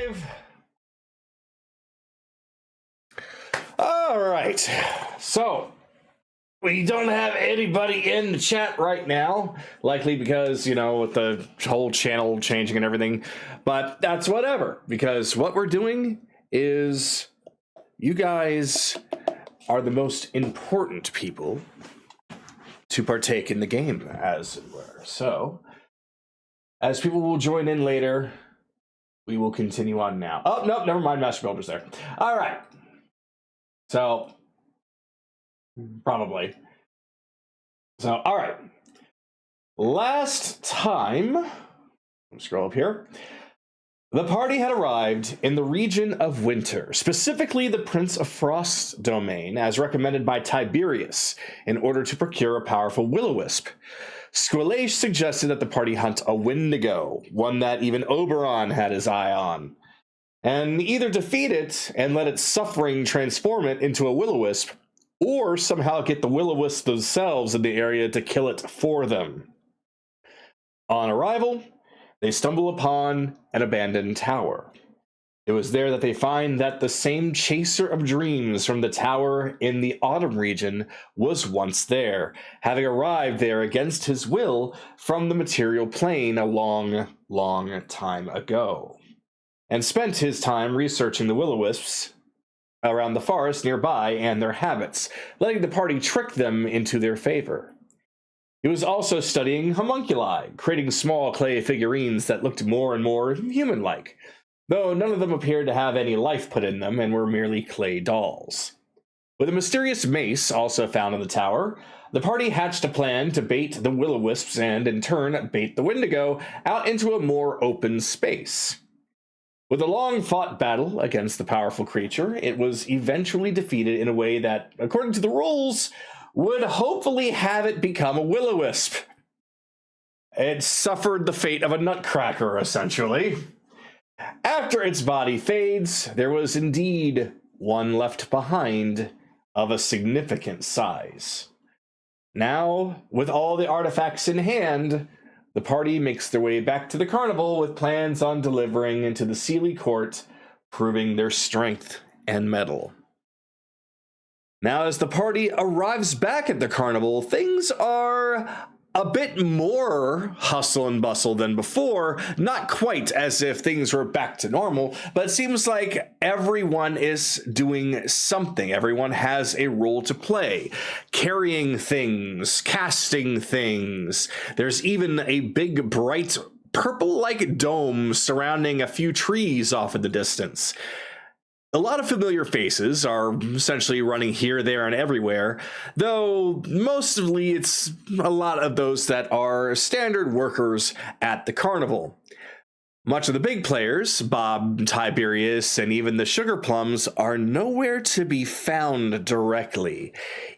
live. All right. So we don't have anybody in the chat right now, likely because, with the whole channel changing and everything. But that's whatever, because what we're doing is you guys are the most important people to partake in the game, as it were. So, as people will join in later, we will continue on now. Oh, no, never mind, Master Builder's there. All right. So, probably. So, all right. Last time, let me scroll up here. The party had arrived in the region of Winter, specifically the Prince of Frost's domain, as recommended by Tiberius, in order to procure a powerful will-o-wisp. Squilage suggested that the party hunt a Wendigo, one that even Oberon had his eye on, and either defeat it and let its suffering transform it into a will-o-wisp, or somehow get the will-o-wisps themselves in the area to kill it for them. On arrival, they stumble upon an abandoned tower. It was there that they find that the same chaser of dreams from the tower in the Autumn region was once there, having arrived there against his will from the material plane a long, long time ago, and spent his time researching the will-o-wisps around the forest nearby and their habits, letting the party trick them into their favor. He was also studying homunculi, creating small clay figurines that looked more and more human-like, though none of them appeared to have any life put in them and were merely clay dolls. With a mysterious mace also found in the tower, the party hatched a plan to bait the will-o-wisps and, in turn, bait the Wendigo out into a more open space. With a long-fought battle against the powerful creature, it was eventually defeated in a way that, according to the rules, would hopefully have it become a will-o-wisp. It suffered the fate of a nutcracker, essentially. After its body fades, there was indeed one left behind of a significant size. Now, with all the artifacts in hand, the party makes their way back to the carnival with plans on delivering into the Sealy Court, proving their strength and mettle. Now, as the party arrives back at the carnival, things are a bit more hustle and bustle than before. Not quite as if things were back to normal, but it seems like everyone is doing something. Everyone has a role to play, carrying things, casting things. There's even a big, bright, purple-like dome surrounding a few trees off in the distance. A lot of familiar faces are essentially running here, there, and everywhere, though mostly it's a lot of those that are standard workers at the carnival. Much of the big players, Bob, Tiberius, and even the Sugar Plums, are nowhere to be found directly.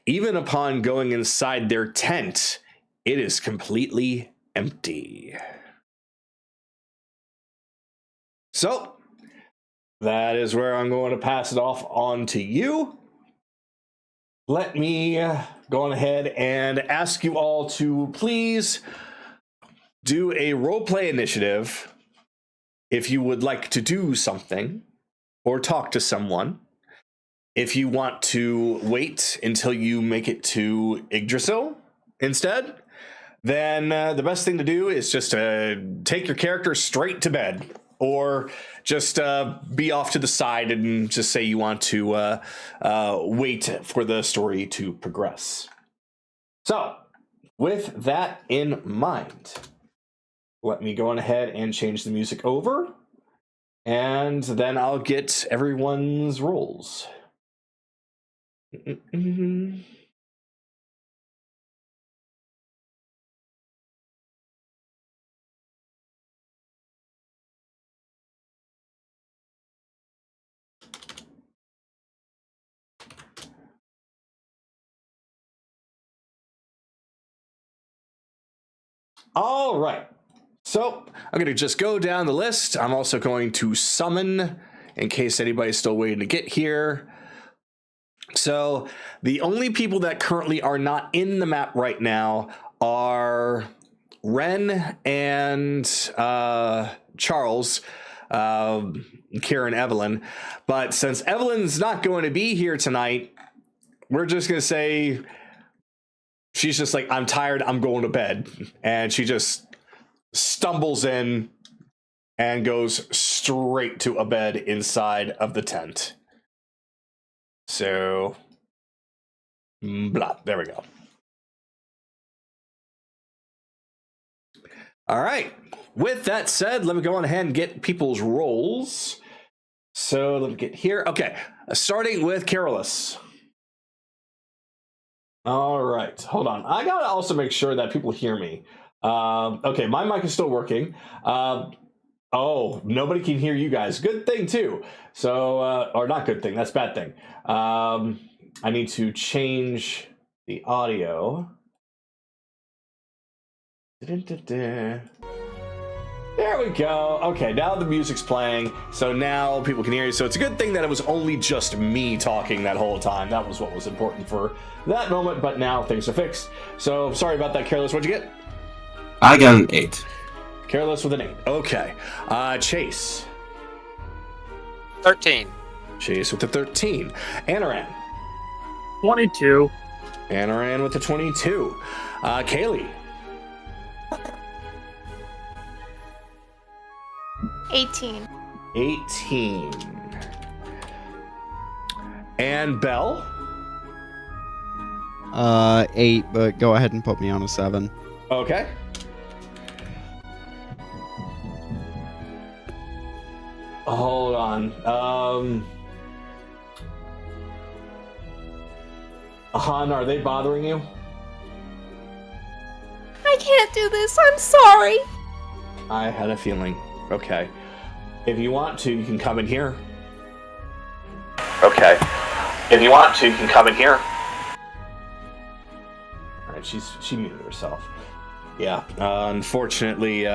Even upon going inside their tent, it is completely empty. So, that is where I'm going to pass it off on to you. Let me go on ahead and ask you all to please do a roleplay initiative if you would like to do something or talk to someone. If you want to wait until you make it to Yggdrasil instead, then the best thing to do is just take your character straight to bed. Or just be off to the side and just say you want to wait for the story to progress. So, with that in mind, let me go on ahead and change the music over, and then I'll get everyone's roles. All right, so I'm going to just go down the list. I'm also going to summon in case anybody's still waiting to get here. So the only people that currently are not in the map right now are Ren and Charles. Kira and Evelyn. But since Evelyn's not going to be here tonight, we're just going to say she's just like, I'm tired, I'm going to bed. And she just stumbles in and goes straight to a bed inside of the tent. So, blah, there we go. All right. With that said, let me go on ahead and get people's rolls. So let me get here. Okay. Starting with Carolus. All right. Hold on. I got to also make sure that people hear me. Okay. My mic is still working. Oh, nobody can hear you guys. Good thing, too. So, or not good thing. That's bad thing. I need to change the audio. There we go. Okay, now the music's playing, so now people can hear you. So it's a good thing that it was only just me talking that whole time. That was what was important for that moment, but now things are fixed. So sorry about that, Careless. What'd you get? I got an 8. Careless with an 8. Okay. Chase. 13. Chase with the 13. Anaran. 22. Anaran with the 22. Kaylee. 18. 18. And Belle? 8, but go ahead and put me on a 7. Okay. Hold on. Han, are they bothering you? I can't do this. I'm sorry. I had a feeling. Okay. If you want to, you can come in here. Okay. If you want to, you can come in here. All right, she muted herself. Yeah. Unfortunately,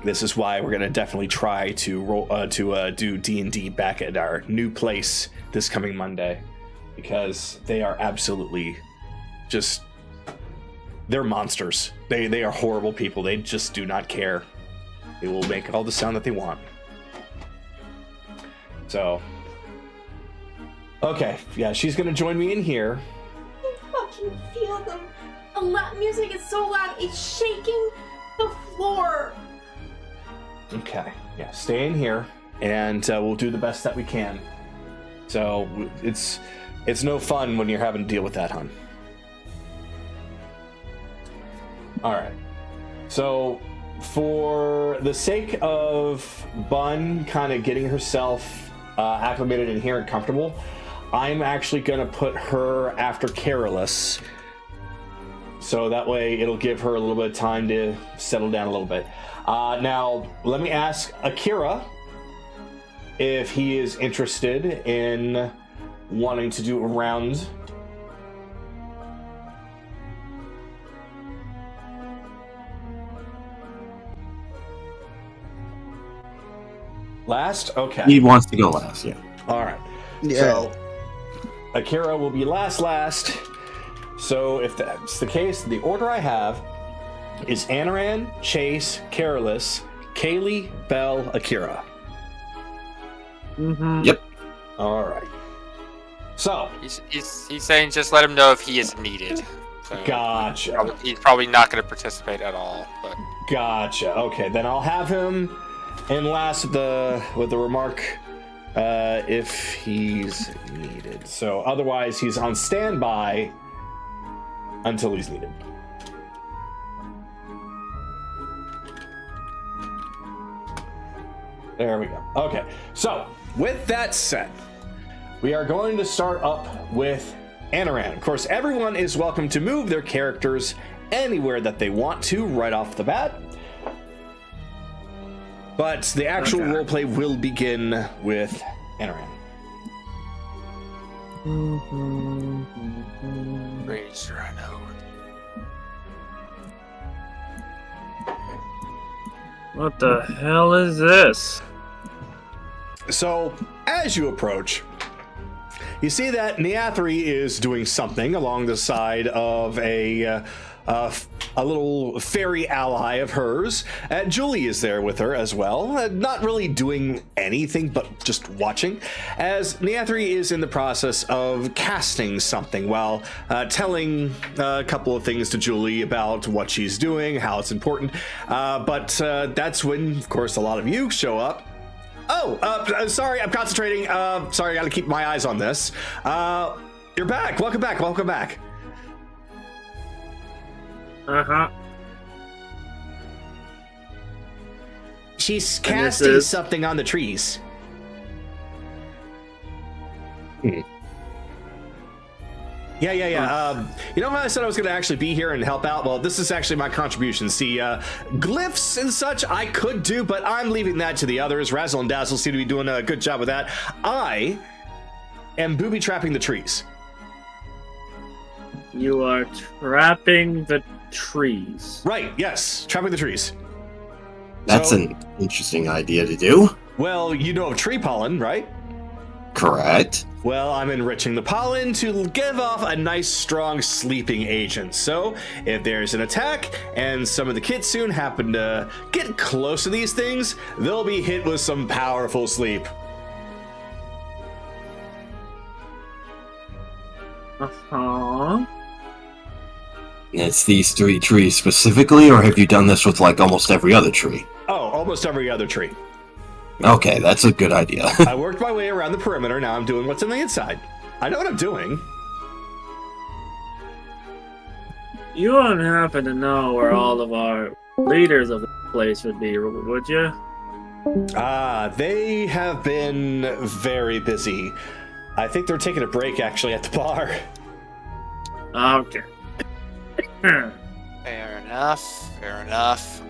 this is why we're gonna definitely try to do D&D back at our new place this coming Monday, because they are absolutely just, they're monsters. They are horrible people. They just do not care. They will make all the sound that they want. So, okay, yeah, she's gonna join me in here. I fucking feel them. The music is so loud, it's shaking the floor. Okay, yeah, stay in here, and we'll do the best that we can. So, it's no fun when you're having to deal with that, hon. Alright, so for the sake of Bun kind of getting herself acclimated in here and comfortable, I'm actually going to put her after Carolus, so that way it'll give her a little bit of time to settle down a little bit. Now, let me ask Akira if he is interested in wanting to do a round. Last? Okay. He wants to go last, yeah. All right. Yeah. So, Akira will be last. So, if that's the case, the order I have is Anaran, Chase, Carolus, Kaylee, Belle, Akira. Mm-hmm. Yep. All right. So, He's saying just let him know if he is needed. So gotcha. He's probably not going to participate at all. But Gotcha. Okay, then I'll have him in last with the remark, if he's needed. So otherwise, he's on standby until he's needed. There we go. Okay, so with that said, we are going to start up with Anaran. Of course, everyone is welcome to move their characters anywhere that they want to right off the bat. But the actual roleplay will begin with Anaran. pretty sure I know. What the hell is this? So, as you approach, you see that Neathri is doing something along the side of a a little fairy ally of hers. Julie is there with her as well, not really doing anything but just watching, as Neathri is in the process of casting something while telling a couple of things to Julie about what she's doing, how it's important. But that's when, of course, a lot of you show up. Oh, sorry, I'm concentrating. Sorry, I gotta keep my eyes on this. You're back. Welcome back. Welcome back. Uh-huh. She's And this casting is- something on the trees. Yeah. You know how I said I was going to actually be here and help out? Well, this is actually my contribution. See, glyphs and such I could do, but I'm leaving that to the others. Razzle and Dazzle seem to be doing a good job with that. I am booby trapping the trees. You are trapping the trees. Right, yes, trapping the trees. That's So- an interesting idea to do. Well, you know of tree pollen, right? Correct. Well, I'm enriching the pollen to give off a nice, strong sleeping agent. So, if there's an attack and some of the kitsune happen to get close to these things, they'll be hit with some powerful sleep. Uh-huh. It's these 3 trees specifically, or have you done this with like almost every other tree? Oh, almost every other tree. Okay, that's a good idea. I worked my way around the perimeter, now I'm doing what's on the inside. I know what I'm doing. You wouldn't happen to know where all of our leaders of the place would be, would you? They have been very busy. I think they're taking a break actually at the bar. Okay. Fair enough. Fair enough.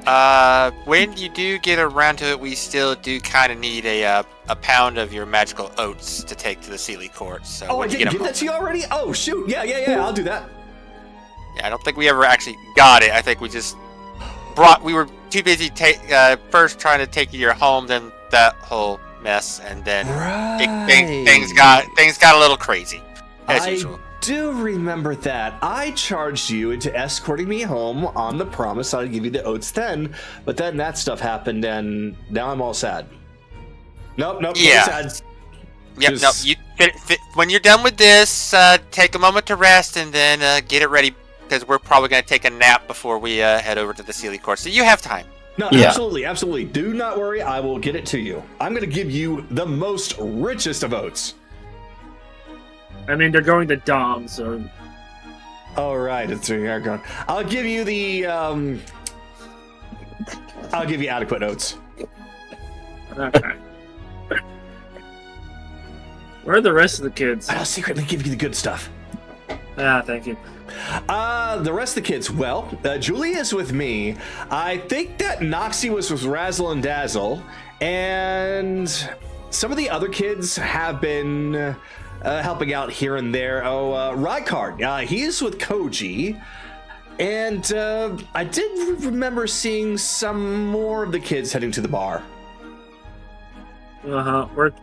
When you do get around to it, we still do kind of need a pound of your magical oats to take to the Sealy Court. So Oh, I when you didn't get give that to you already? Oh, shoot. Yeah, I'll do that. Yeah, I don't think we ever actually got it. I think we just we were too busy first trying to take you to your home, then that whole mess, and then things got a little crazy as usual. I do remember that. I charged you into escorting me home on the promise I'd give you the oats then, but then that stuff happened, and now I'm all sad. Nope, Yeah. sad. Yep, Just- no. When you're done with this, take a moment to rest, and then get it ready, because we're probably going to take a nap before we head over to the Sealy Court. So you have time. No, Yeah. absolutely. Do not worry. I will get it to you. I'm going to give you the most richest of oats. I mean, they're going to Dom, so... All right, it's going. I'll give you the. I'll give you adequate oats. Okay. Where are the rest of the kids? I'll secretly give you the good stuff. Ah, thank you. The rest of the kids. Well, Julie is with me. I think that Noxie was with Razzle and Dazzle, and some of the other kids have been helping out here and there. Oh, Rykard, he's with Koji. And I did remember seeing some more of the kids heading to the bar. Uh-huh. Where's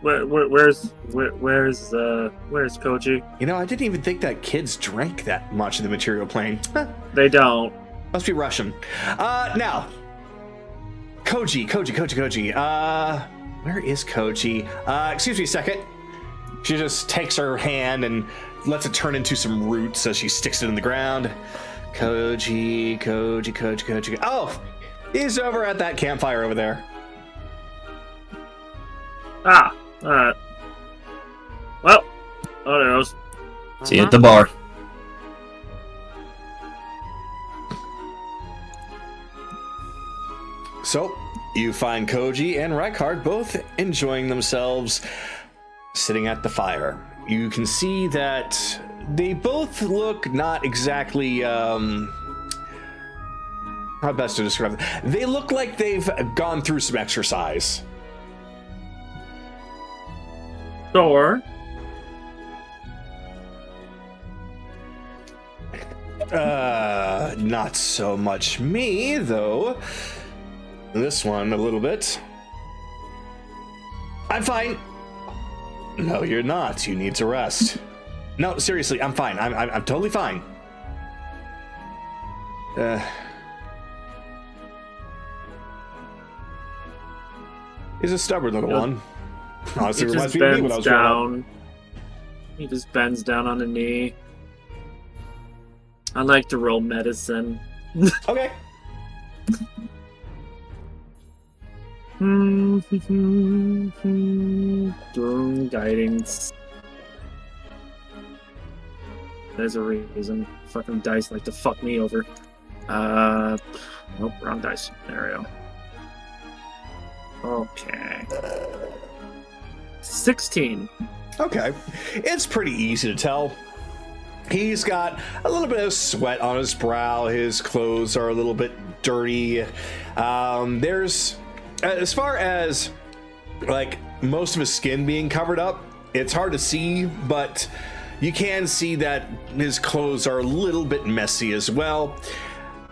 Koji? You know, I didn't even think that kids drank that much of the material plane. They don't. Must be Russian. Now, Koji. Where is Koji? Excuse me a second. She just takes her hand and lets it turn into some roots as she sticks it in the ground. Koji. Oh, he's over at that campfire over there. Ah, alright. Well, oh, there goes. See you at the bar. So, you find Koji and Rykard both enjoying themselves sitting at the fire. You can see that they both look not exactly, how best to describe it? They look like they've gone through some exercise. Sure. Not so much me, though. This one, a little bit. I'm fine. No, you're not. You need to rest. No, seriously, I'm fine. I'm totally fine. He's a stubborn little Yep. one. Honestly, He reminds just me of me when I bends was growing up. down. He just bends down on a knee. I like to roll medicine. Okay. Guidance. There's a reason. Fucking dice like to fuck me over. Nope, wrong dice scenario. Okay. 16. Okay. It's pretty easy to tell. He's got a little bit of sweat on his brow. His clothes are a little bit dirty. There's, as far as like most of his skin being covered up, it's hard to see, but you can see that his clothes are a little bit messy as well.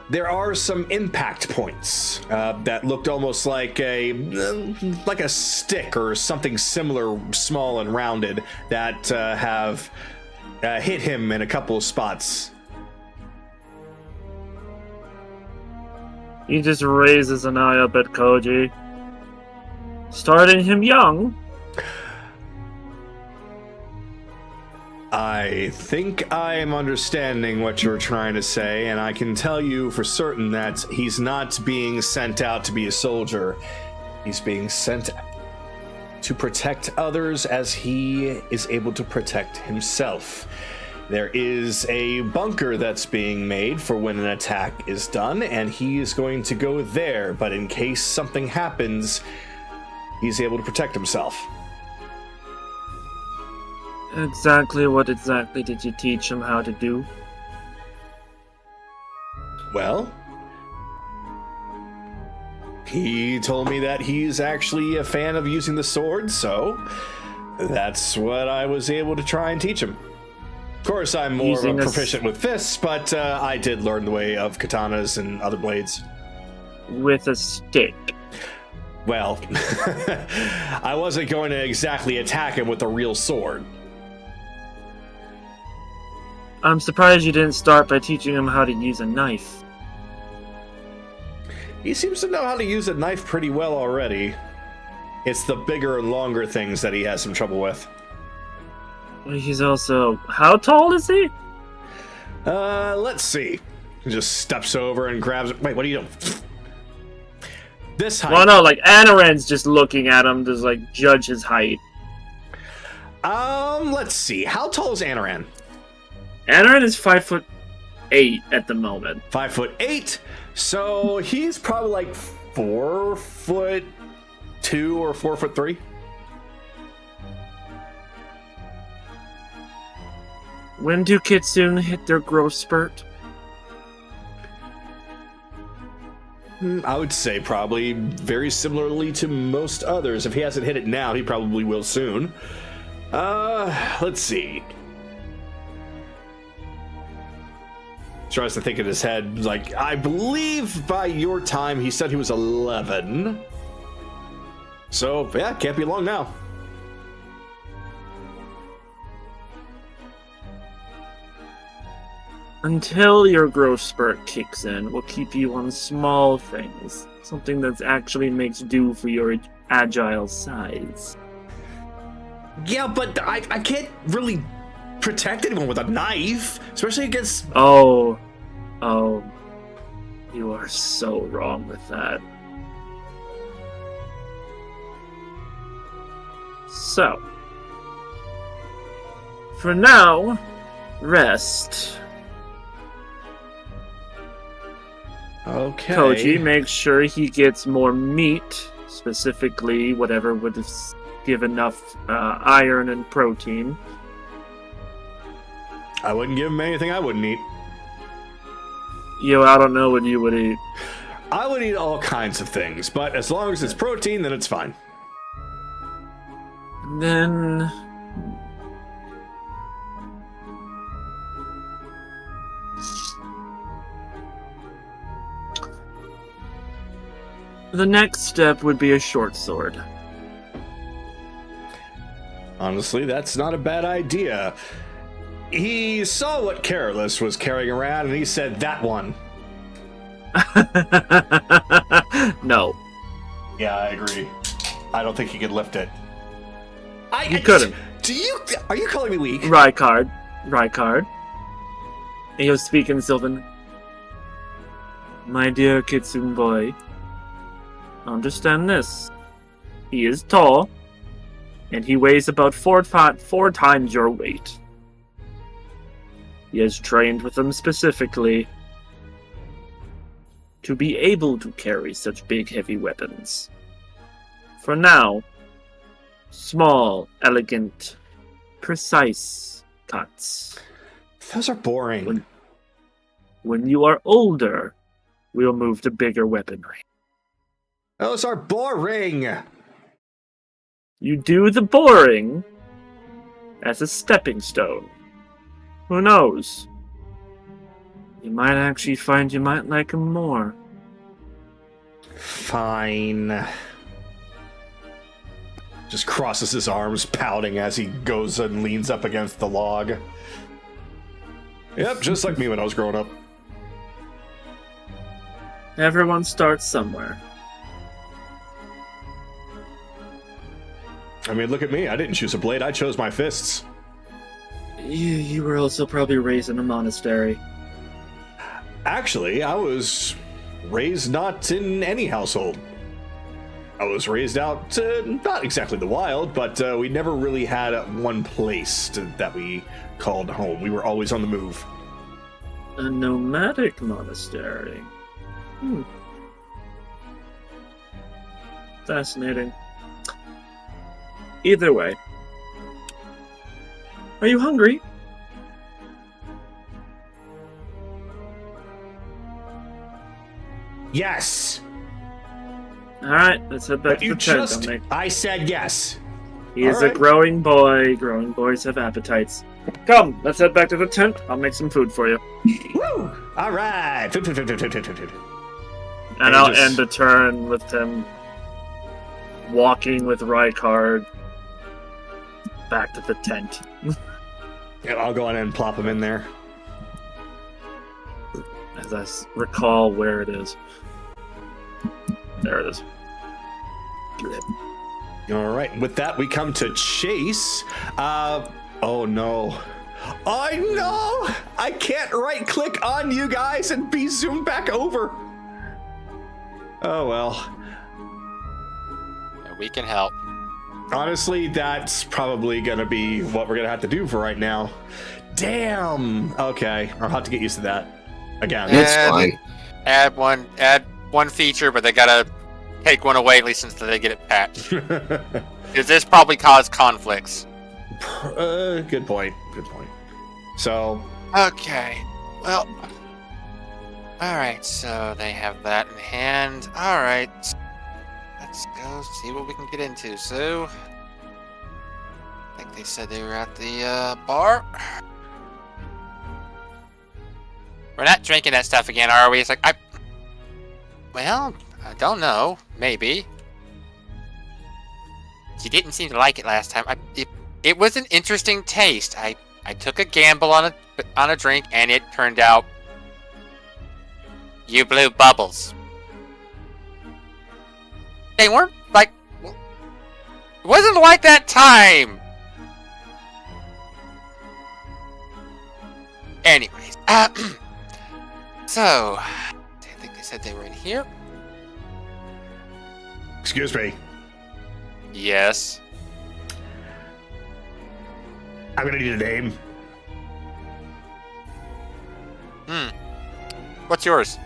There are some impact points that looked almost like a stick or something similar, small and rounded, that have hit him in a couple of spots. He just raises an eye up at Koji. Starting him young. I think I'm understanding what you're trying to say, and I can tell you for certain that he's not being sent out to be a soldier. He's being sent to protect others as he is able to protect himself. There is a bunker that's being made for when an attack is done, and he is going to go there, but in case something happens, he's able to protect himself. Exactly what exactly did you teach him how to do? Well, he told me that he's actually a fan of using the sword, so that's what I was able to try and teach him. Of course, I'm more Using a proficient with fists, but I did learn the way of katanas and other blades. With a stick. Well, I wasn't going to exactly attack him with a real sword. I'm surprised you didn't start by teaching him how to use a knife. He seems to know how to use a knife pretty well already. It's the bigger and longer things that he has some trouble with. He's also... How tall is he? Let's see. He just steps over and grabs it. Wait, what are you doing? This height. Well, no, like, Anaran's just looking at him to, like, judge his height. Let's see. How tall is Anaran? Anaran is 5'8" at the moment. 5'8". So he's probably like 4'2" or 4'3". When do Kitsune hit their growth spurt? I would say probably very similarly to most others. If he hasn't hit it now, he probably will soon. Let's see. Tries to think in his head, like, I believe by your time he said he was 11. So, yeah, can't be long now. Until your growth spurt kicks in, we'll keep you on small things. Something that actually makes do for your agile size. Yeah, but I can't really protect anyone with a knife, especially against... Oh, you are so wrong with that. So, for now, rest. Okay. Koji, make sure he gets more meat, specifically whatever would give enough iron and protein. I wouldn't give him anything I wouldn't eat. Yo, I don't know what you would eat. I would eat all kinds of things, but as long as it's protein, then it's fine. Then... the next step would be a short sword. Honestly, that's not a bad idea. He saw what Careless was carrying around, and he said, that one. No. Yeah, I agree. I don't think he could lift it. You couldn't. Are you calling me weak? Rykard. And he'll speak in Sylvan. My dear Kitsune boy, understand this. He is tall, and he weighs about four times your weight. He has trained with them specifically to be able to carry such big, heavy weapons. For now, small, elegant, precise cuts. Those are boring. When you are older, we'll move to bigger weaponry. Those are boring. You do the boring as a stepping stone. Who knows? You might actually find you might like him more. Fine. Just crosses his arms, pouting as he goes and leans up against the log. Yep, just like me when I was growing up. Everyone starts somewhere. I mean, look at me. I didn't choose a blade. I chose my fists. You were also probably raised in a monastery. Actually, I was raised not in any household. I was raised out, not exactly the wild, but we never really had one place that we called home. We were always on the move. A nomadic monastery. Fascinating. Either way. Are you hungry? Yes! Alright, let's head back But to you the tent. just... I said yes. He is All a right. growing boy. Growing boys have appetites. Come, let's head back to the tent. I'll make some food for you. Woo! All right. Food. And I'll end the turn with him walking with Rykard back to the tent. Yeah, I'll go on and plop him in there. As I recall where it is. There it is. All right. With that, we come to Chase. Oh no. I know! I can't right-click on you guys and be zoomed back over. Oh well. We can help. Honestly, that's probably gonna be what we're gonna have to do for right now. Damn. Okay, I'll have to get used to that again. It's fine. Add one feature, but they gotta take one away at least until they get it patched. Because this probably caused conflicts. Good point. So. Okay. Well. Alright, so they have that in hand. Alright. Let's go see what we can get into. So. I think they said they were at the bar. We're not drinking that stuff again, are we? It's like, well, I don't know. Maybe. You didn't seem to like it last time. It was an interesting taste. I took a gamble on a drink, and it turned out you blew bubbles. They weren't like... It wasn't like that time! Anyways, so... I think they said they were in here. Excuse me. Yes. I'm gonna need a name. What's yours?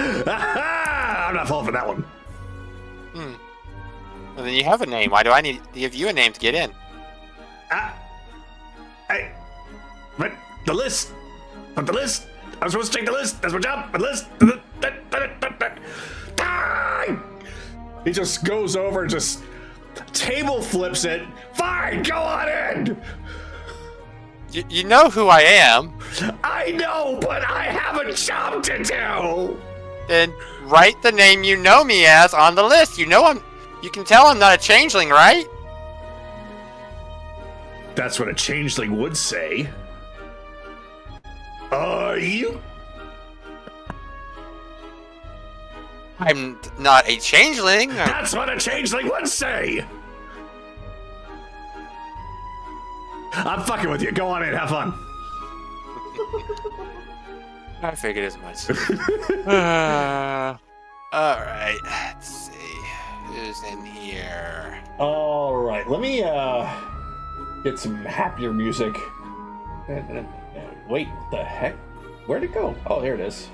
I'm not falling for that one. Well, then you have a name. Why do I need to give you a name to get in? But the list. I'm supposed to take the list. That's my job. The list. He just goes over, just table flips it. Fine, go on in. You know who I am. I know, but I have a job to do. Then write the name you know me as on the list. You can tell I'm not a changeling, right? That's what a changeling would say. Are you? I'm not a changeling. That's what a changeling would say! I'm fucking with you. Go on in, have fun. I figured as much. Alright, let's see. Who's in here? Alright, let me get some happier music. Wait, what the heck? Where'd it go? Oh, here it is.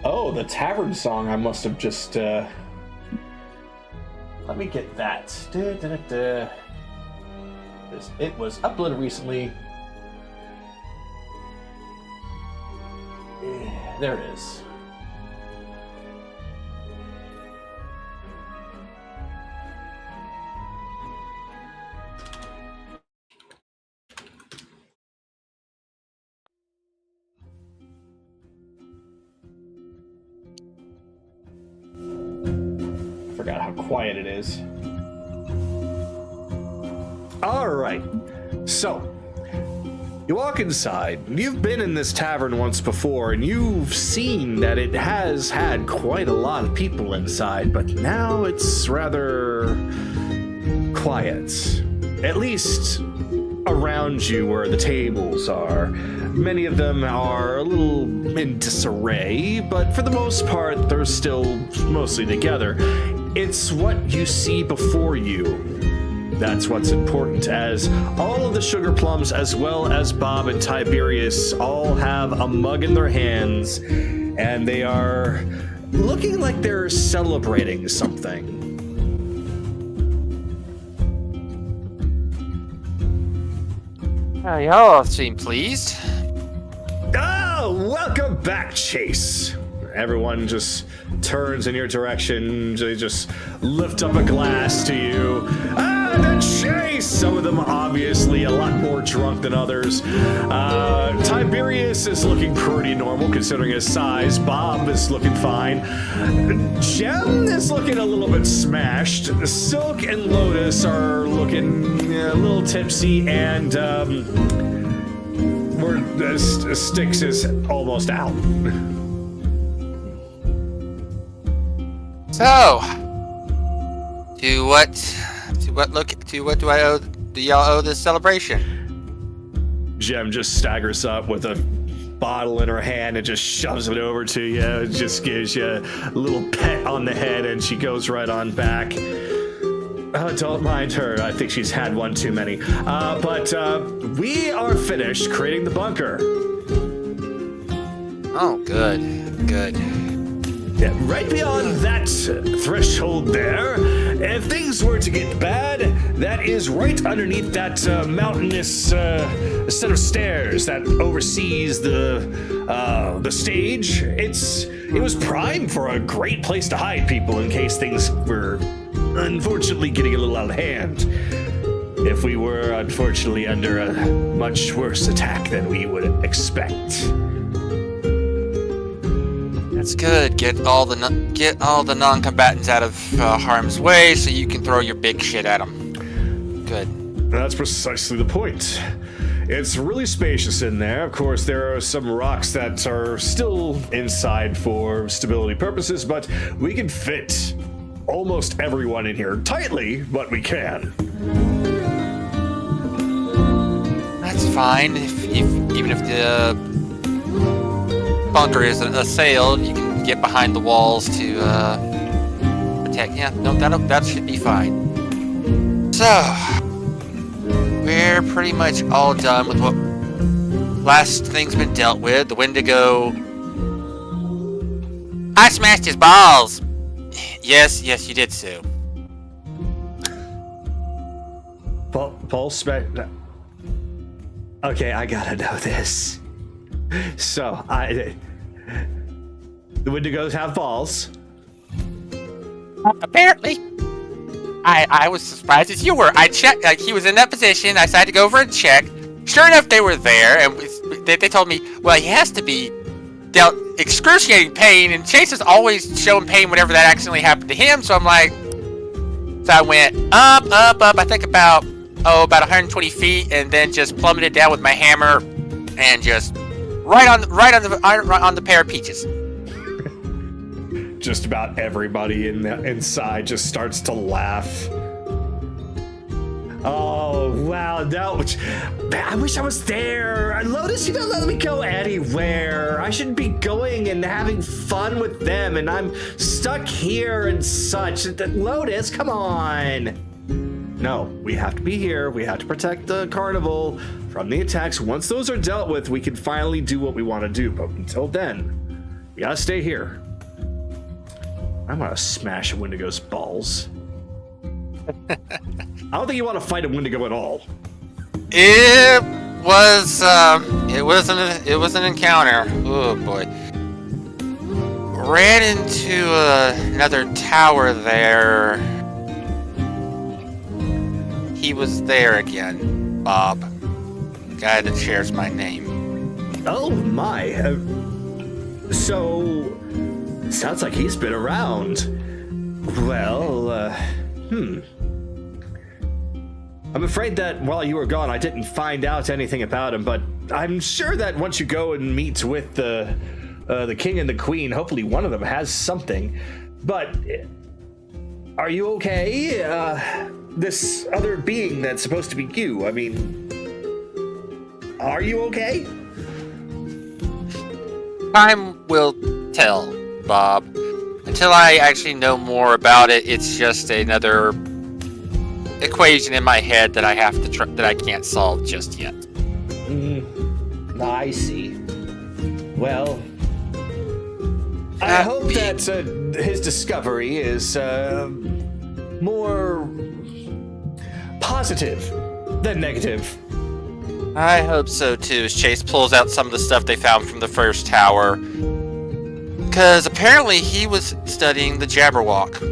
Oh, the tavern song I must have just let me get that. It was uploaded recently. There it is. Forgot how quiet it is. All right. So, you walk inside. You've been in this tavern once before, and you've seen that it has had quite a lot of people inside, but now it's rather quiet. At least around you where the tables are. Many of them are a little in disarray, but for the most part, they're still mostly together. It's what you see before you. That's what's important, as all of the sugar plums, as well as Bob and Tiberius, all have a mug in their hands, and they are looking like they're celebrating something. Y'all seem pleased. Oh, welcome back, Chase. Everyone just turns in your direction. They just lift up a glass to you. Ah, the Chase! Some of them obviously a lot more drunk than others. Tiberius is looking pretty normal considering his size. Bob is looking fine. Jem is looking a little bit smashed. Silk and Lotus are looking a little tipsy, and Styx is almost out. So, to what do y'all owe this celebration? Jem just staggers up with a bottle in her hand and just shoves it over to you. It just gives you a little pet on the head, and she goes right on back. Oh, don't mind her. I think she's had one too many. But we are finished creating the bunker. Oh, good. Yeah, right beyond that threshold there, if things were to get bad, that is right underneath that mountainous set of stairs that oversees the stage. It was primed for a great place to hide people in case things were unfortunately getting a little out of hand. If we were unfortunately under a much worse attack than we would expect. That's good. Get all the non-combatants out of harm's way, so you can throw your big shit at them. Good. That's precisely the point. It's really spacious in there. Of course, there are some rocks that are still inside for stability purposes, but we can fit almost everyone in here tightly, but we can. That's fine. Even if the bunker is assailed, you can get behind the walls to protect. Yeah, no, that should be fine. So, we're pretty much all done with what last thing's been dealt with. The Wendigo. I smashed his balls. Yes, you did, Sue. Paul smash. Okay, I gotta know this. So, the Wendigos have balls. Apparently. I was surprised as you were. I checked, he was in that position. I decided to go over and check. Sure enough, they were there, and they told me, well, he has to be dealt excruciating pain, and Chase is always showing pain whenever that accidentally happened to him, so I'm like, so I went up, I think about 120 feet, and then just plummeted down with my hammer, and just right on the pair of peaches. just about everybody inside just starts to laugh. Oh, wow, I wish I was there. Lotus, you don't let me go anywhere. I should be going and having fun with them, and I'm stuck here and such. Lotus, come on. No, we have to be here. We have to protect the carnival from the attacks. Once those are dealt with, we can finally do what we want to do. But until then, we gotta stay here. I'm gonna smash a Wendigo's balls. I don't think you want to fight a Wendigo at all. It was an encounter. Oh boy. Ran into another tower there. He was there again, Bob. The guy that shares my name. Oh my. So, sounds like he's been around. Well, I'm afraid that while you were gone, I didn't find out anything about him, but I'm sure that once you go and meet with the king and the queen, hopefully one of them has something. But are you okay? This other being that's supposed to be you, I mean, are you okay? Time will tell, Bob. Until I actually know more about it, it's just another equation in my head that I have to that I can't solve just yet. I see. Well, I hope that his discovery is more positive than negative. I hope so too, as Chase pulls out some of the stuff they found from the first tower. Because apparently he was studying the Jabberwock.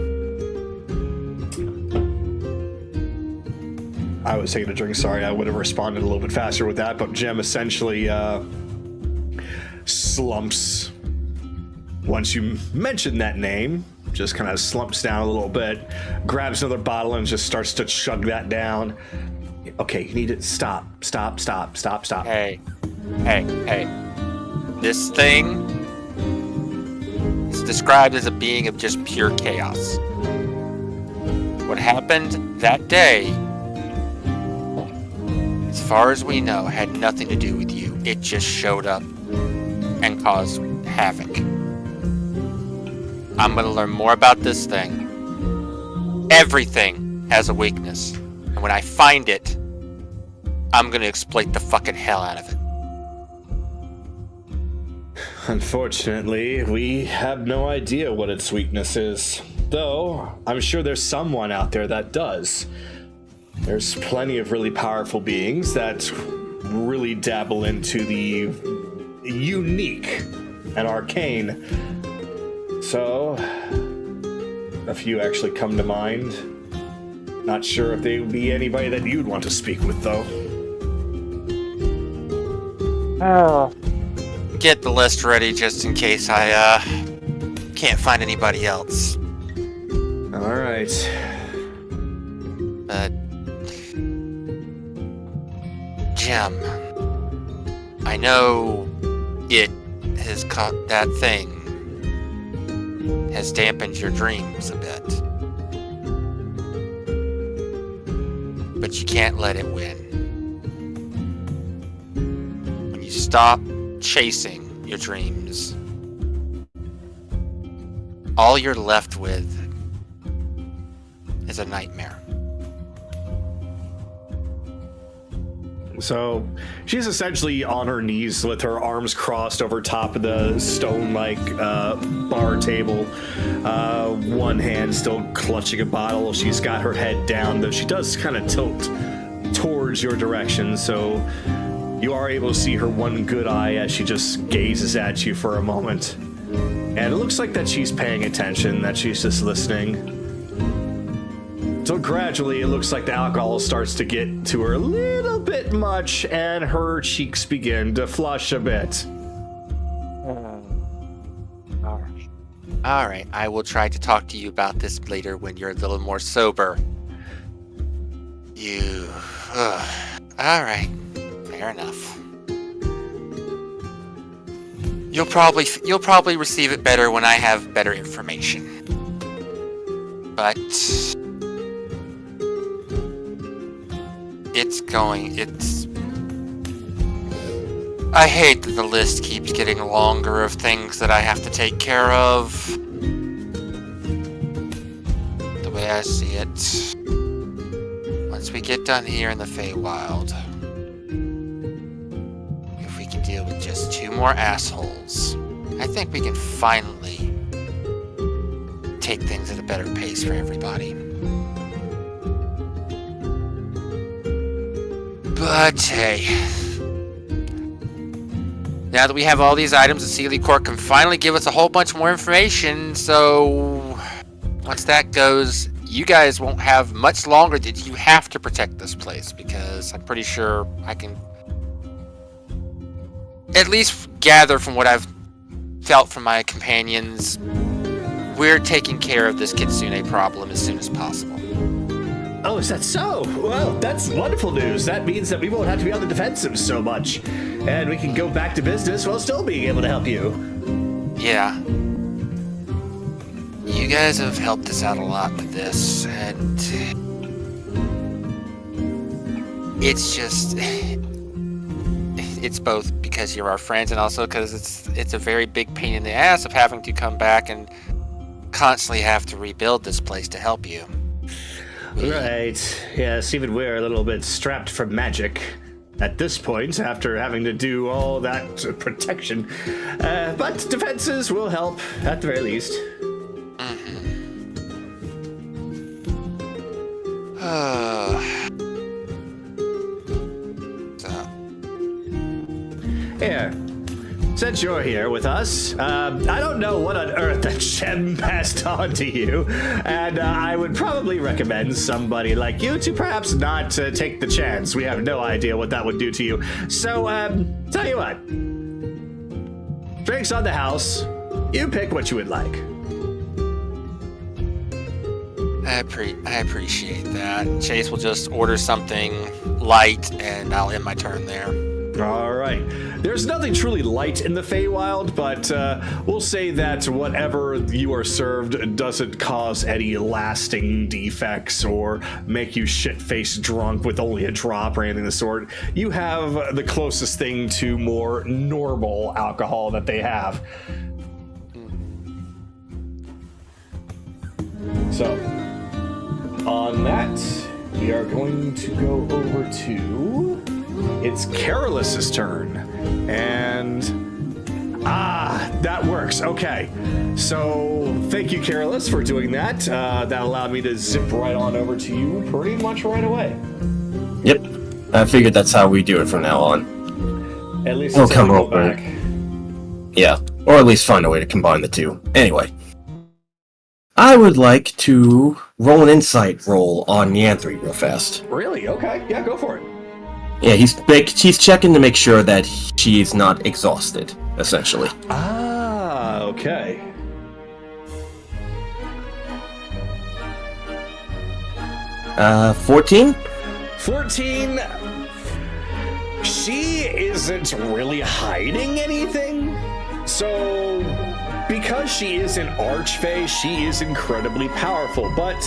I was taking a drink, sorry, I would have responded a little bit faster with that, but Jem essentially slumps. Once you mention that name, just kind of slumps down a little bit, grabs another bottle and just starts to chug that down. Okay, you need to stop. Hey. This thing is described as a being of just pure chaos. What happened that day, as far as we know, had nothing to do with you. It just showed up and caused havoc. I'm gonna learn more about this thing. Everything has a weakness. And when I find it, I'm gonna exploit the fucking hell out of it. Unfortunately, we have no idea what its weakness is. Though, I'm sure there's someone out there that does. There's plenty of really powerful beings that really dabble into the unique and arcane. So, a few actually come to mind. Not sure if they would be anybody that you'd want to speak with, though. Get the list ready just in case I can't find anybody else. All right. Jim, I know it has caught that thing has dampened your dreams a bit. But you can't let it win. When you stop chasing your dreams, all you're left with is a nightmare. So she's essentially on her knees with her arms crossed over top of the stone-like bar table. One hand still clutching a bottle. She's got her head down, though she does kind of tilt towards your direction, so you are able to see her one good eye as she just gazes at you for a moment. And it looks like that she's paying attention, that she's just listening. So gradually, it looks like the alcohol starts to get to her a little bit much, and her cheeks begin to flush a bit. All right. I will try to talk to you about this later when you're a little more sober. All right. Fair enough. You'll probably receive it better when I have better information. But I hate that the list keeps getting longer of things that I have to take care of. The way I see it, once we get done here in the Feywild, if we can deal with just 2 more assholes, I think we can finally take things at a better pace for everybody. But hey, now that we have all these items, the Sealy Court can finally give us a whole bunch more information, so once that goes, you guys won't have much longer that you have to protect this place, because I'm pretty sure I can at least gather from what I've felt from my companions, we're taking care of this Kitsune problem as soon as possible. Oh, is that so? Well, that's wonderful news. That means that we won't have to be on the defensive so much, and we can go back to business while still being able to help you. Yeah. You guys have helped us out a lot with this, and it's just... It's both because you're our friends and also because it's a very big pain in the ass of having to come back and constantly have to rebuild this place to help you. Right. Yes, even we're a little bit strapped for magic at this point after having to do all that protection. But defenses will help at the very least. Here, since you're here with us, I don't know what on earth that gem passed on to you, and I would probably recommend somebody like you to perhaps not take the chance. We have no idea what that would do to you. So, tell you what. Drinks on the house. You pick what you would like. I appreciate that. Chase will just order something light, and I'll end my turn there. All right. There's nothing truly light in the Feywild, but we'll say that whatever you are served doesn't cause any lasting defects or make you shit-faced drunk with only a drop or anything of the sort. You have the closest thing to more normal alcohol that they have. So, on that, we are going to go over to... It's Carolus's turn, and that works. Okay, so thank you, Carolus, for doing that. That allowed me to zip right on over to you pretty much right away. Yep, I figured that's how we do it from now on. At least we'll until come we go over. back. Yeah, or at least find a way to combine the two. Anyway, I would like to roll an insight roll on Yanthri real fast. Really? Okay, yeah, go for it. Yeah, he's checking to make sure that she's not exhausted, essentially. Okay. Uh, 14? 14. She isn't really hiding anything. So, because she is an archfey, she is incredibly powerful, but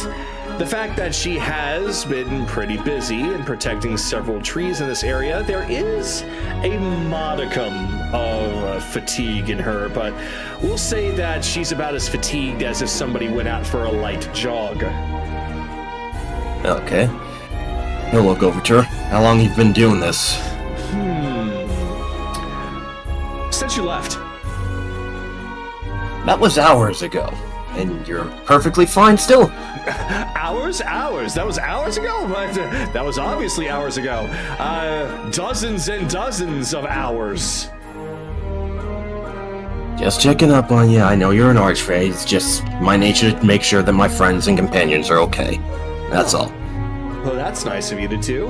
the fact that she has been pretty busy in protecting several trees in this area, there is a modicum of fatigue in her, but we'll say that she's about as fatigued as if somebody went out for a light jog. Okay. He'll look over to her. How long you've been doing this? Since you left. That was hours ago. And you're perfectly fine still. Hours? That was hours ago? But that was obviously hours ago. Dozens and dozens of hours. Just checking up on you. I know you're an archfey. It's just my nature to make sure that my friends and companions are okay. That's all. Well, that's nice of you to do.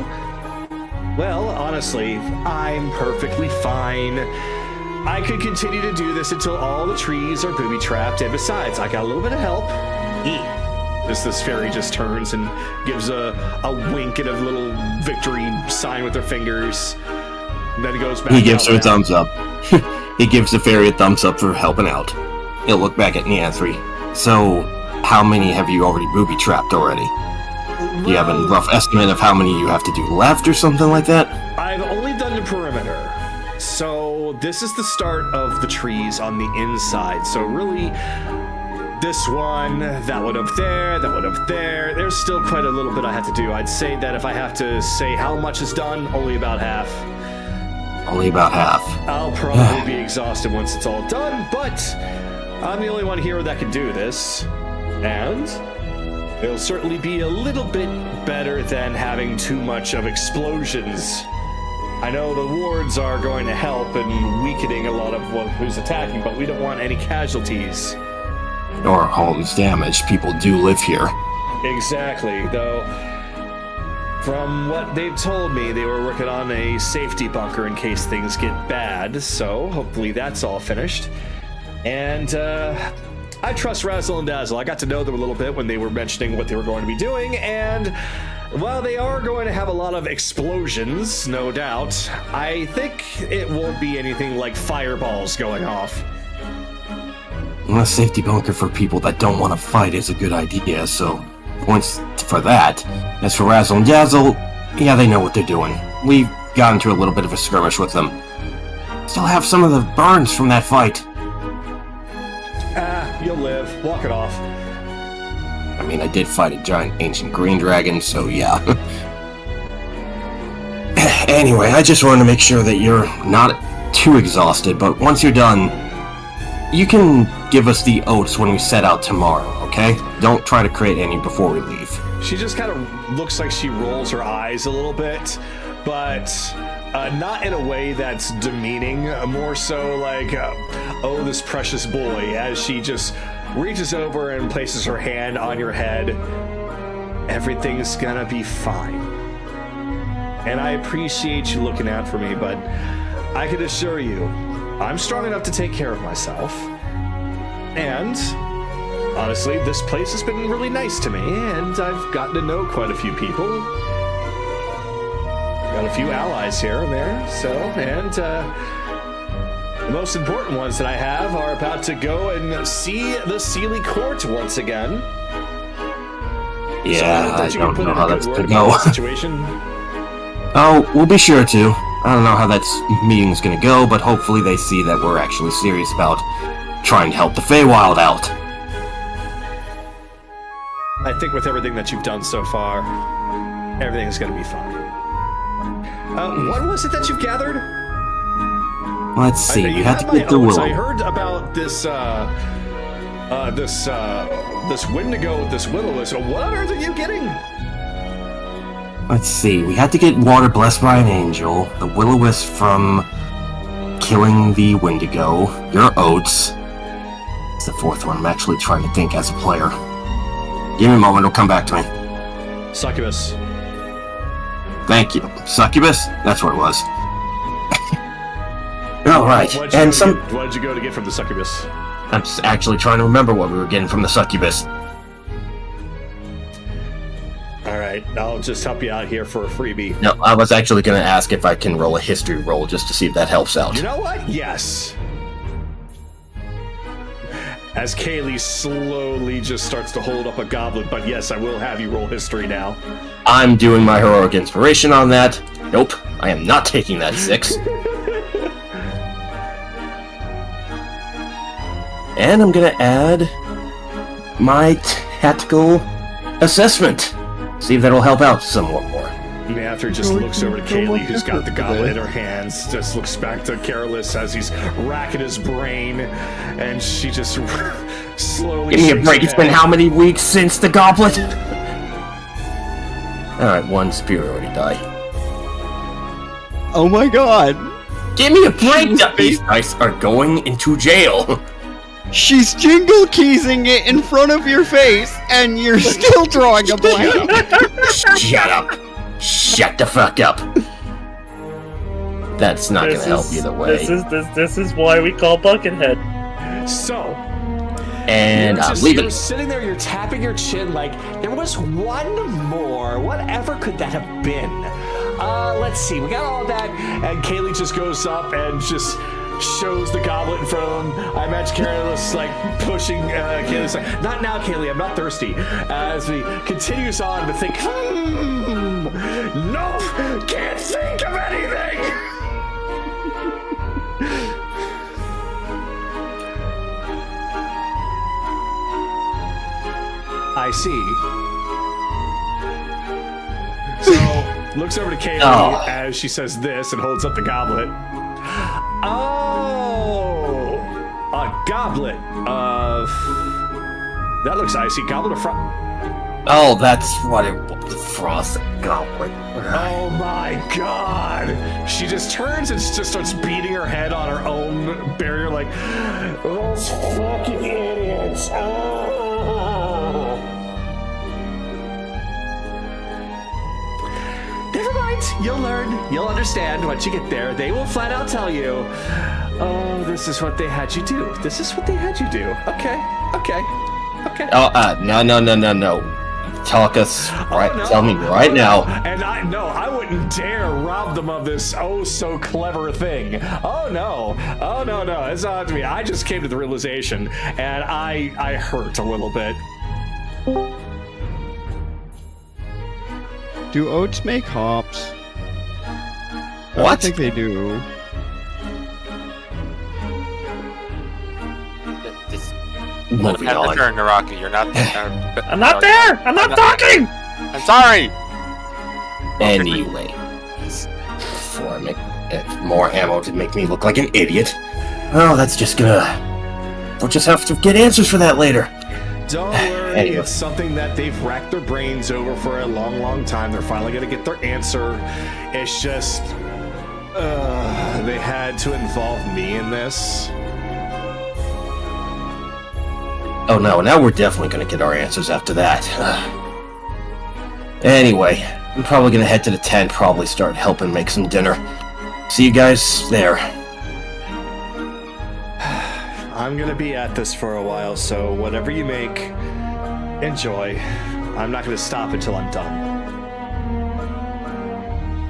Well, honestly, I'm perfectly fine. I could continue to do this until all the trees are booby-trapped, and besides, I got a little bit of help. This fairy just turns and gives a wink and a little victory sign with her fingers, and then goes back. He gives her a down. thumbs up. He gives the fairy a thumbs up for helping out. He'll look back at Neanthri. So, how many have you already booby-trapped already? Do you have a rough estimate of how many you have to do left or something like that? I've only done the perimeter. So this is the start of the trees on the inside. So really, this one, that one up there, that one up there. There's still quite a little bit I have to do. I'd say that if I have to say how much is done, only about half. Only about half. I'll probably be exhausted once it's all done, but I'm the only one here that can do this. And it'll certainly be a little bit better than having too much of explosions. I know the wards are going to help in weakening a lot of who's attacking, but we don't want any casualties. Or homes damaged. People do live here. Exactly, though from what they've told me, they were working on a safety bunker in case things get bad, so hopefully that's all finished. And I trust Razzle and Dazzle. I got to know them a little bit when they were mentioning what they were going to be doing, and while they are going to have a lot of explosions, no doubt, I think it won't be anything like fireballs going off. A safety bunker for people that don't want to fight is a good idea, so points for that. As for Razzle and Dazzle, yeah, they know what they're doing. We've gotten into a little bit of a skirmish with them. Still have some of the burns from that fight. You'll live. Walk it off. I mean, I did fight a giant ancient green dragon, so yeah. Anyway, I just wanted to make sure that you're not too exhausted, but once you're done, you can give us the oats when we set out tomorrow, okay? Don't try to create any before we leave. She just kind of looks like she rolls her eyes a little bit, but not in a way that's demeaning, more so like, oh, this precious boy, as she just reaches over and places her hand on your head. Everything's gonna be fine. And I appreciate you looking out for me, but I can assure you, I'm strong enough to take care of myself. And honestly, this place has been really nice to me, and I've gotten to know quite a few people. Got a few allies here and there, and the most important ones that I have are about to go and see the Sealy Court once again. Yeah, so I don't know how that's gonna go. go. Situation. Oh, we'll be sure to. I don't know how that meeting's gonna go, but hopefully they see that we're actually serious about trying to help the Feywild out. I think with everything that you've done so far, everything is gonna be fine. What was it that you've gathered? Let's see, we have to get the oats. willow. I heard about this Wendigo, this will-o-wisp. So what on earth are you getting? Let's see, we had to get water blessed by an angel, the will-o-wisp from killing the Wendigo, your oats. It's the fourth one. I'm actually trying to think as a player. Give me a moment, it'll come back to me. Succubus. Thank you. Succubus? That's what it was. Alright, and some... What did you go to get from the succubus? I'm actually trying to remember what we were getting from the succubus. Alright, I'll just help you out here for a freebie. No, I was actually going to ask if I can roll a history roll just to see if that helps out. You know what? Yes. As Kaylee slowly just starts to hold up a goblet, but yes, I will have you roll history now. I'm doing my heroic inspiration on that. Nope, I am not taking that 6. And I'm gonna add my tactical assessment. See if that'll help out somewhat more. Mather just looks over to Kaylee, who's got the goblet in her hands, just looks back to Carolus as he's racking his brain, and she just slowly... Give me a break, it's been how many weeks since the goblet? Alright, one superiority die. Oh my god. Give me a break! These dice are going into jail! She's jingle keysing it in front of your face, and you're still drawing a blank. Shut up! Shut the fuck up! That's not gonna help either way. This is why we call Buckethead. So... And I'm leaving. You're sitting there, you're tapping your chin like, there was one more. Whatever could that have been? Let's see, we got all that, and Kaylee just goes up and just shows the goblet in front of him. I imagine Careless like pushing Kaylee's like, not now, Kaylee, I'm not thirsty. As he continues on to think, nope, can't think of anything. I see. So, looks over to Kaylee as she says this and holds up the goblet. Oh, a goblet of... That looks icy. Goblet of frost. Oh, that's what it was. The frost goblet. Oh my god! She just turns and just starts beating her head on her own barrier like, those fucking idiots! Never mind, you'll learn. You'll understand once you get there. They will flat out tell you, oh, this is what they had you do. This is what they had you do. Okay. Oh, no. Talk us right. Oh, no. Tell me right now. And I wouldn't dare rob them of this oh so clever thing. Oh no, it's not to me. I just came to the realization, and I hurt a little bit. Do oats make hops? I What? don't think they do. Moving Have on. return to Rocky. You're not. I'm not there! I'm not talking! I'm sorry. Anyway, before I make more ammo to make me look like an idiot. Oh, that's just gonna. We'll just have to get answers for that later. Don't worry, Anyway. it's something that they've racked their brains over for a long, long time. They're finally gonna get their answer. It's just, they had to involve me in this. Oh no, now we're definitely gonna get our answers after that. Anyway, I'm probably gonna head to the tent, probably start helping make some dinner. See you guys there. I'm gonna be at this for a while, so whatever you make, enjoy. I'm not gonna stop until I'm done.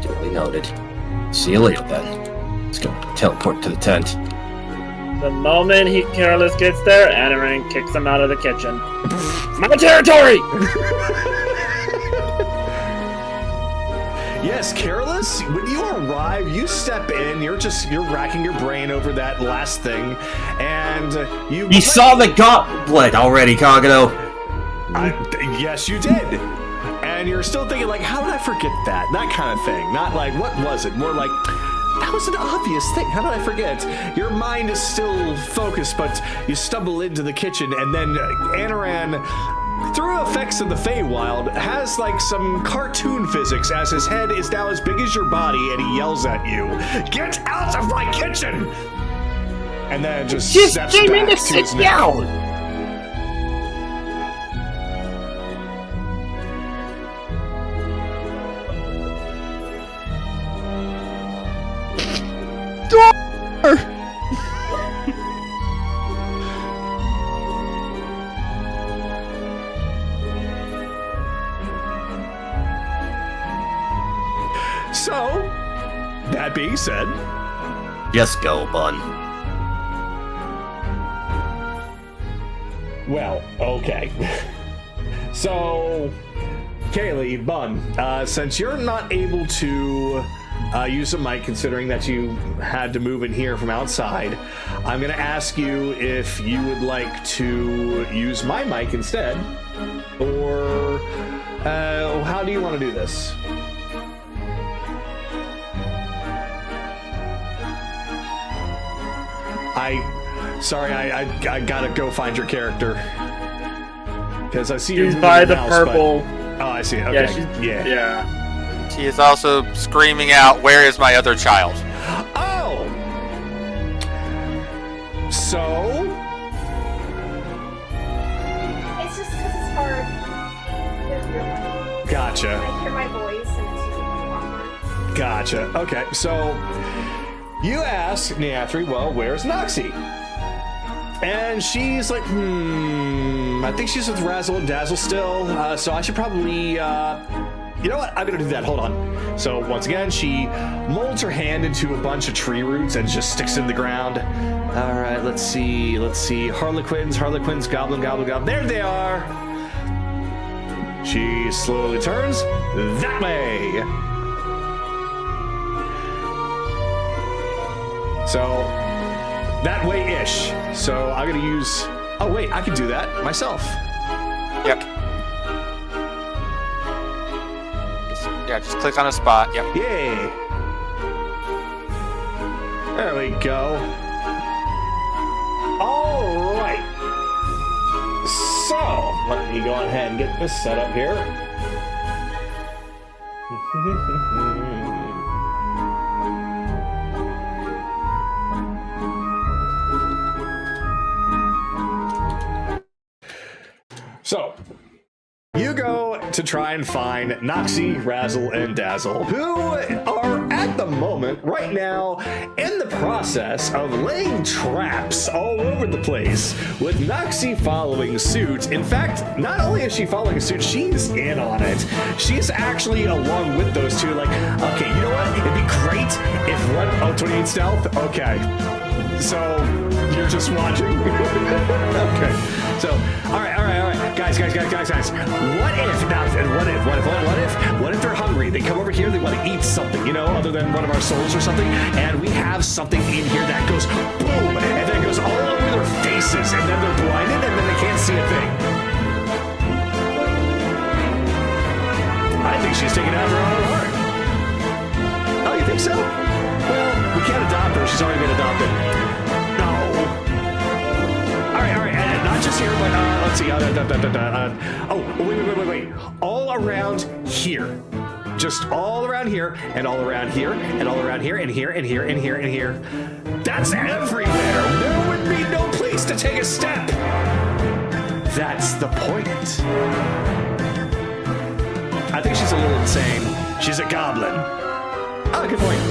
Duly noted. See you later then. Let's go teleport to the tent. The moment Careless gets there, Anaran kicks him out of the kitchen. My territory! Yes, Careless, when you arrive, you step in, you're racking your brain over that last thing, and you... You saw the goblet already, Kagato! Yes, you did. And you're still thinking, like, how did I forget that? That kind of thing. Not like, what was it? More like, that was an obvious thing. How did I forget? Your mind is still focused, but you stumble into the kitchen, and then Anaran, through effects of the Feywild, has like some cartoon physics as his head is now as big as your body, and he yells at you, "Get out of my kitchen!" And then just steps back to his neck. So, that being said, Just go, bun. well, okay. So, Kaylee, Bun, since you're not able to use a mic, considering that you had to move in here from outside, I'm going to ask you if you would like to use my mic instead, or how do you want to do this? I gotta go find your character. Because I see She's you're by moving the mouse, purple. but- Oh, I see. Okay. Yeah. She is also screaming out, "Where is my other child?" Oh! So? It's just because it's hard. With your mic. Gotcha. I hear my voice and it's just really awkward. Gotcha. Okay, so you ask Neathri, well, where's Noxie? And she's like, I think she's with Razzle and Dazzle still, so I should probably You know what? I'm gonna do that. Hold on. So once again, she molds her hand into a bunch of tree roots and just sticks in the ground. All right, let's see. Harlequins, goblin. There they are. She slowly turns that way. So that way-ish. So I'm gonna use. Oh wait, I can do that myself. Yep. Just click on a spot. Yep. Yay! There we go. All right. So let me go ahead and get this set up here. So, you go to try and find Noxie, Razzle, and Dazzle, who are at the moment, right now, in the process of laying traps all over the place, with Noxie following suit. In fact, not only is she following suit, she's in on it. She's actually along with those two, like, okay, you know what? It'd be great if one... Oh, 28 stealth? Okay. So, you're just watching? Okay. So, all right. Guys. What if they're hungry? They come over here, they want to eat something, you know, other than one of our souls or something, and we have something in here that goes boom, and then goes all over their faces, and then they're blinded, and then they can't see a thing. I think she's taking after our own heart. Oh, you think so? Well, we can't adopt her. She's already been adopted. No. All right. Not just here, but let's see. Wait. All around here. Just all around here, and all around here, and all around here, and here, and here, and here, and here. That's everywhere. There would be no place to take a step. That's the point. I think she's a little insane. She's a goblin. Oh, good point.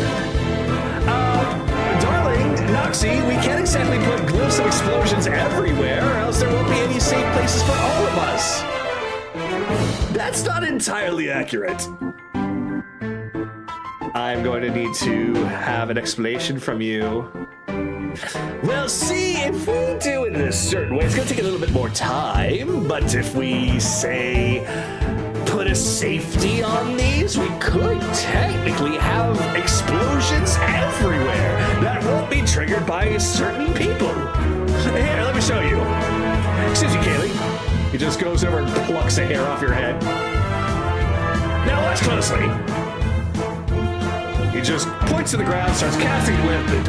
Darling, Noxie, we can't exactly put glyphs of explosions everywhere, or else there won't be any safe places for all of us. That's not entirely accurate. I'm going to need to have an explanation from you. Well, see, if we do it in a certain way, it's going to take a little bit more time, but if we, say, put a safety on these, we could technically have explosions everywhere that won't be triggered by certain people. Here, let me show you. Excuse me, Kaylee. He just goes over and plucks a hair off your head. Now watch closely. He just points to the ground, starts casting with, and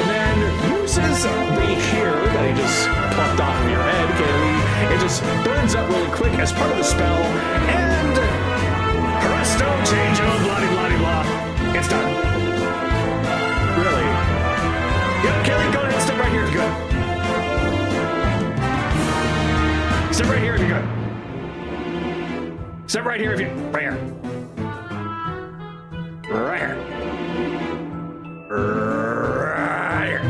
then uses the hair that he just plucked off of your head, Kaylee. It just burns up really quick as part of the spell, and presto, change, oh, blah-de-blah-de-blah. It's done. Really? Yep, Kaylee, go ahead, step right here if you could. Step right here if you could. Step right here if you... Right here. Right here. Right here.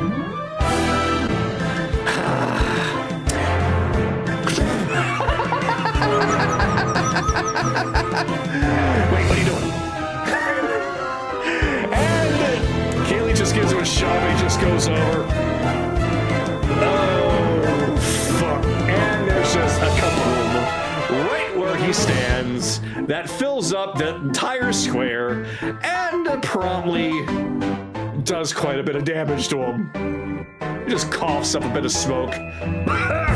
Wait, what are you doing? And Kaylee just gives him a shove and he just goes over. Oh, fuck. And there's just a kaboom right where he stands that fills up the entire square and promptly does quite a bit of damage to him. He just coughs up a bit of smoke. Bye.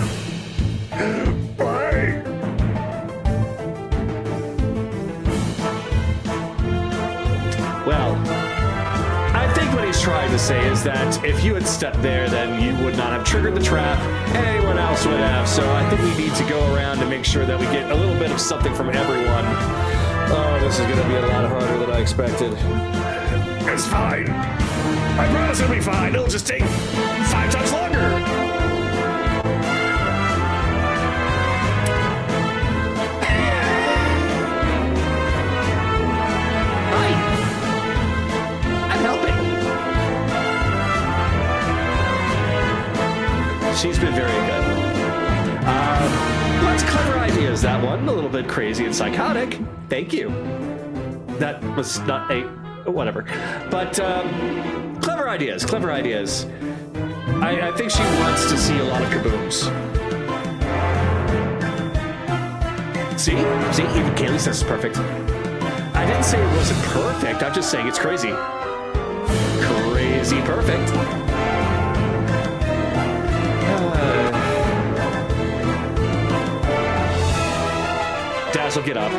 Well, I think what he's trying to say is that if you had stepped there, then you would not have triggered the trap, and anyone else would have. So I think we need to go around to make sure that we get a little bit of something from everyone. Oh, this is going to be a lot harder than I expected. It's fine. I promise it'll be fine. It'll just take 5 times longer. She's been very good. Let's clever ideas, that one. A little bit crazy and psychotic. Thank you. That was not a... whatever. But, clever ideas, clever ideas. I think she wants to see a lot of kabooms. See? See? Even Kaylee says it's perfect. I didn't say it wasn't perfect. I'm just saying it's crazy. Crazy perfect. Dazzle, get up.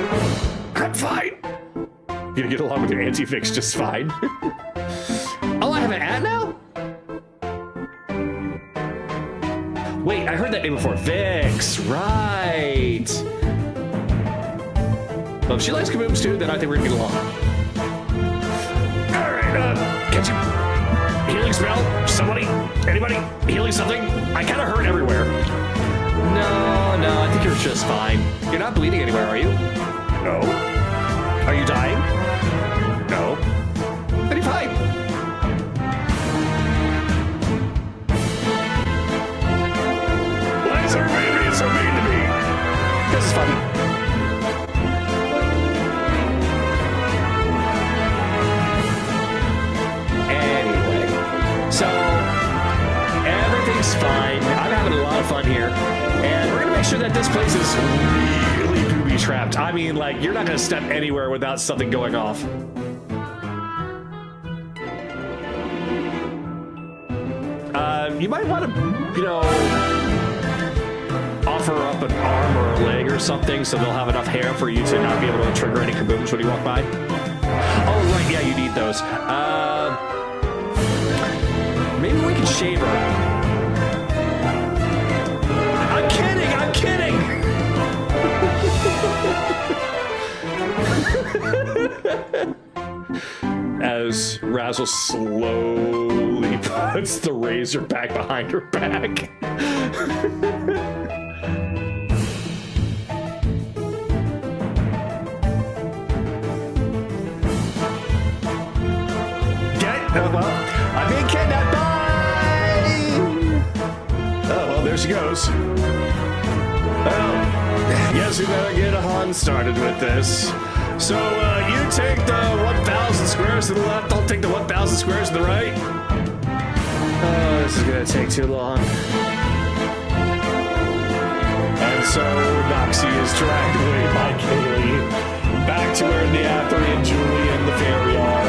I'm fine. You're gonna get along with your anti-fix just fine. Oh, I have an ad now? Wait, I heard that name before. Vix, right. Well, if she likes kabooms too, then I think we're gonna get along. All right, catch you. Healing spell? Somebody? Anybody? Healing something? I kind of hurt everywhere. No, I think you're just fine. You're not bleeding anywhere, are you? No. Are you dying? No. Then you're fine. Why is everybody being so mean to me? This is funny. Anyway, so everything's fine. I'm having a lot of fun here. And we're gonna make sure that this place is really booby-trapped. I mean, like, you're not gonna step anywhere without something going off. You might want to, you know, offer up an arm or a leg or something so they'll have enough hair for you to not be able to trigger any kabooms when you walk by. Oh, right, yeah, you need those. Maybe we can shave her. I'm kidding! As Razzle slowly puts the razor back behind her back. Well, I'm being kidnapped. Bye! Oh, well, there she goes. Well, guess we better get on started with this. So, you take the 1,000 squares to the left, I'll take the 1,000 squares to the right. Oh, this is gonna take too long. And so, Noxie is dragged away by Kaylee, back to where Neathri and Julie and the fairy are.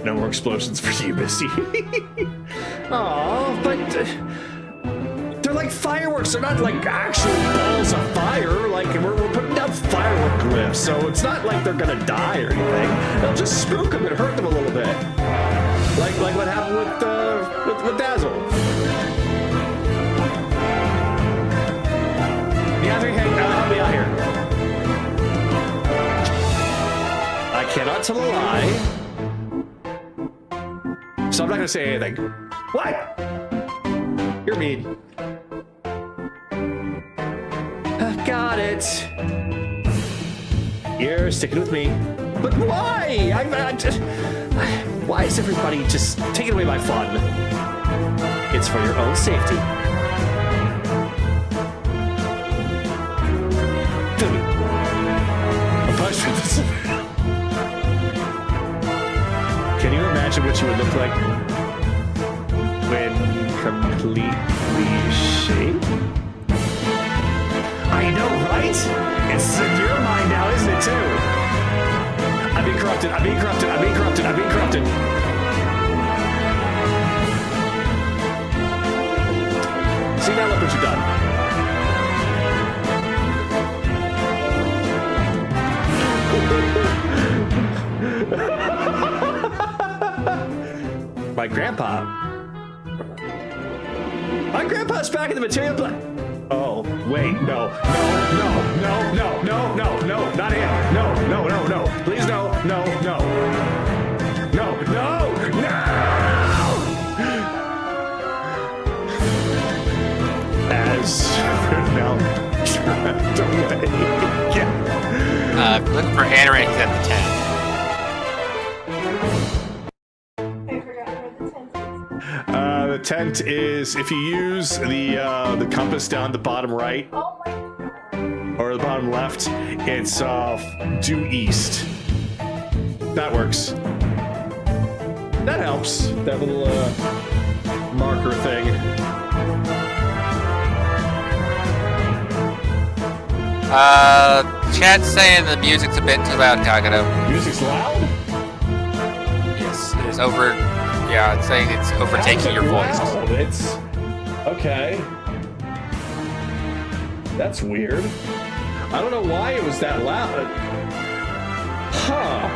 No more explosions for you, Misty. Aw, but they're like fireworks. They're not like actual balls of fire. Like we're putting down firework glyphs, so it's not like they're gonna die or anything. They'll just spook them and hurt them a little bit, like what happened with Dazzle. Yeah, help me out here. I cannot tell a lie. So I'm not gonna say anything. What? You're mean. Got it. You're sticking with me. But why? Why is everybody just taking away my fun? It's for your own safety. A punishment. Can you imagine what you would look like when completely shaved? I know, right? It's in your mind now, isn't it, too? I'm being corrupted. See, now look what you've done. My grandpa's back in the material Oh, wait, no, not him. No. Please, no. As now trapped away. Yeah. Looking for Anarin, he's at the tent. I forgot where the tent is. The tent is if you use the compass down the bottom right Oh my god. or the bottom left, it's due east. That works. That helps. That little marker thing. Chat's saying the music's a bit too loud, Kagato. Music's loud? Yes, it's over. Yeah, it's saying it's overtaking your voice. Loud? It's okay. That's weird. I don't know why it was that loud. Huh.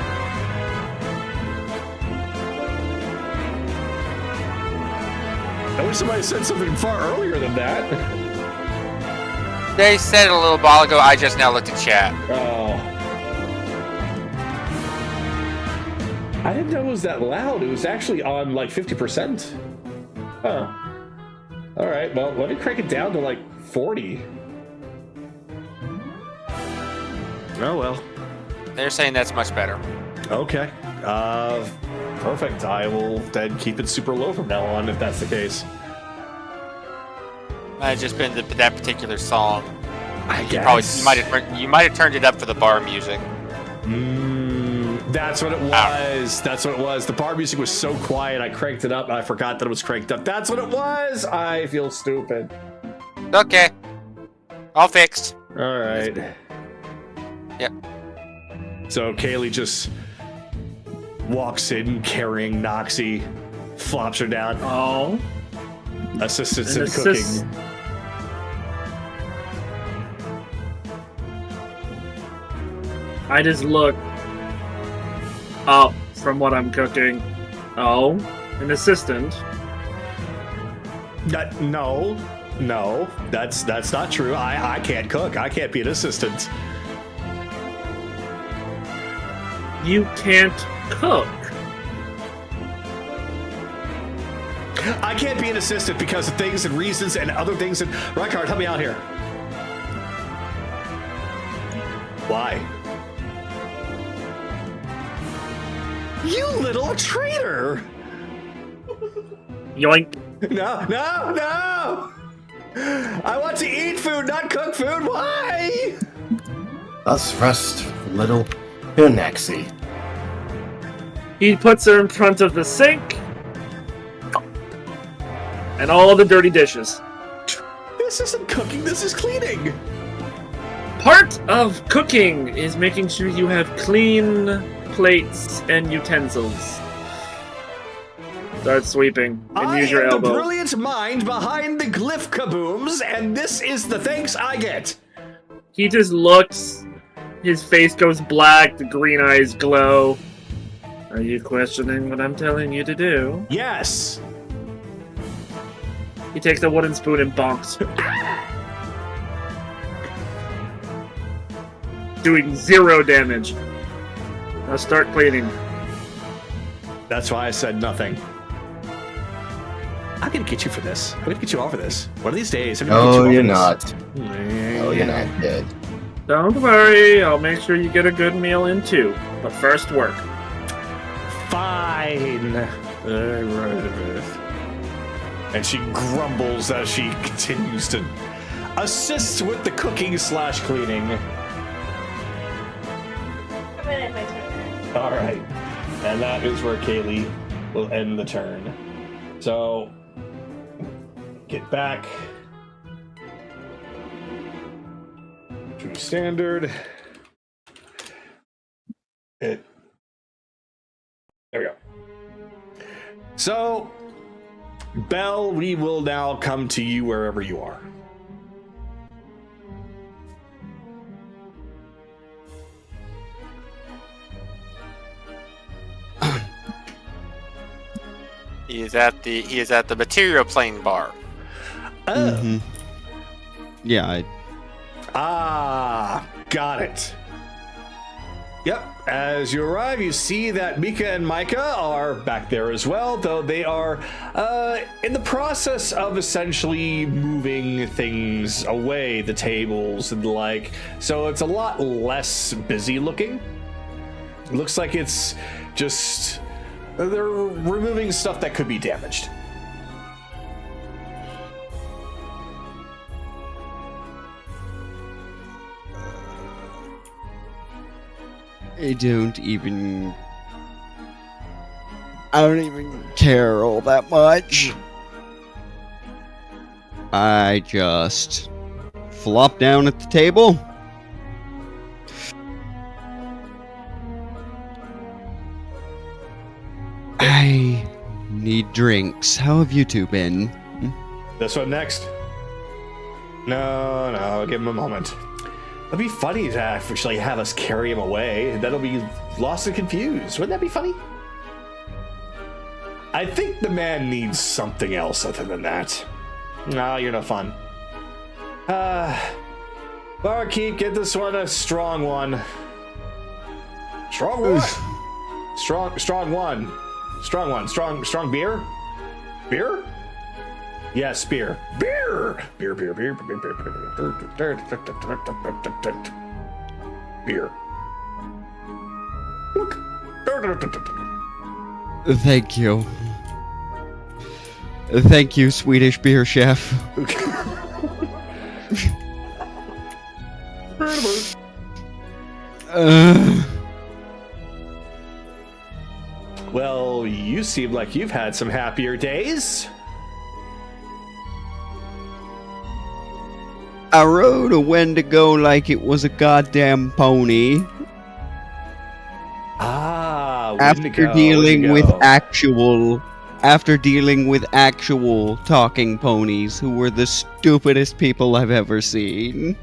I wish somebody said something far earlier than that. They said it a little while ago. I just now looked at chat. Oh. I didn't know it was that loud. It was actually on like 50%. Huh. Alright, well, let me crank it down to like 40. Oh well. They're saying that's much better. Okay. Perfect. I will then keep it super low from now on if that's the case. Might have just been that particular song. I You guess. might have turned it up for the bar music. That's what it was. That's what it was. The bar music was so quiet, I cranked it up. I forgot that it was cranked up. That's what it was. I feel stupid. Okay, all fixed. All right. Yep. So Kaylee just walks in carrying Noxie, flops her down. Oh. Assistance An in assist- cooking. I just look up from what I'm cooking. Oh, an assistant. No, that's not true. I can't cook. I can't be an assistant. You can't cook. I can't be an assistant because of things and reasons and other things. And Reinhardt, help me out here. Why? You little traitor! Yoink. No! I want to eat food, not cook food. Why? Thus rest little Unaxi. He puts her in front of the sink and all the dirty dishes. This isn't cooking. This is cleaning. Part of cooking is making sure you have clean plates and utensils. Start sweeping and I use your am the elbow. brilliant mind behind the glyph kabooms, and this is the thanks I get. He just looks. His face goes black. The green eyes glow. Are you questioning what I'm telling you to do? Yes. He takes a wooden spoon and bonks. Doing 0 damage. Now start cleaning. That's why I said nothing. I'm gonna get you for this. I'm gonna get you all for this. One of these days. I'm gonna get you Oh, all you're for not. this. Oh, you're not dead. Don't worry, I'll make sure you get a good meal in too. But first work. Fine. And she grumbles as she continues to assist with the cooking / cleaning. I'm gonna end my turn. All right. And that is where Kaylee will end the turn. So, get back to standard. There we go. So, Belle, we will now come to you wherever you are. He is at the material plane bar. Oh. Yeah, Got it. Yep. As you arrive, you see that Mika and Micah are back there as well, though they are in the process of essentially moving things away, the tables and the like. So it's a lot less busy looking. It looks like it's just they're removing stuff that could be damaged. I don't even care all that much. I just flop down at the table. I need drinks. How have you two been? This one next. No, give him a moment. It'd be funny to actually have us carry him away. That'll be lost and confused. Wouldn't that be funny? I think the man needs something else other than that. No, you're no fun. Barkeep, get this one a strong one. Strong one. Strong one. Strong one. Strong beer? Beer? Yes, beer. Beer! Beer. Beer. Thank you. Thank you, Swedish beer chef. Well, you seem like you've had some happier days. I rode a Wendigo like it was a goddamn pony. After dealing with actual talking ponies who were the stupidest people I've ever seen.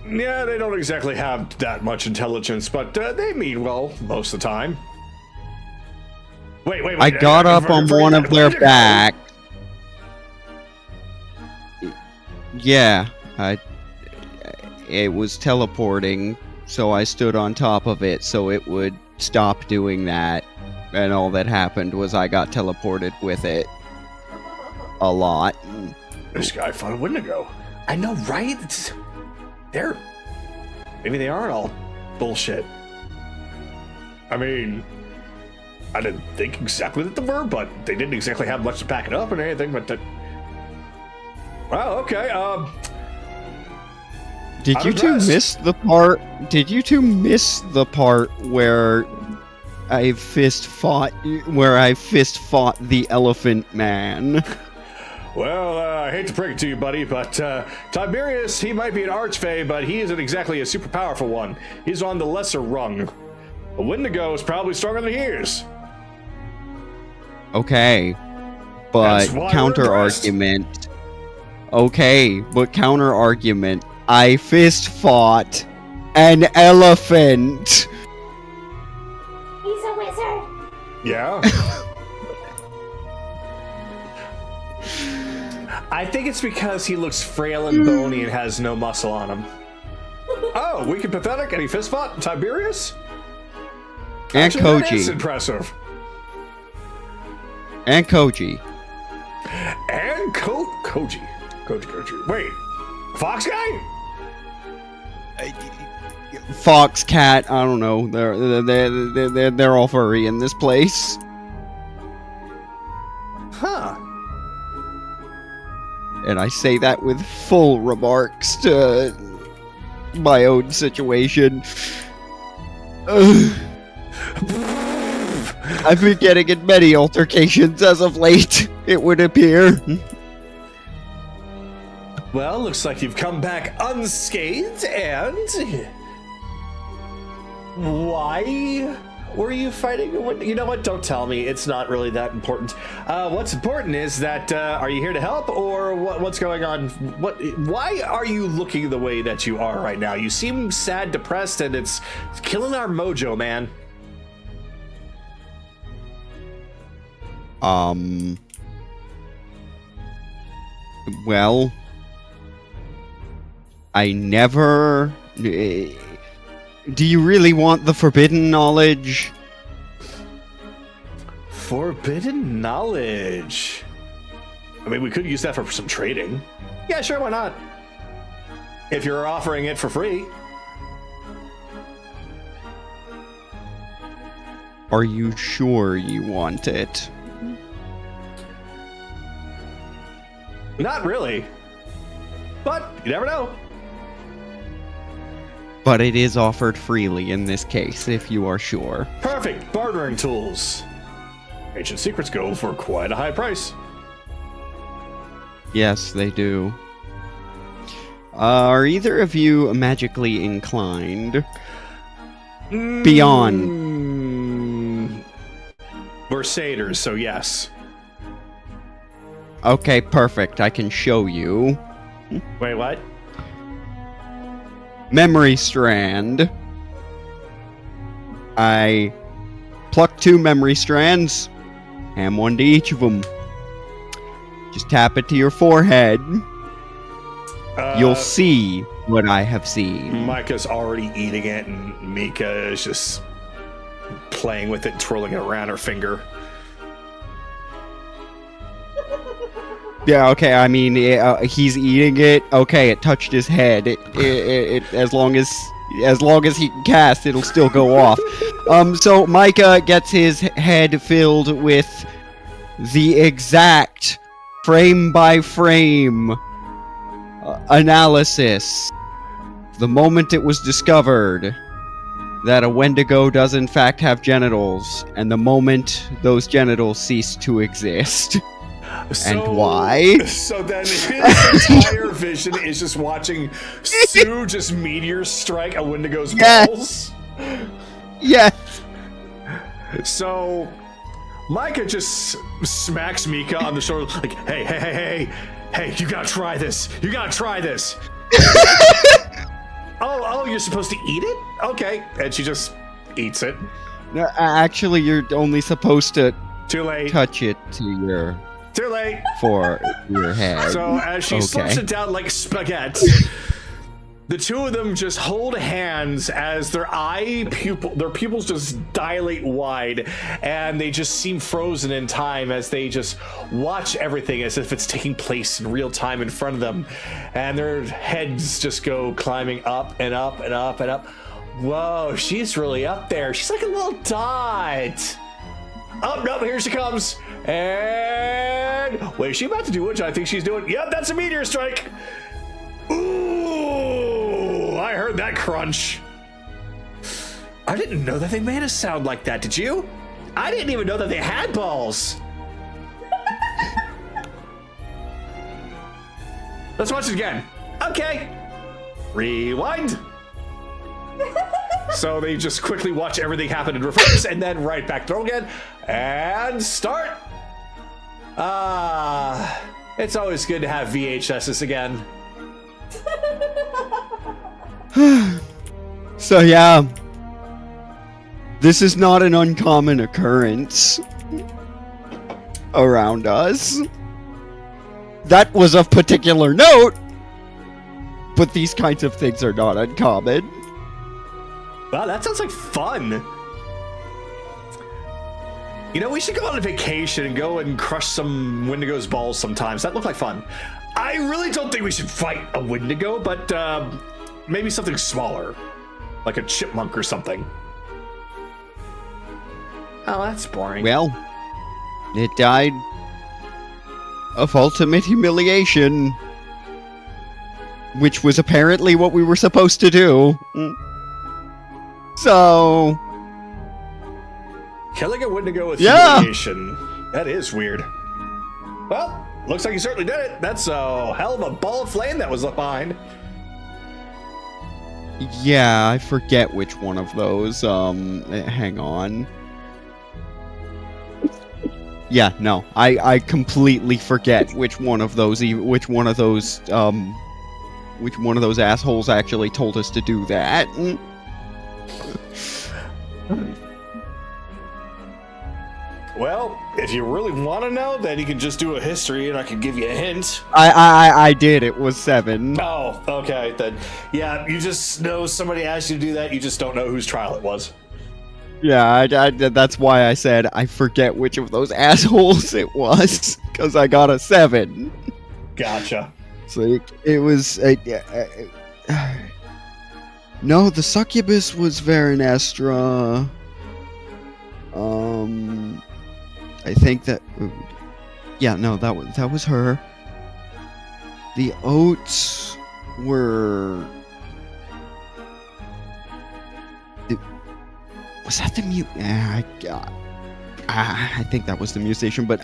Yeah, they don't exactly have that much intelligence, but they mean well most of the time. Wait. I got up on one of their backs. Yeah, it was teleporting, so I stood on top of it so it would stop doing that. And all that happened was I got teleported with it. A lot. This guy fought a Wendigo. I know, right? Maybe they aren't all bullshit. I mean, I didn't think exactly that they were, but they didn't exactly have much to back it up or anything, but well, okay, Did you two miss the part? Did you two miss the part where I fist fought the elephant man? Well, I hate to break it to you, buddy, but Tiberius, he might be an archfey, but he isn't exactly a super powerful one. He's on the lesser rung. A Wendigo is probably stronger than he is. Okay, but counter argument. Okay, but counter argument. I fist fought an elephant. He's a wizard. Yeah. I think it's because he looks frail and bony and has no muscle on him. Oh, weak and pathetic, and he fist fought Tiberius? And Actually, that is Koji. impressive. And Koji. And Koji. Wait, Fox guy? Fox, cat, I don't know. They're all furry in this place. Huh. And I say that with full remarks to my own situation. I've been getting in many altercations as of late, it would appear. Well, looks like you've come back unscathed, and why were you fighting? You know what? Don't tell me. It's not really that important. What's important is that are you here to help, or what's going on? Why are you looking the way that you are right now? You seem sad, depressed, and it's killing our mojo, man. Well, I never... Do you really want the forbidden knowledge? Forbidden knowledge. I mean, we could use that for some trading. Yeah, sure, why not? If you're offering it for free. Are you sure you want it? Not really. But you never know. But it is offered freely in this case, if you are sure. Perfect. Bartering tools. Ancient secrets go for quite a high price. Yes, they do. Are either of you magically inclined? Beyond. We're satyrs, so yes. Okay, perfect. I can show you. Wait, what? Memory strand. I pluck 2 memory strands. Hand 1 to each of them. Just tap it to your forehead. You'll see what I have seen. Micah's already eating it, and Mika is just playing with it, twirling it around her finger. Yeah, okay, I mean, he's eating it. Okay, it touched his head. As long as he can cast, it'll still go off. So Micah gets his head filled with the exact frame-by-frame analysis. The moment it was discovered that a Wendigo does in fact have genitals, and the moment those genitals cease to exist. And why? So then his entire vision is just watching Sue just meteor strike a Wendigo's balls. Yes. So Micah just smacks Mika on the shoulder like, hey, you gotta try this. You gotta try this. Oh, you're supposed to eat it? Okay. And she just eats it. No, actually, you're only supposed to Too late. touch it to your... Too late. For your head. So as she slips it down like spaghetti, the two of them just hold hands as their pupils just dilate wide, and they just seem frozen in time as they just watch everything as if it's taking place in real time in front of them, and their heads just go climbing up and up and up and up. Whoa, she's really up there. She's like a little dot. Oh, no, here she comes. And wait, is she about to do what I think she's doing? Yep, that's a meteor strike. Ooh, I heard that crunch. I didn't know that they made a sound like that, did you? I didn't even know that they had balls. Let's watch it again. Okay. Rewind. So they just quickly watch everything happen in reverse and then right back through again. And start. It's always good to have VHSs again. So yeah, this is not an uncommon occurrence around us. That was of particular note, but these kinds of things are not uncommon. Wow, that sounds like fun. You know, we should go on a vacation and go and crush some Wendigo's balls sometimes. That looked like fun. I really don't think we should fight a Wendigo, but maybe something smaller. Like a chipmunk or something. Oh, that's boring. Well, it died of ultimate humiliation, which was apparently what we were supposed to do. So... Killing a Wendigo with humiliation. That is weird. Well, looks like you certainly did it. That's a hell of a ball of flame that was left behind. Yeah, I forget which one of those. Hang on. Yeah, no, I completely forget which one of those assholes actually told us to do that. Well, if you really want to know, then you can just do a history and I can give you a hint. I did. It was 7. Oh, okay. Then, yeah, you just know somebody asked you to do that. You just don't know whose trial it was. Yeah, that's why I said I forget which of those assholes it was, because I got a 7. Gotcha. So it was... no, the succubus was Veronestra. I think that... Yeah, no, that was her. The oats were... Was that the mute? I think that was the mutation, but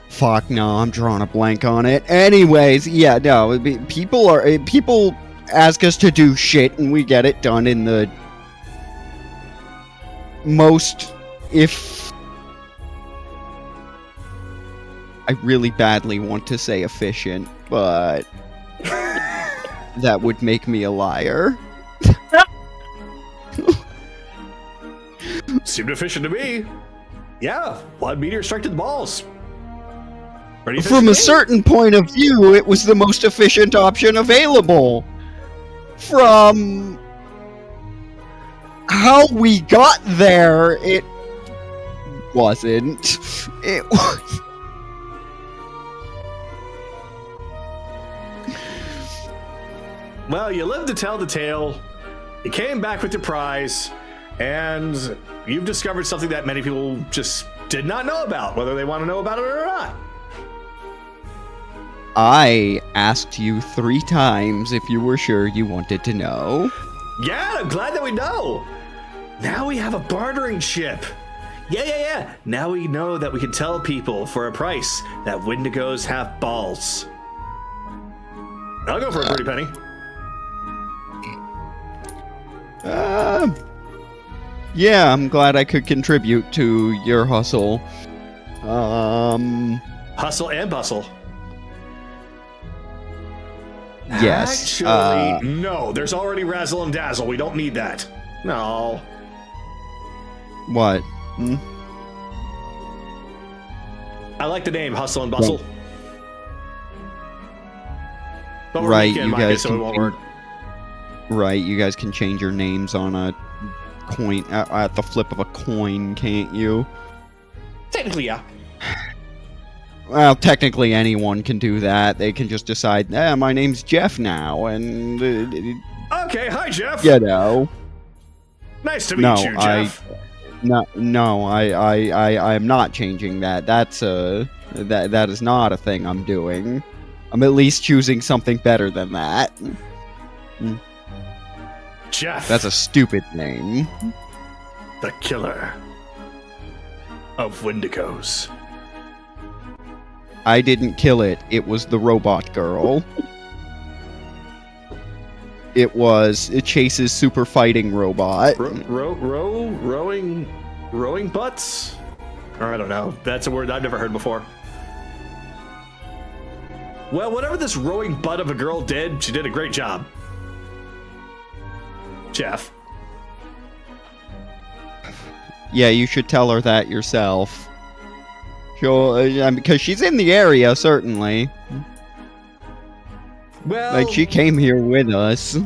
fuck no, I'm drawing a blank on it. Anyways, yeah, no, people ask us to do shit, and we get it done in the most, if I really badly want to say efficient, but that would make me a liar. Seemed efficient to me. Yeah, blood meteor struck to the balls. Ready to From a shoot? certain point of view, it was the most efficient option available. From how we got there, it wasn't. It was. Well, you lived to tell the tale. You came back with your prize, and you've discovered something that many people just did not know about, whether they want to know about it or not. I asked you 3 times if you were sure you wanted to know. Yeah, I'm glad that we know. Now we have a bartering chip. Yeah. Now we know that we can tell people for a price that Wendigos have balls. I'll go for a pretty penny. Yeah, I'm glad I could contribute to your hustle. Hustle and bustle. Yes. Actually, no. There's already Razzle and Dazzle. We don't need that. No. What? I like the name Hustle and Bustle. But we're Right, weekend you minded, guys so it can won't work. Right, you guys can change your names on a coin at the flip of a coin, can't you? Technically, yeah. Well, technically anyone can do that. They can just decide, my name's Jeff now, and Okay, hi Jeff. you know. Nice to meet you, Jeff. I am not changing that. That is not a thing I'm doing. I'm at least choosing something better than that. Jeff. That's a stupid name. The killer of Wendigos. I didn't kill it. It was the robot girl. It was Chase's super fighting robot. Rowing butts? Or I don't know. That's a word I've never heard before. Well, whatever this rowing butt of a girl did, she did a great job. Jeff. Yeah, you should tell her that yourself. Sure, because she's in the area, certainly. Well, Like, she came here with us.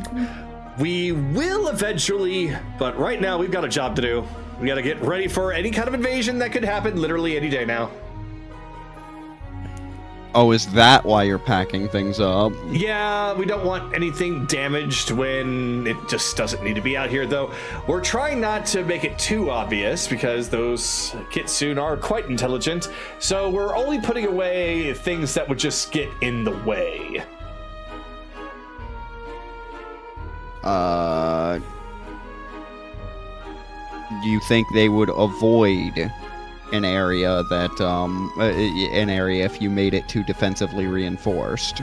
we will eventually, but right now we've got a job to do. We got to get ready for any kind of invasion that could happen literally any day now. Oh, is that why you're packing things up? Yeah, we don't want anything damaged when it just doesn't need to be out here, though. We're trying not to make it too obvious because those kitsune are quite intelligent, so we're only putting away things that would just get in the way. Do you think they would avoid an area that, an area if you made it too defensively reinforced?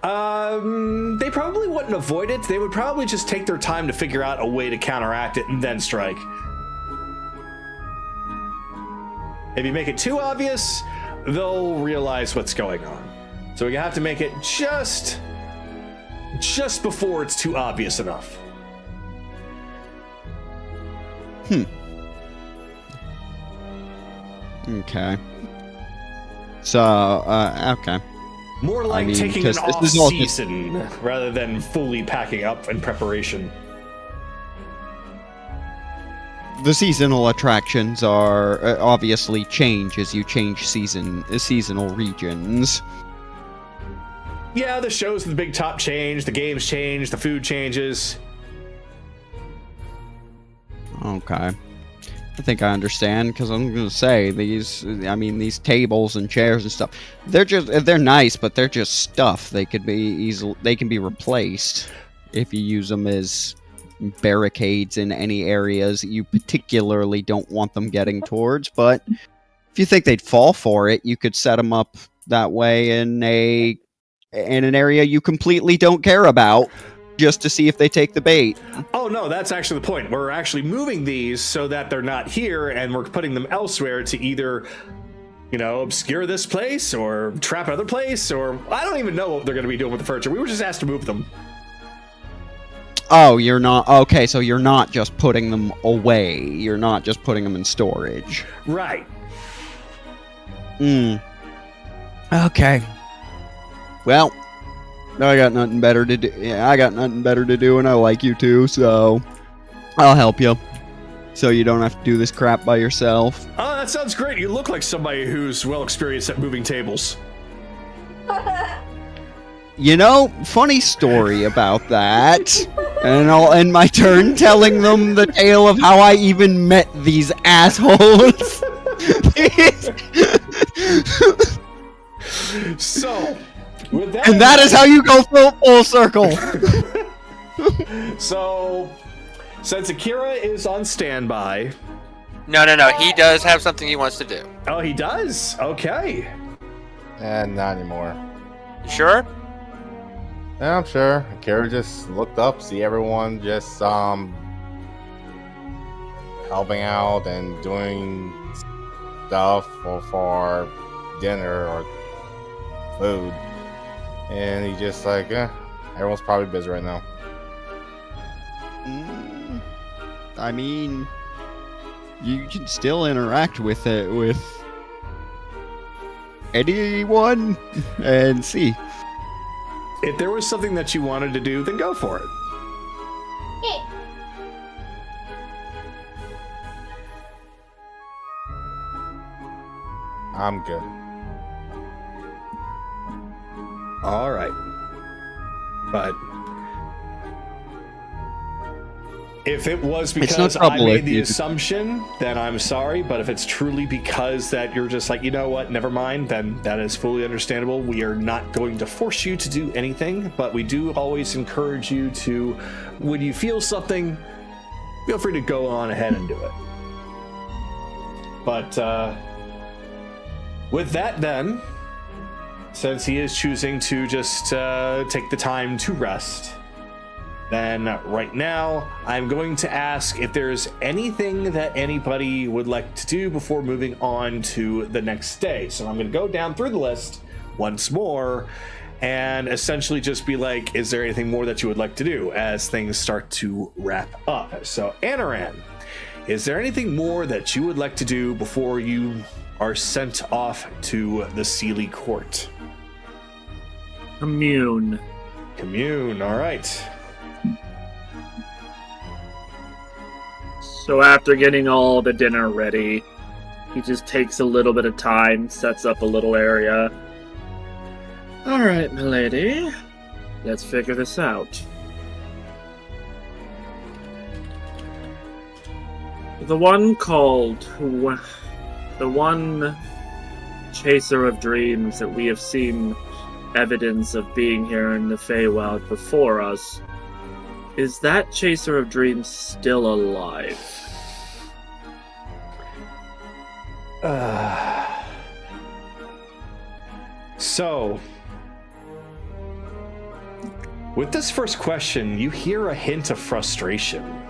They probably wouldn't avoid it. They would probably just take their time to figure out a way to counteract it and then strike. If you make it too obvious, they'll realize what's going on. So we have to make it just before it's too obvious enough. Okay. So, okay. More like mean, taking an 'cause this is all just- off-season rather than fully packing up in preparation. The seasonal attractions are obviously change as you change seasonal regions. Yeah, the shows with the big top change, the games change, the food changes. Okay. I think I understand, because I'm gonna say these tables and chairs and stuff, they're nice, but they're just stuff. They can be replaced if you use them as barricades in any areas you particularly don't want them getting towards. But if you think they'd fall for it, you could set them up that way in an area you completely don't care about, just to see if they take the bait. Oh no, that's actually the point. We're actually moving these so that they're not here, and we're putting them elsewhere to either, obscure this place or trap another place, or I don't even know what they're going to be doing with the furniture. We were just asked to move them. Oh, you're not... Okay, so you're not just putting them away. You're not just putting them in storage. Right. Okay. Well, I got nothing better to do. Yeah, I got nothing better to do, and I like you too, so I'll help you. So you don't have to do this crap by yourself. Oh, that sounds great. You look like somebody who's well experienced at moving tables. Funny story about that. And I'll end my turn telling them the tale of how I even met these assholes. So, with that... And that is how you go full circle. So, since Akira is on standby... No. He does have something he wants to do. Oh, he does? Okay. Not anymore. You sure? Yeah, I'm sure. Akira just looked up, see everyone just helping out and doing stuff for dinner or food, and he just like, everyone's probably busy right now. I mean, you can still interact with anyone and see. If there was something that you wanted to do, then go for it. Hey, I'm good. All right. But if it was because I made the assumption, then I'm sorry. But if it's truly because that you're just like, you know what, never mind, then that is fully understandable. We are not going to force you to do anything, but we do always encourage you to, when you feel something, feel free to go on ahead and do it. But with that then, since he is choosing to just take the time to rest, then right now I'm going to ask if there's anything that anybody would like to do before moving on to the next day. So I'm going to go down through the list once more and essentially just be like, is there anything more that you would like to do as things start to wrap up? So Anaran, is there anything more that you would like to do before you are sent off to the Sealy Court? Commune. Commune, all right. So after getting all the dinner ready, he just takes a little bit of time, sets up a little area. Alright, milady. Let's figure this out. The one Chaser of Dreams that we have seen evidence of being here in the Feywild before us, is that Chaser of Dreams still alive? So, with this first question, you hear a hint of frustration.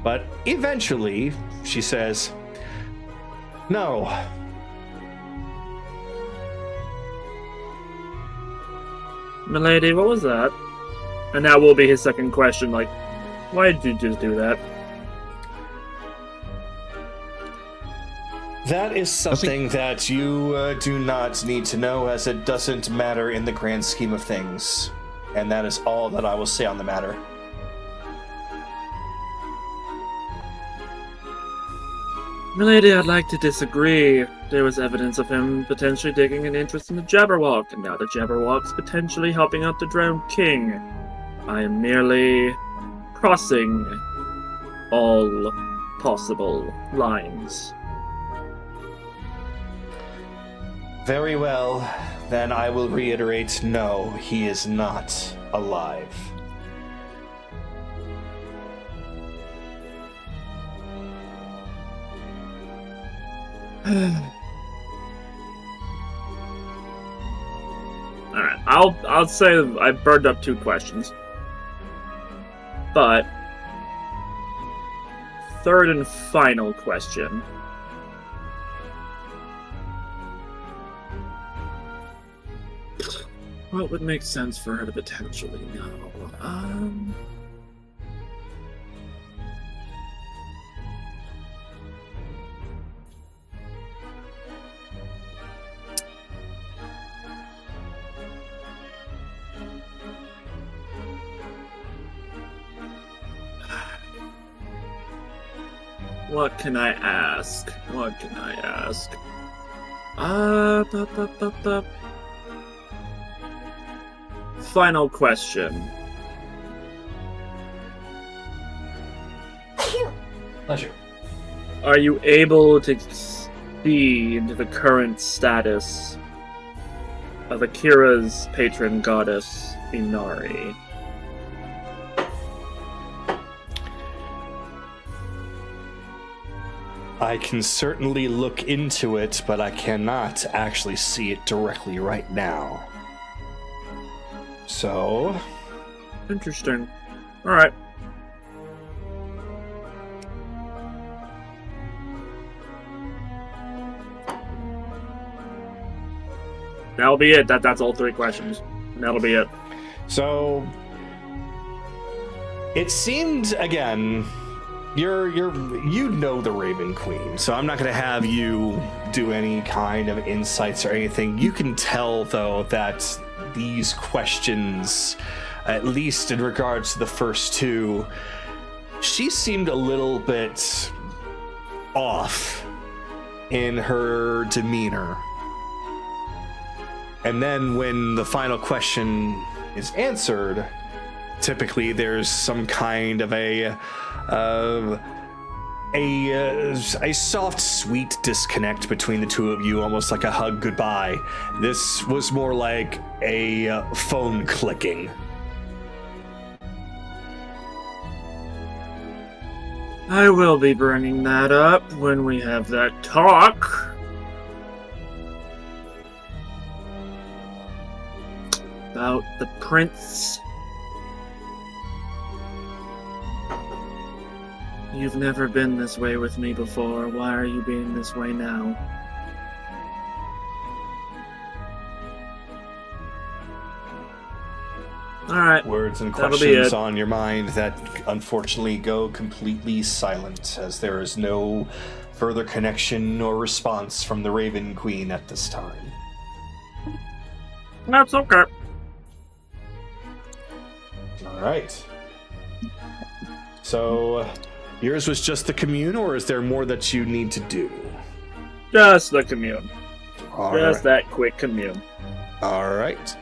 But eventually, she says, no. Milady, what was that? And that will be his second question, like, why did you just do that? That is something that you do not need to know, as it doesn't matter in the grand scheme of things. And that is all that I will say on the matter. Milady, I'd like to disagree. There was evidence of him potentially taking an interest in the Jabberwock, and now the Jabberwock's potentially helping out the drowned king. I am merely crossing all possible lines. Very well, then I will reiterate, no, he is not alive. Alright, I'll say I burned up 2 questions. But third and final question. What would make sense for her to potentially know? What can I ask? Final question. Pleasure. Are you able to see into the current status of Akira's patron goddess, Inari? I can certainly look into it, but I cannot actually see it directly right now. So... Interesting. Alright. That'll be it. That's all 3 questions. And that'll be it. So... It seemed, again... You know the Raven Queen, so I'm not going to have you do any kind of insights or anything. You can tell, though, that these questions, at least in regards to the first 2, she seemed a little bit off in her demeanor. And then when the final question is answered, typically there's some kind of a soft, sweet disconnect between the 2 of you, almost like a hug goodbye. This was more like a phone clicking. I will be bringing that up when we have that talk. About the prince. You've never been this way with me before. Why are you being this way now? Alright. Words and That'll be questions it. on your mind that unfortunately go completely silent, as there is no further connection or response from the Raven Queen at this time. That's okay. Alright. So... yours was just the commune, or is there more that you need to do? Just the commune. All Just right. that quick commune. All right.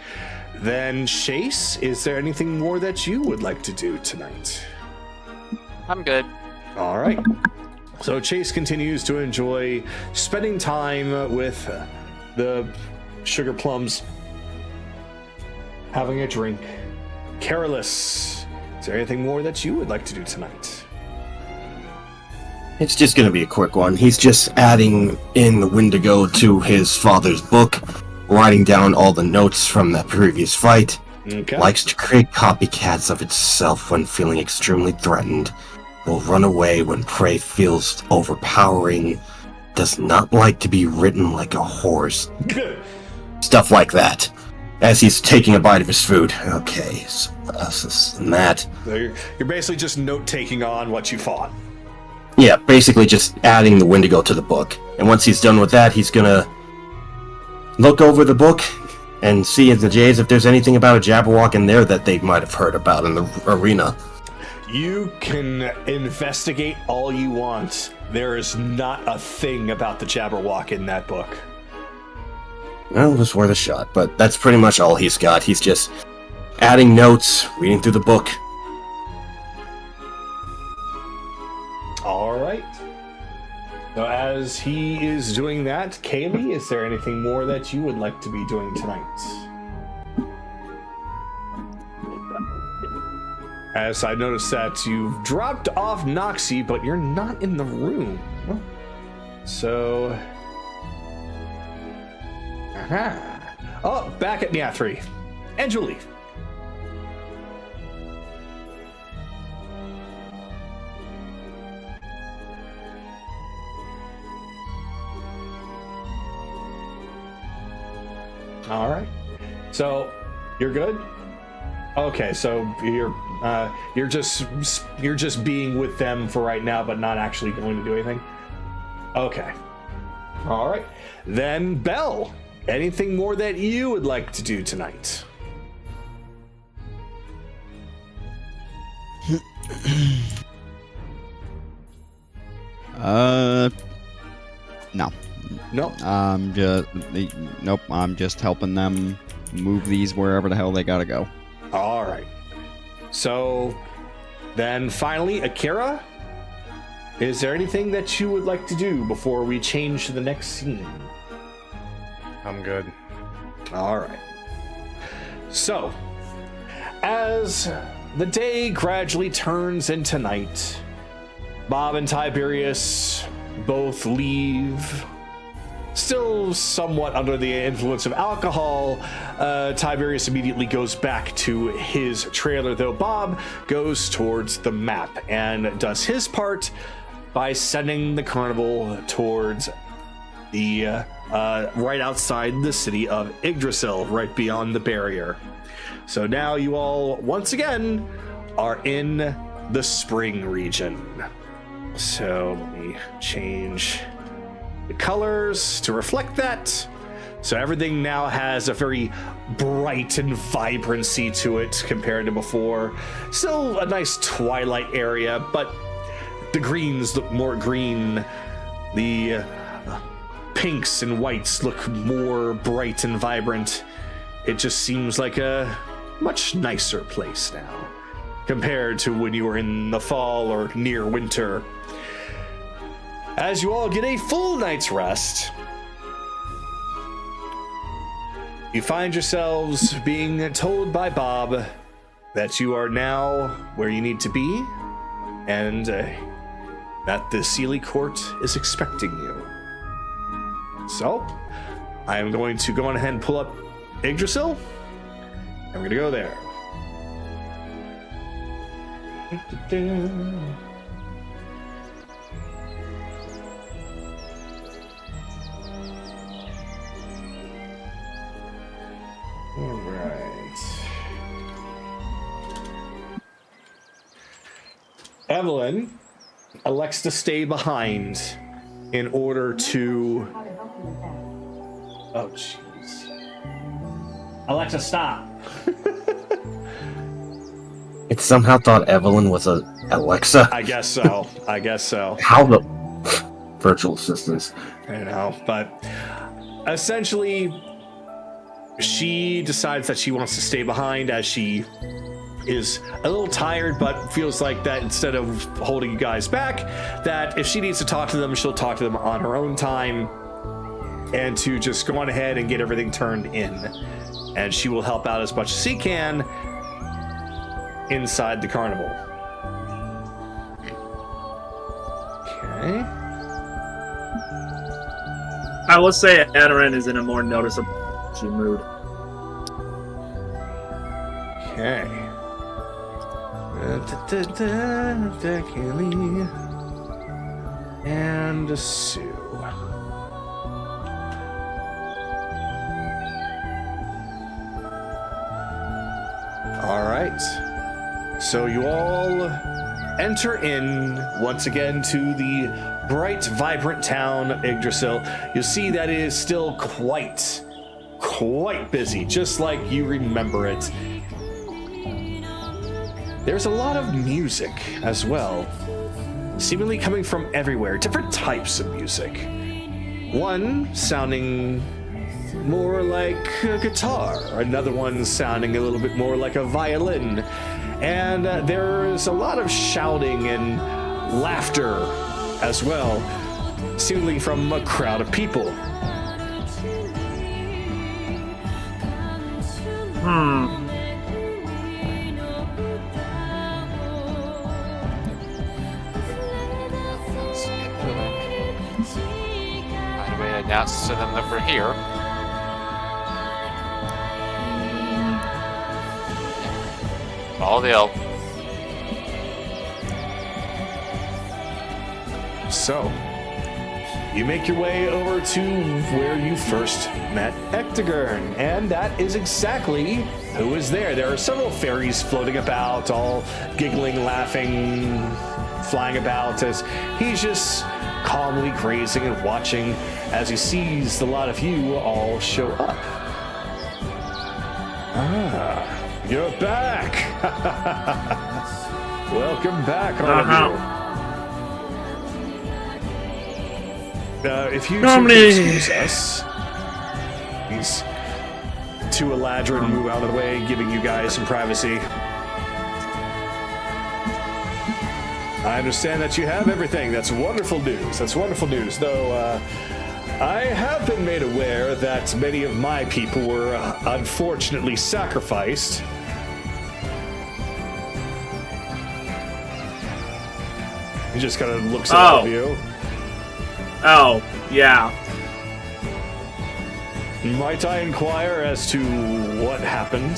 Then, Chase, is there anything more that you would like to do tonight? I'm good. All right. So Chase continues to enjoy spending time with the sugar plums, having a drink. Careless, is there anything more that you would like to do tonight? It's just gonna be a quick one. He's just adding in the Wendigo to his father's book, writing down all the notes from that previous fight. Okay. Likes to create copycats of itself when feeling extremely threatened. Will run away when prey feels overpowering. Does not like to be ridden like a horse. Stuff like that. As he's taking a bite of his food. Okay, so this and that. So you're basically just note-taking on what you fought. Yeah, basically just adding the Wendigo to the book. And once he's done with that, he's gonna look over the book and see in the J's if there's anything about a Jabberwock in there that they might have heard about in the arena. You can investigate all you want. There is not a thing about the Jabberwock in that book. Well, it was worth a shot, but that's pretty much all he's got. He's just adding notes, reading through the book. All right. So as he is doing that, Kaylee, is there anything more that you would like to be doing tonight? As I noticed that you've dropped off Noxie, but you're not in the room. So... Aha. Oh, back at Nyathri. And Julie. All right. So, you're good? Okay, so you're just being with them for right now, but not actually going to do anything. Okay. All right. Then Belle, anything more that you would like to do tonight? No. Nope. Nope. I'm just helping them move these wherever the hell they gotta go. All right. So then finally, Akira, is there anything that you would like to do before we change to the next scene? I'm good. All right. So, as the day gradually turns into night, Bob and Tiberius both leave. Still somewhat under the influence of alcohol, Tiberius immediately goes back to his trailer, though Bob goes towards the map and does his part by sending the carnival towards the right outside the city of Yggdrasil, right beyond the barrier. So now you all, once again, are in the spring region. So let me change the colors to reflect that. So everything now has a very bright and vibrancy to it compared to before. Still a nice twilight area, but the greens look more green. The pinks and whites look more bright and vibrant. It just seems like a much nicer place now compared to when you were in the fall or near winter. As you all get a full night's rest, you find yourselves being told by Bob that you are now where you need to be, and that the Sealy Court is expecting you. So, I am going to go on ahead and pull up Yggdrasil, and we're going to go there. All right. Evelyn elects to stay behind in order to... Oh, jeez. Alexa, stop. It somehow thought Evelyn was a Alexa. I guess so. I guess so. How the virtual assistants? I know, but essentially, she decides that she wants to stay behind as she is a little tired, but feels like that instead of holding you guys back, that if she needs to talk to them, she'll talk to them on her own time, and to just go on ahead and get everything turned in. And she will help out as much as she can inside the carnival. Okay. I will say Adarin is in a more noticeable mood. Okay. Kelly and Sue. All right. So you all enter in once again to the bright, vibrant town of Yggdrasil, you'll see that it is still quite busy, just like you remember it. There's a lot of music as well, seemingly coming from everywhere, different types of music. One sounding more like a guitar, another one sounding a little bit more like a violin, and there's a lot of shouting and laughter as well, seemingly from a crowd of people. Find a way to announce to them that we're here. Follow the elf. So, you make your way over to where you first met Ectogurn, and that is exactly who is there. There are several fairies floating about, all giggling, laughing, flying about, as he's just calmly grazing and watching as he sees a lot of you all show up. Ah, you're back! Welcome back, all of you. If you two could excuse us, these two Eladrin move out of the way, giving you guys some privacy. I understand that you have everything. That's wonderful news. That's wonderful news. Though I have been made aware that many of my people were unfortunately sacrificed. He just kind of looks at all of you. Oh, yeah. Might I inquire as to what happened?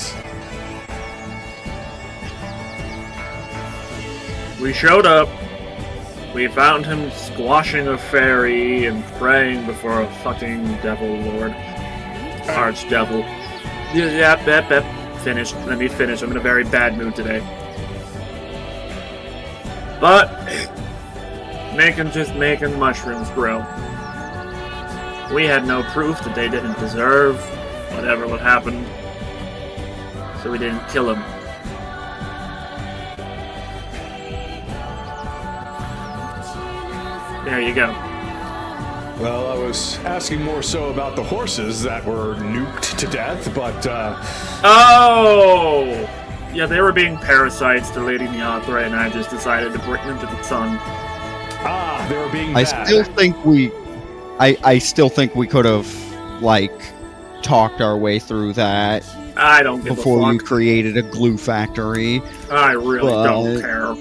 We showed up. We found him squashing a fairy and praying before a fucking devil lord. Archdevil. Yep. Finished. Let me finish. I'm in a very bad mood today. But making mushrooms grow. We had no proof that they didn't deserve whatever would happen, so we didn't kill him. There you go. Well, I was asking more so about the horses that were nuked to death, but Oh! Yeah, they were being parasites to Lady Neothra, and I just decided to bring them to the sun. they were being I bad. still think we could have, like, talked our way through that I don't give before a you fuck. created a glue factory. I really don't care.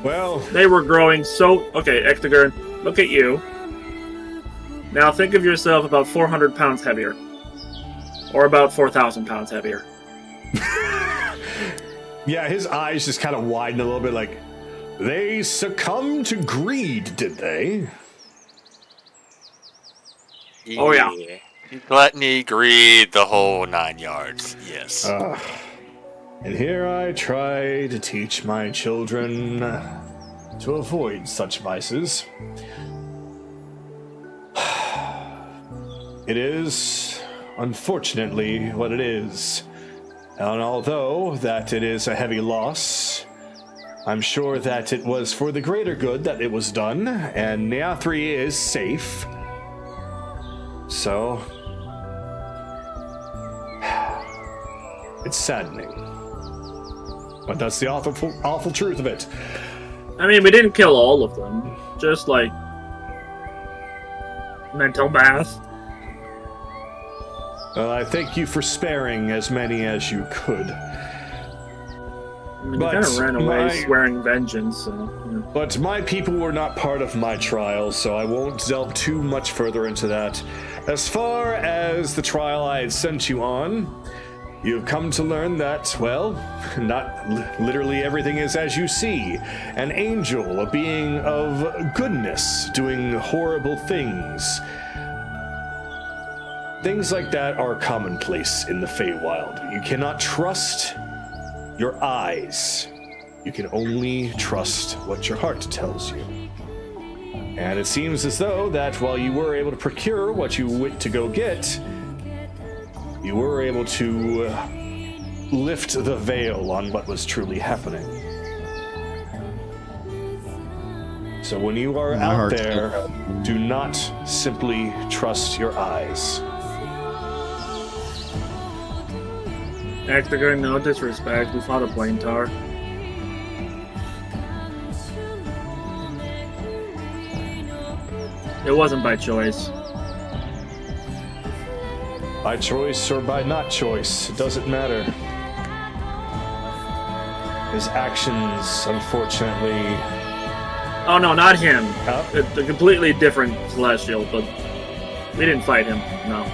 Well, They were growing so... Okay, Ectogurn, look at you. Now think of yourself about 400 pounds heavier. Or about 4,000 pounds heavier. yeah, his eyes just kind of widen a little bit like, they succumbed to greed, did they? Oh, yeah. Gluttony, greed, the whole 9 yards. Yes. And here I try to teach my children to avoid such vices. It is, unfortunately, what it is. And although that it is a heavy loss, I'm sure that it was for the greater good that it was done, and Neothri is safe. So, it's saddening. But that's the awful truth of it. I mean, we didn't kill all of them. Just, like... mental math. Well, I thank you for sparing as many as you could. I mean, But they kind of ran away my- swearing vengeance, so... You know. But my people were not part of my trial, so I won't delve too much further into that. As far as the trial I had sent you on, you've come to learn that, well, not literally everything is as you see. An angel, a being of goodness, doing horrible things. Things like that are commonplace in the Feywild. You cannot trust your eyes. You can only trust what your heart tells you. And it seems as though that while you were able to procure what you went to go get, you were able to lift the veil on what was truly happening. So when you are My out heart's there, do not simply trust your eyes. Hector, no disrespect. We fought a plane tower. It wasn't by choice. By choice or by not choice, it doesn't matter. His actions, unfortunately... Oh no, not him. Oh. A completely different celestial, but we didn't fight him. No.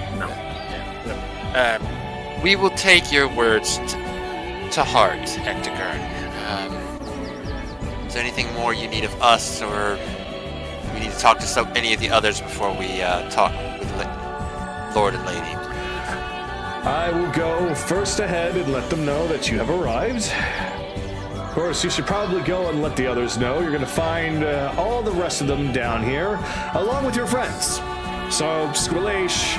We will take your words to heart, Ectogern. Is there anything more you need of us, or we need to talk to any of the others before we talk with Lord and Lady? I will go first ahead and let them know that you have arrived. Of course, you should probably go and let the others know. You're going to find all the rest of them down here, along with your friends. So, Squillace,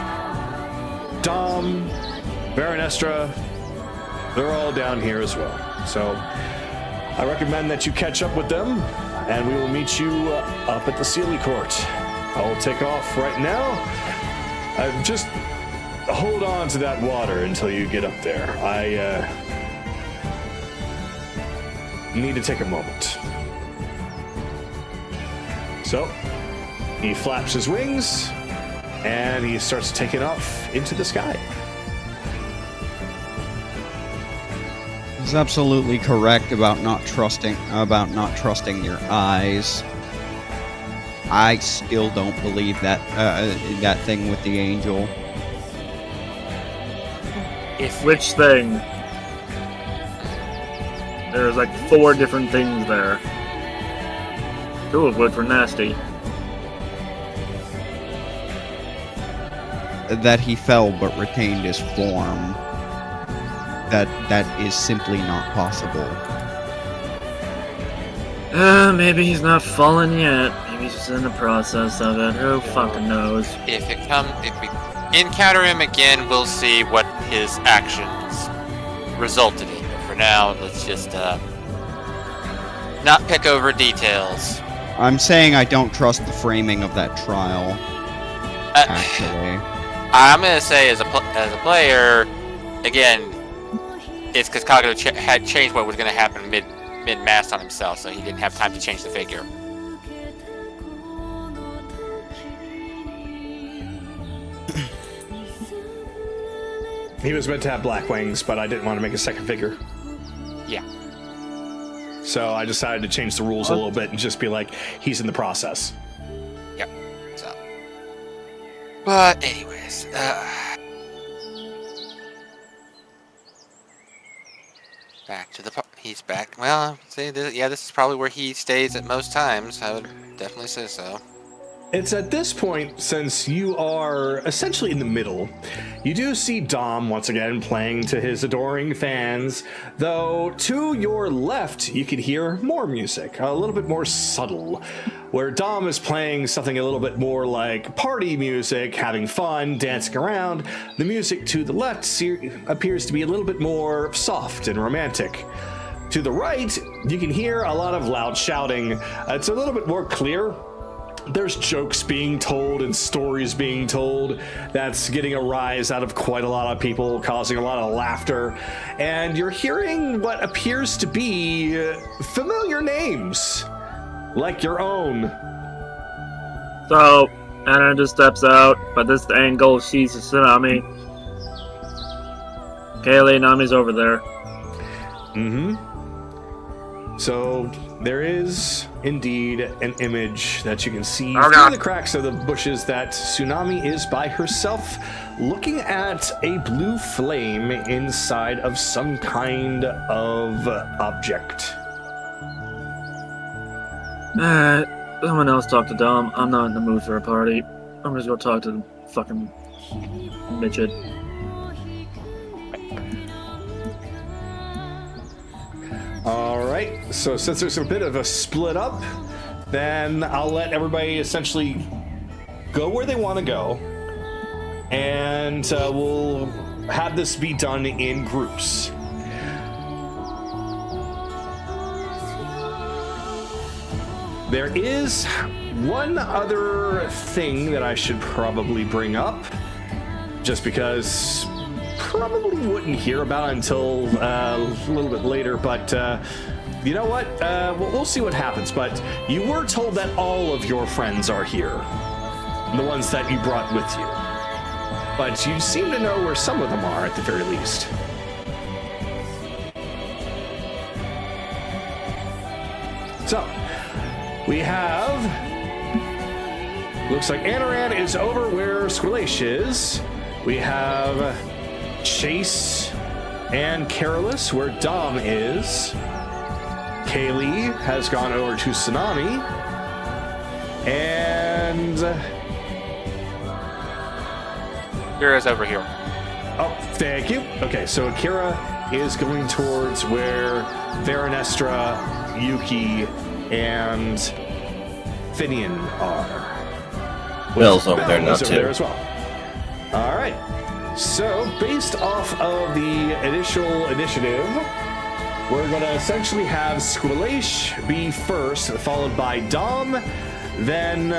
Dom, Baronestra, they're all down here as well. So, I recommend that you catch up with them, and we will meet you up at the Sealy Court. I will take off right now. Just hold on to that water until you get up there. I need to take a moment. So, he flaps his wings, and he starts taking off into the sky. He's absolutely correct about not trusting your eyes. I still don't believe that that thing with the angel. Which thing? There's like 4 different things there. 2 of which were nasty. That he fell but retained his form. That is simply not possible. Maybe he's not fallen yet. Maybe he's just in the process of it. Who fucking knows? If we encounter him again, we'll see what his actions resulted in. But for now, let's just not pick over details. I'm saying I don't trust the framing of that trial. Actually, I'm gonna say as a player, again, it's because Kagato had changed what was gonna happen mid-mast on himself, so he didn't have time to change the figure. He was meant to have black wings, but I didn't want to make a second figure. Yeah. So I decided to change the rules a little bit and just be like, he's in the process. Yep. So. But anyways, back to he's back. Well, see, this is probably where he stays at most times. I would definitely say so. It's at this point, since you are essentially in the middle, you do see Dom once again playing to his adoring fans, though to your left you can hear more music, a little bit more subtle, where Dom is playing something a little bit more like party music, having fun, dancing around. The music to the left appears to be a little bit more soft and romantic. To the right, you can hear a lot of loud shouting. It's a little bit more clear. There's jokes being told and stories being told that's getting a rise out of quite a lot of people, causing a lot of laughter. And you're hearing what appears to be familiar names, like your own. So, Anna just steps out, but this angle, she's a tsunami. Kaylee, Nami's over there. Mm-hmm. So there is indeed an image that you can see through the cracks of the bushes that Tsunami is by herself, looking at a blue flame inside of some kind of object. Alright, someone else talk to Dom. I'm not in the mood for a party. I'm just gonna talk to the fucking midget. All right. right. So since there's a bit of a split up, then I'll let everybody essentially go where they want to go, and we'll have this be done in groups. There is one other thing that I should probably bring up, just because probably wouldn't hear about it until a little bit later, but you know what? We'll see what happens, but you were told that all of your friends are here, the ones that you brought with you. But you seem to know where some of them are, at the very least. So, we have... Looks like Anoran is over where Squillace is. We have Chase and Carolus where Dom is. Kaylee has gone over to Tsunami. And... Kira's over here. Oh, thank you. Okay, so Akira is going towards where Veranestra, Yuki, and Finian are. Will's over there now, Will's over too. there as well. All right. So, based off of the initial initiative, we're going to essentially have Squillace be first, followed by Dom, then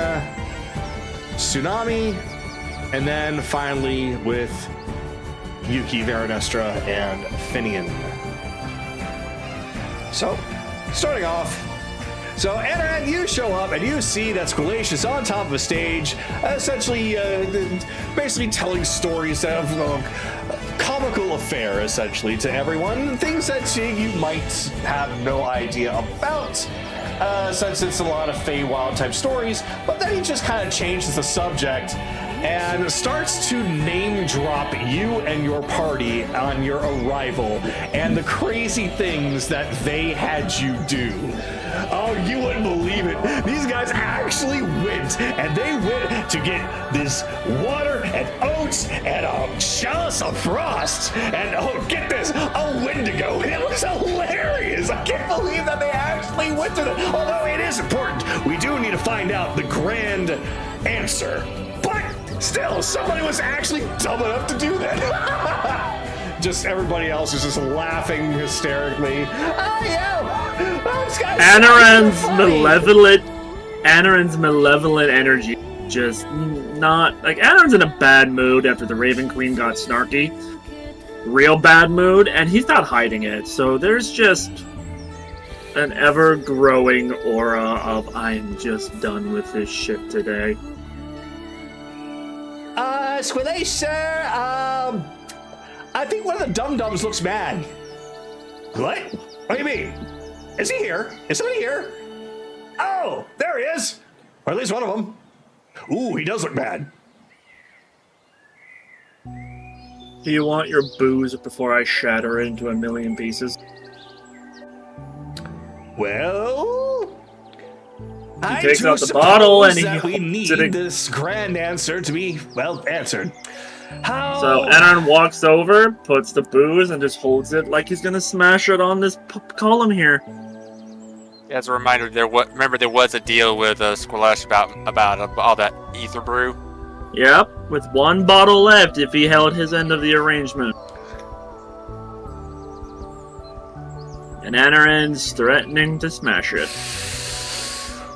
Tsunami, and then finally with Yuki, Veranestra, and Finian. So, starting off, so Anoran, you show up and you see that Squillace is on top of a stage, essentially, basically telling stories of comical affair, essentially, to everyone. Things that you might have no idea about, since it's a lot of Feywild type stories. But then he just kind of changes the subject and starts to name drop you and your party on your arrival and the crazy things that they had you do. Oh, you wouldn't believe it. These guys actually went, and they went to get this water and oats and a chalice of frost and, oh, get this, a Wendigo. It was hilarious. I can't believe that they actually went to that. Although it is important, we do need to find out the grand answer. But still, somebody was actually dumb enough to do that. Just everybody else is just laughing hysterically. Oh, yeah. Anoran's malevolent energy just not like Anoran's in a bad mood after the Raven Queen got snarky. Real bad mood, and he's not hiding it. So there's just an ever-growing aura of I'm just done with this shit today. Squillace, sir, I think one of the dum-dums looks mad. What? What do you mean? Is he here? Is somebody here? Oh, there he is. Or at least one of them. Ooh, he does look mad. Do you want your booze before I shatter it into a million pieces? Well... He takes out the bottle and we need this grand answer to be, well, answered. How? So Anoran walks over, puts the booze, and just holds it like he's gonna smash it on this column here. As a reminder, there was a deal with Squillace about all that ether brew. Yep, with one bottle left if he held his end of the arrangement. And Anoran's threatening to smash it.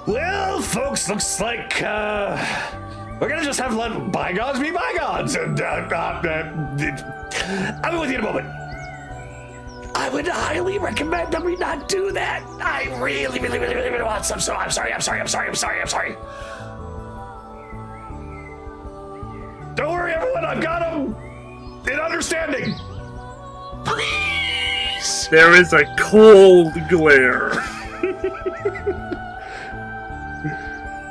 Well, folks, looks like we're gonna just have to let bygones be bygones, and I'll be with you in a moment. I would highly recommend that we not do that. I really want some. So I'm sorry. Don't worry, everyone. I've got them in understanding. Please. There is a cold glare.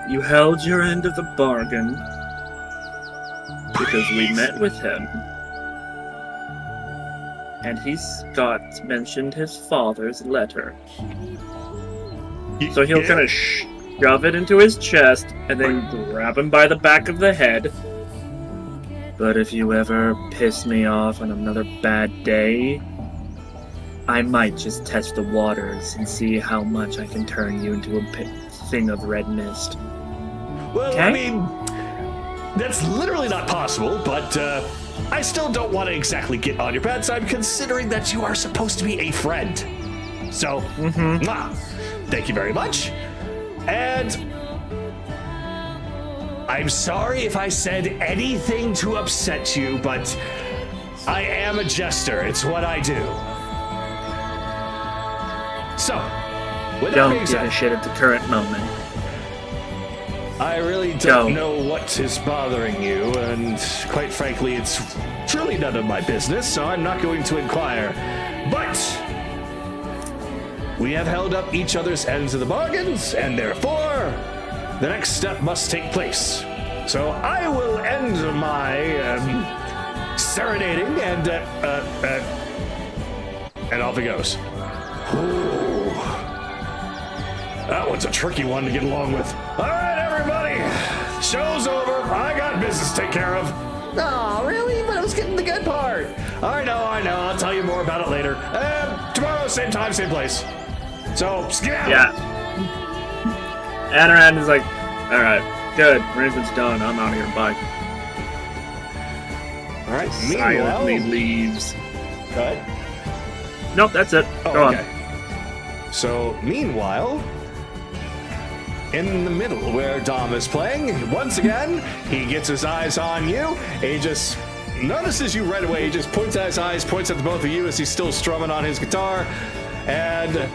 You held your end of the bargain because we met with him. And mentioned his father's letter. So he'll kind of shove it into his chest and then grab him by the back of the head. But if you ever piss me off on another bad day, I might just test the waters and see how much I can turn you into a thing of red mist. Well, Okay. I mean, that's literally not possible, but I still don't want to exactly get on your bad side, considering that you are supposed to be a friend. So, thank you very much. And I'm sorry if I said anything to upset you, but I am a jester. It's what I do. So, with that Don't being give said, a shit at the current moment. I really don't know what is bothering you, and quite frankly, it's truly none of my business, so I'm not going to inquire. But we have held up each other's ends of the bargains, and therefore, the next step must take place. So I will end my serenading, and off it goes. Ooh. That one's a tricky one to get along with. All right, everybody. Show's over. I got business to take care of. Oh, really? But I was getting the good part. I know. I'll tell you more about it later. Tomorrow, same time, same place. So, skedaddle. Yeah. Anaran is like, all right, good. Arrangement's done. I'm out of here. Bye. All right. Silently leaves. Go ahead. Nope, that's it. Go on. So, meanwhile, in the middle where Dom is playing, once again, he gets his eyes on you, and he just notices you right away. He just points at his eyes, points at the both of you as he's still strumming on his guitar, and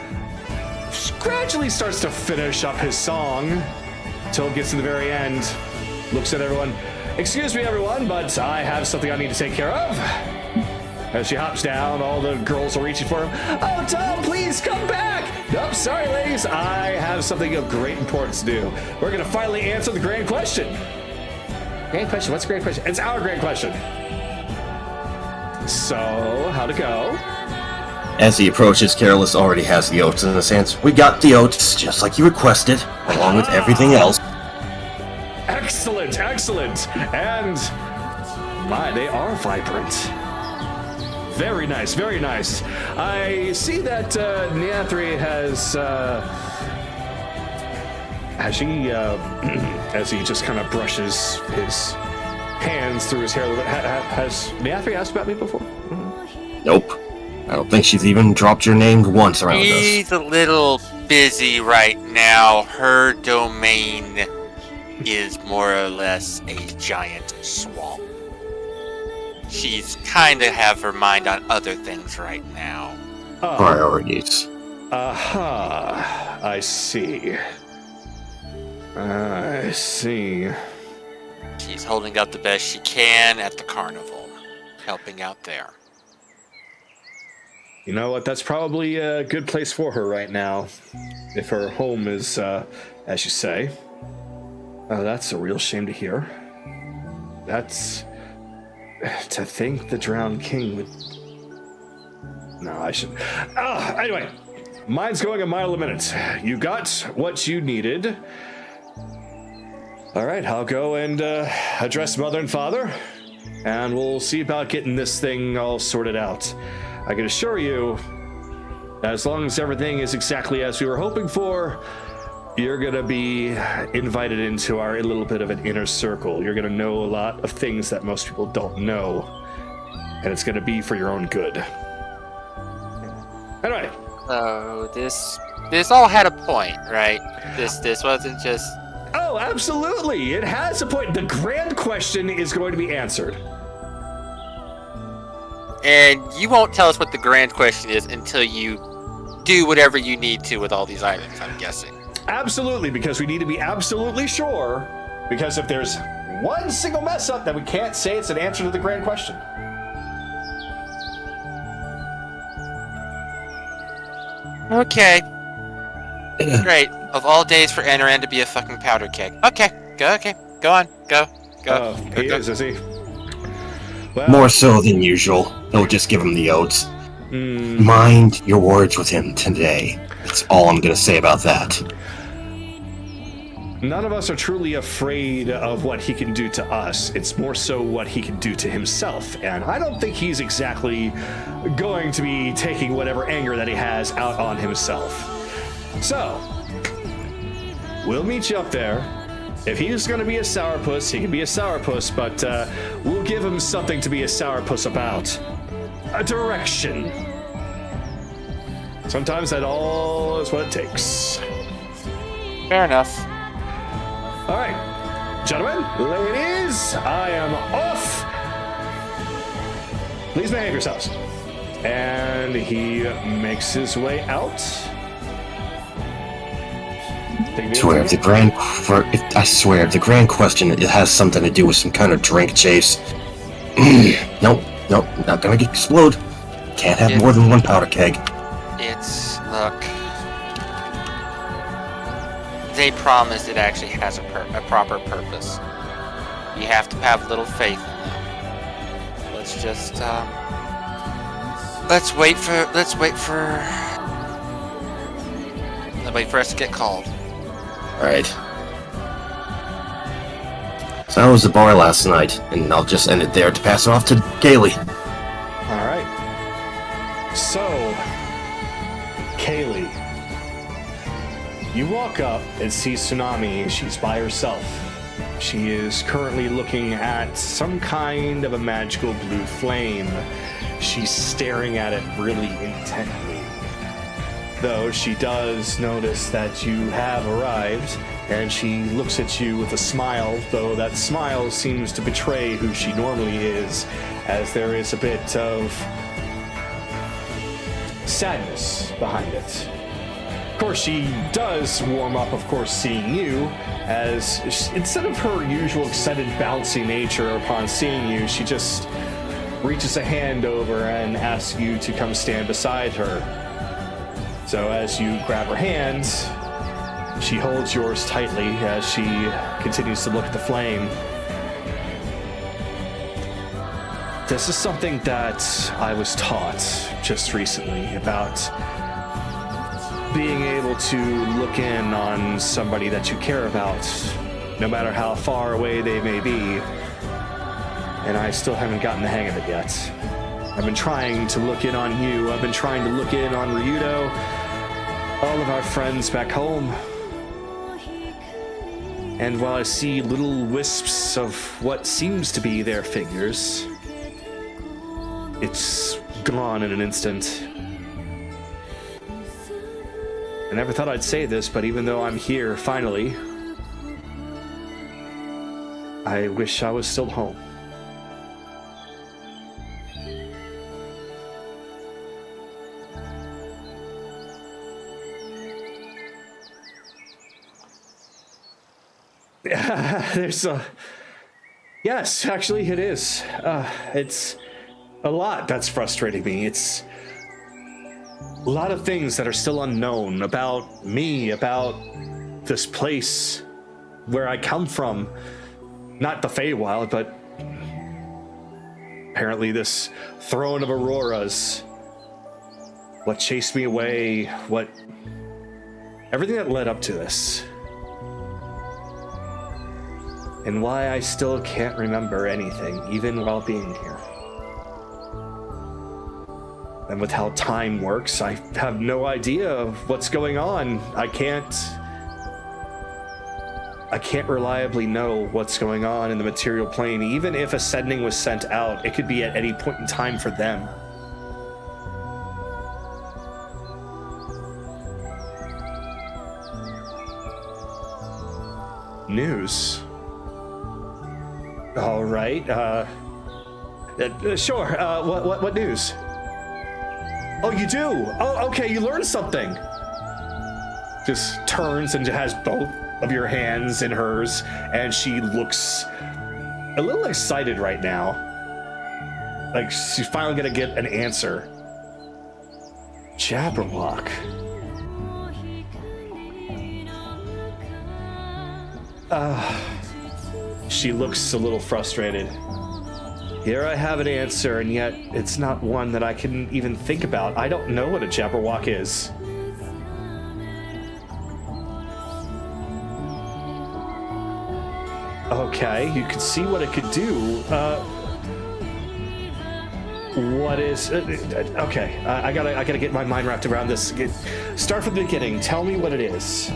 gradually starts to finish up his song until it gets to the very end. Looks at everyone. Excuse me, everyone, but I have something I need to take care of. As she hops down, all the girls are reaching for him. Oh, Tom, please come back! Nope, sorry, ladies. I have something of great importance to do. We're going to finally answer the grand question. Grand question? What's the grand question? It's our grand question. So, how'd it go? As he approaches, Careless already has the oats in his hands. We got the oats, just like you requested, along with everything else. Excellent. And, my, they are vibrant. Very nice. I see that Neathri has she, as he just kind of brushes his hands through his hair a little bit, has Neathri asked about me before? Nope. I don't think she's even dropped your name once around us. She's a little busy right now. Her domain is more or less a giant swamp. She's kind of have her mind on other things right now. Priorities. I see. She's holding up the best she can at the carnival, helping out there. You know what? That's probably a good place for her right now. If her home is, as you say. That's a real shame to hear. That's... To think the drowned king would... No, I shouldn't. Anyway. Mine's going a mile a minute. You got what you needed. All right, I'll go and address Mother and Father. And we'll see about getting this thing all sorted out. I can assure you, as long as everything is exactly as we were hoping for, you're going to be invited into our little bit of an inner circle. You're going to know a lot of things that most people don't know. And it's going to be for your own good. Anyway. So this all had a point, right? This wasn't just... Oh, absolutely. It has a point. The grand question is going to be answered. And you won't tell us what the grand question is until you do whatever you need to with all these items, I'm guessing. Absolutely, because we need to be absolutely sure. Because if there's one single mess up, then we can't say it's an answer to the grand question. Okay. Great. Of all days for Anaran to be a fucking powder keg. Okay. Go on. Go. He is he? Well, More so than usual. Don't just give him the oats. Mind your words with him today. That's all I'm gonna say about that. none of us are truly afraid of what he can do to us. It's more so what he can do to himself. And I don't think he's exactly going to be taking whatever anger that he has out on himself. So, we'll meet you up there. If he's going to be a sourpuss, he can be a sourpuss, but we'll give him something to be a sourpuss about. A direction. Sometimes that all is what it takes. Fair enough. All right, gentlemen, ladies, I am off. Please behave yourselves. And he makes his way out. I swear, if the grand question it has something to do with some kind of drink chase. Nope, not gonna explode. Can't have more than one powder keg. Look. They promised it actually has a proper purpose. You have to have little faith in them. Let's just, let's wait for us to get called. Alright. So I was at the bar last night, and I'll just end it there to pass it off to Kaylee. All right. So, Kaylee, you walk up and see Tsunami. She's by herself. She is currently looking at some kind of a magical blue flame. She's staring at it really intently. Though she does notice that you have arrived, and she looks at you with a smile, though that smile seems to betray who she normally is, as there is a bit of sadness behind it. Of course, she does warm up, of course, seeing you, as instead of her usual excited, bouncy nature upon seeing you, she just reaches a hand over and asks you to come stand beside her. So as you grab her hand, she holds yours tightly as she continues to look at the flame. This is something that I was taught just recently about being able to look in on somebody that you care about, no matter how far away they may be. And I still haven't gotten the hang of it yet. I've been trying to look in on you. I've been trying to look in on Ryudo, all of our friends back home. And while I see little wisps of what seems to be their figures, it's gone in an instant. I never thought I'd say this, but even though I'm here finally, I wish I was still home. There's a... Yes, actually it is. It's a lot that's frustrating me. It's a lot of things that are still unknown about me, about this place, where I come from. Not the Feywild, but apparently this throne of Auroras. What chased me away, everything that led up to this. And why I still can't remember anything, even while being here. And with how time works, I have no idea of what's going on. I can't reliably know what's going on in the material plane. Even if a sending was sent out, it could be at any point in time for them. News. All right. Sure. What news? Oh, you do? Oh, okay. You learned something. Just turns and has both of your hands in hers, and she looks a little excited right now. Like she's finally gonna get an answer. Jabberwock. She looks a little frustrated. Here I have an answer, and yet it's not one that I can even think about. I don't know what a Jabberwock is. Okay, you could see what it could do. What is? Okay, I gotta get my mind wrapped around this. Start from the beginning. Tell me what it is,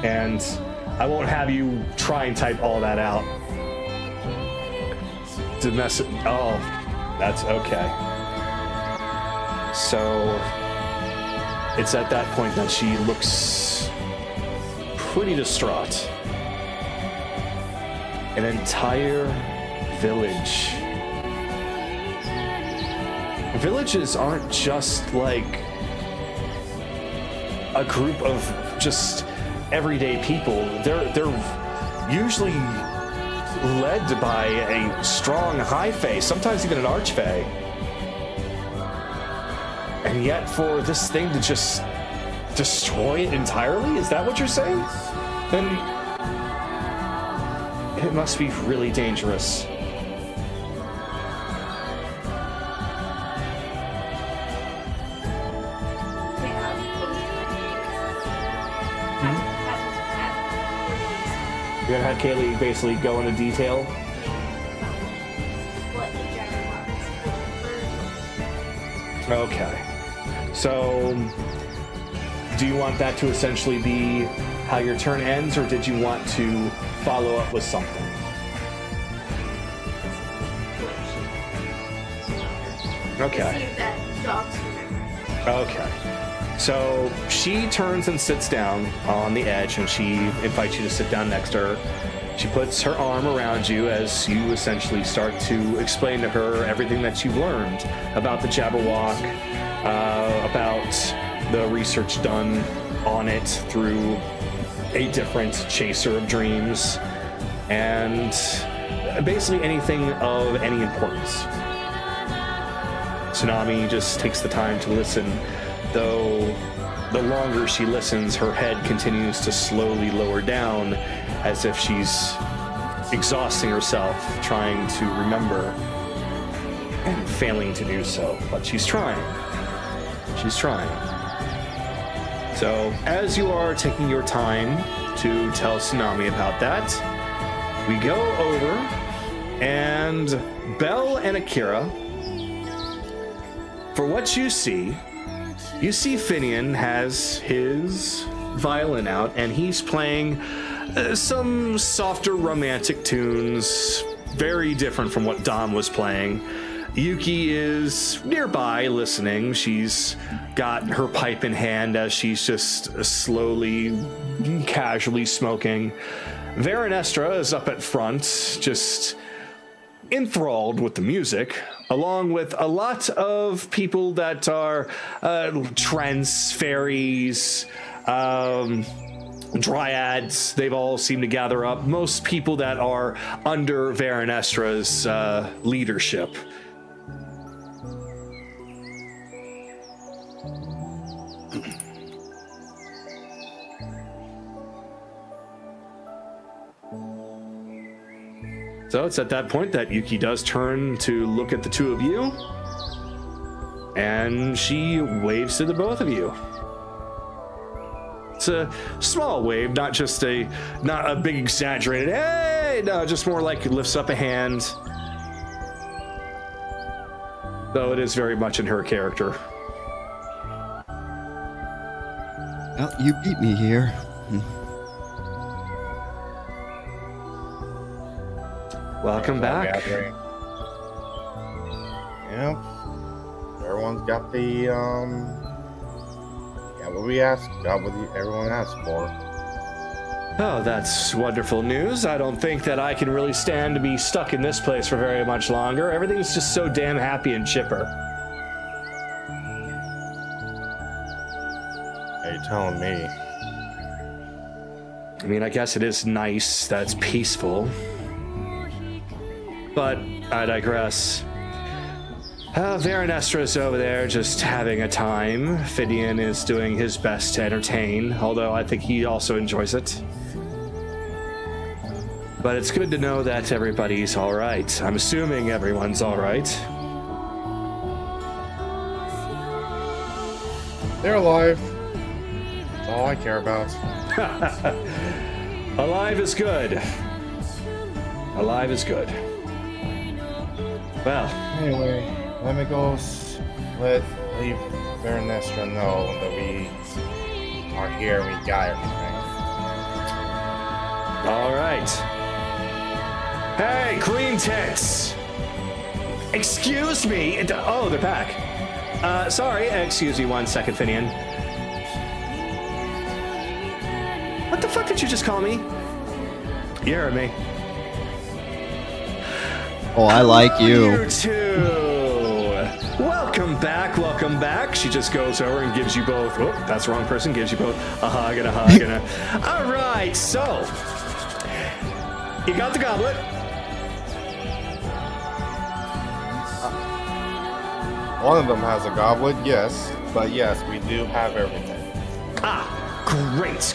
and I won't have you try and type all that out. To mess it. Oh, that's okay. So it's at that point that she looks pretty distraught. An entire village. Villages aren't just like a group of just everyday people. They're usually led by a strong high fae, sometimes even an archfae. And yet for this thing to just destroy it entirely, is that what you're saying? Then it must be really dangerous. You're gonna have Kaylee basically go into detail. What the general Okay. So, do you want that to essentially be how your turn ends, or did you want to follow up with something? Okay. See if that dog's remember. Okay. So she turns and sits down on the edge, and she invites you to sit down next to her. She puts her arm around you as you essentially start to explain to her everything that you've learned about the Jabberwock, about the research done on it through a different chaser of dreams, and basically anything of any importance. Tsunami just takes the time to listen, though the longer she listens, her head continues to slowly lower down as if she's exhausting herself trying to remember and failing to do so. But she's trying. She's trying. So, as you are taking your time to tell Tsunami about that, we go over, and Belle and Akira, for what you see Finian has his violin out, and he's playing some softer romantic tunes, very different from what Dom was playing. Yuki is nearby listening. She's got her pipe in hand as she's just slowly, casually smoking. Veronestra is up at front, just enthralled with the music, along with a lot of people that are trance, fairies, dryads. They've all seemed to gather up. Most people that are under Veronestra's leadership. So it's at that point that Yuki does turn to look at the two of you, and she waves to the both of you. It's a small wave, not a big exaggerated, hey, no, just more like it lifts up a hand. Though it is very much in her character. Well, you beat me here. Welcome back. Gathering. Yep. Everyone's got the got what we asked, got what everyone asked for. Oh, that's wonderful news. I don't think that I can really stand to be stuck in this place for very much longer. Everything's just so damn happy and chipper. Are you telling me? I mean, I guess it is nice that it's peaceful. But I digress. Veronestra's over there just having a time. Finian is doing his best to entertain, although I think he also enjoys it. But it's good to know that everybody's all right. I'm assuming everyone's all right. They're alive. That's all I care about. Alive is good. Alive is good. Well. Anyway, let me go leave Baronestra know that we are here and we got everything. All right. Hey, Queen Tits! Excuse me! Oh, they're back. Sorry, excuse me 1 second, Finian. What the fuck did you just call me? You heard me. Oh, I like you. You too. Welcome back, welcome back. She just goes over and gives you both. Oh, that's the wrong person. Gives you both a hug and a hug and a. All right, so you got the goblet. One of them has a goblet, yes, but yes, we do have everything. Ah, great.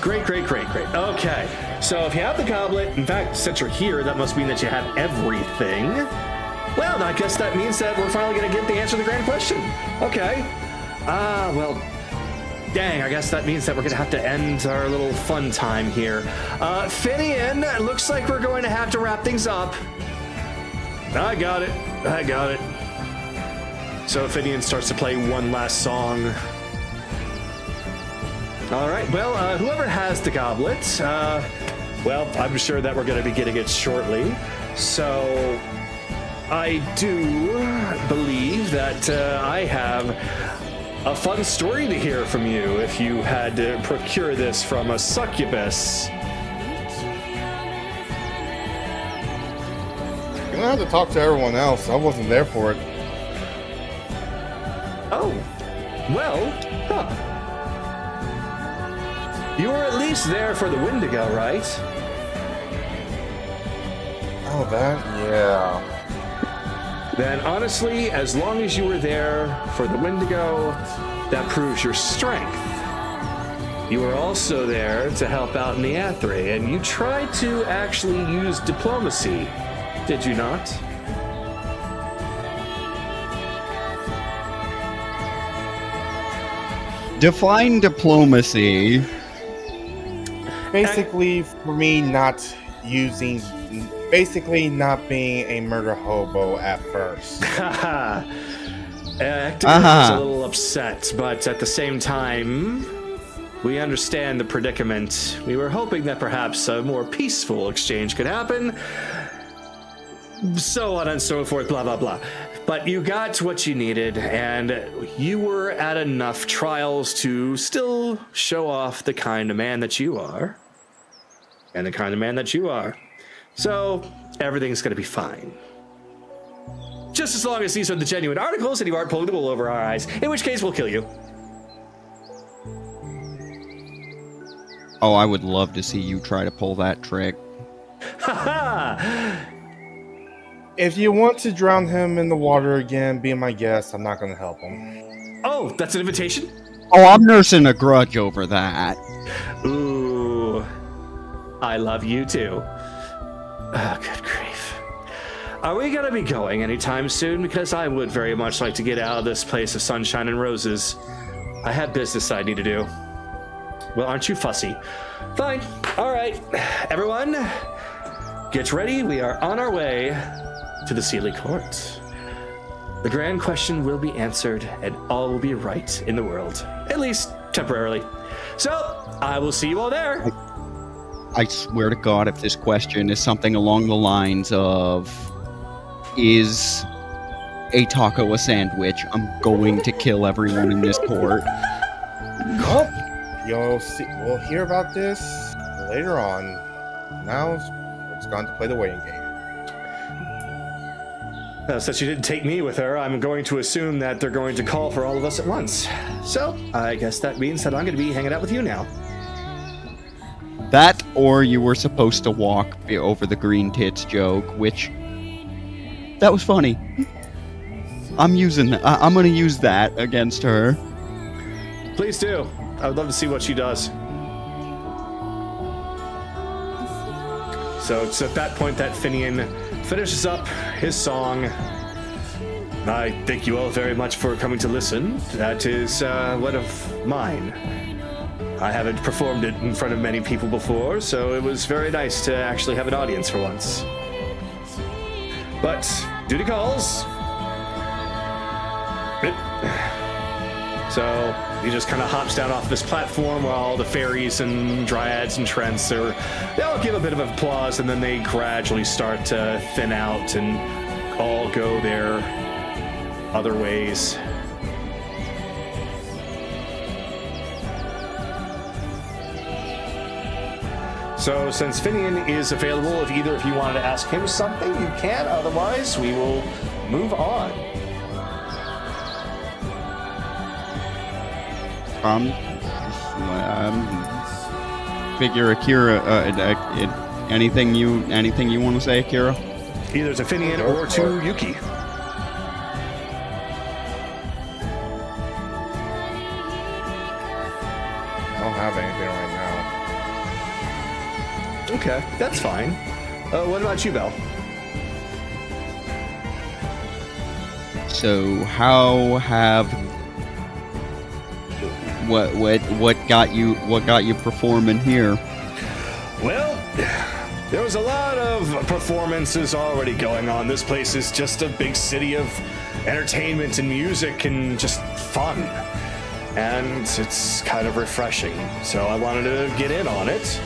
Okay, so if you have the goblet, in fact, since you're here, that must mean that you have everything. Well, I guess that means that we're finally going to get the answer to the grand question. Okay. Well, dang, I guess that means that we're going to have to end our little fun time here. Finian, looks like we're going to have to wrap things up. I got it. So Finian starts to play one last song. All right, well, whoever has the goblet, well, I'm sure that we're going to be getting it shortly. So I do believe that I have a fun story to hear from you if you had to procure this from a succubus. You're gonna have to talk to everyone else. I wasn't there for it. Oh, well, huh. You were at least there for the Wendigo, right? Oh, that? Yeah. Then honestly, as long as you were there for the Wendigo, that proves your strength. You were also there to help out Neathre, and you tried to actually use diplomacy, did you not? Define diplomacy. Basically, for me, not being a murder hobo at first. Activision is a little upset, but at the same time, we understand the predicament. We were hoping that perhaps a more peaceful exchange could happen. So on and so forth, blah, blah, blah. But you got what you needed, and you were at enough trials to still show off the kind of man that you are. And the kind of man that you are. So, everything's gonna be fine. Just as long as these are the genuine articles and you aren't pulling the wool over our eyes, in which case we'll kill you. Oh, I would love to see you try to pull that trick. Haha! If you want to drown him in the water again, be my guest. I'm not going to help him. Oh, that's an invitation? Oh, I'm nursing a grudge over that. Ooh. I love you too. Oh, good grief. Are we gonna be going anytime soon? Because I would very much like to get out of this place of sunshine and roses. I have business I need to do. Well, aren't you fussy? Fine. All right. Everyone, get ready. We are on our way to the Sealy Court. The grand question will be answered, and all will be right in the world. At least temporarily. So, I will see you all there. I swear to God, if this question is something along the lines of, is a taco a sandwich, I'm going to kill everyone in this court. Well, we'll hear about this later on. Now, we're just going to play the waiting game. Since you didn't take me with her, I'm going to assume that they're going to call for all of us at once. So, I guess that means that I'm going to be hanging out with you now. That, or you were supposed to walk over the green tits joke, which... that was funny. I'm gonna use that against her. Please do. I would love to see what she does. So it's at that point that Finian finishes up his song. I thank you all very much for coming to listen. That is one of mine. I haven't performed it in front of many people before, so it was very nice to actually have an audience for once. But duty calls. So he just kind of hops down off this platform while all the fairies and dryads and trents they all give a bit of applause, and then they gradually start to thin out and all go their other ways. So since Finian is available, if either of you wanted to ask him something, you can. Otherwise, we will move on. Figure Akira. Anything you want to say, Akira? Either to Finian or to Yuki. I don't have anything right now. Okay, that's fine. What about you, Belle? So how have what got you performing here? Well, there was a lot of performances already going on. This place is just a big city of entertainment and music and just fun. And it's kind of refreshing. So I wanted to get in on it.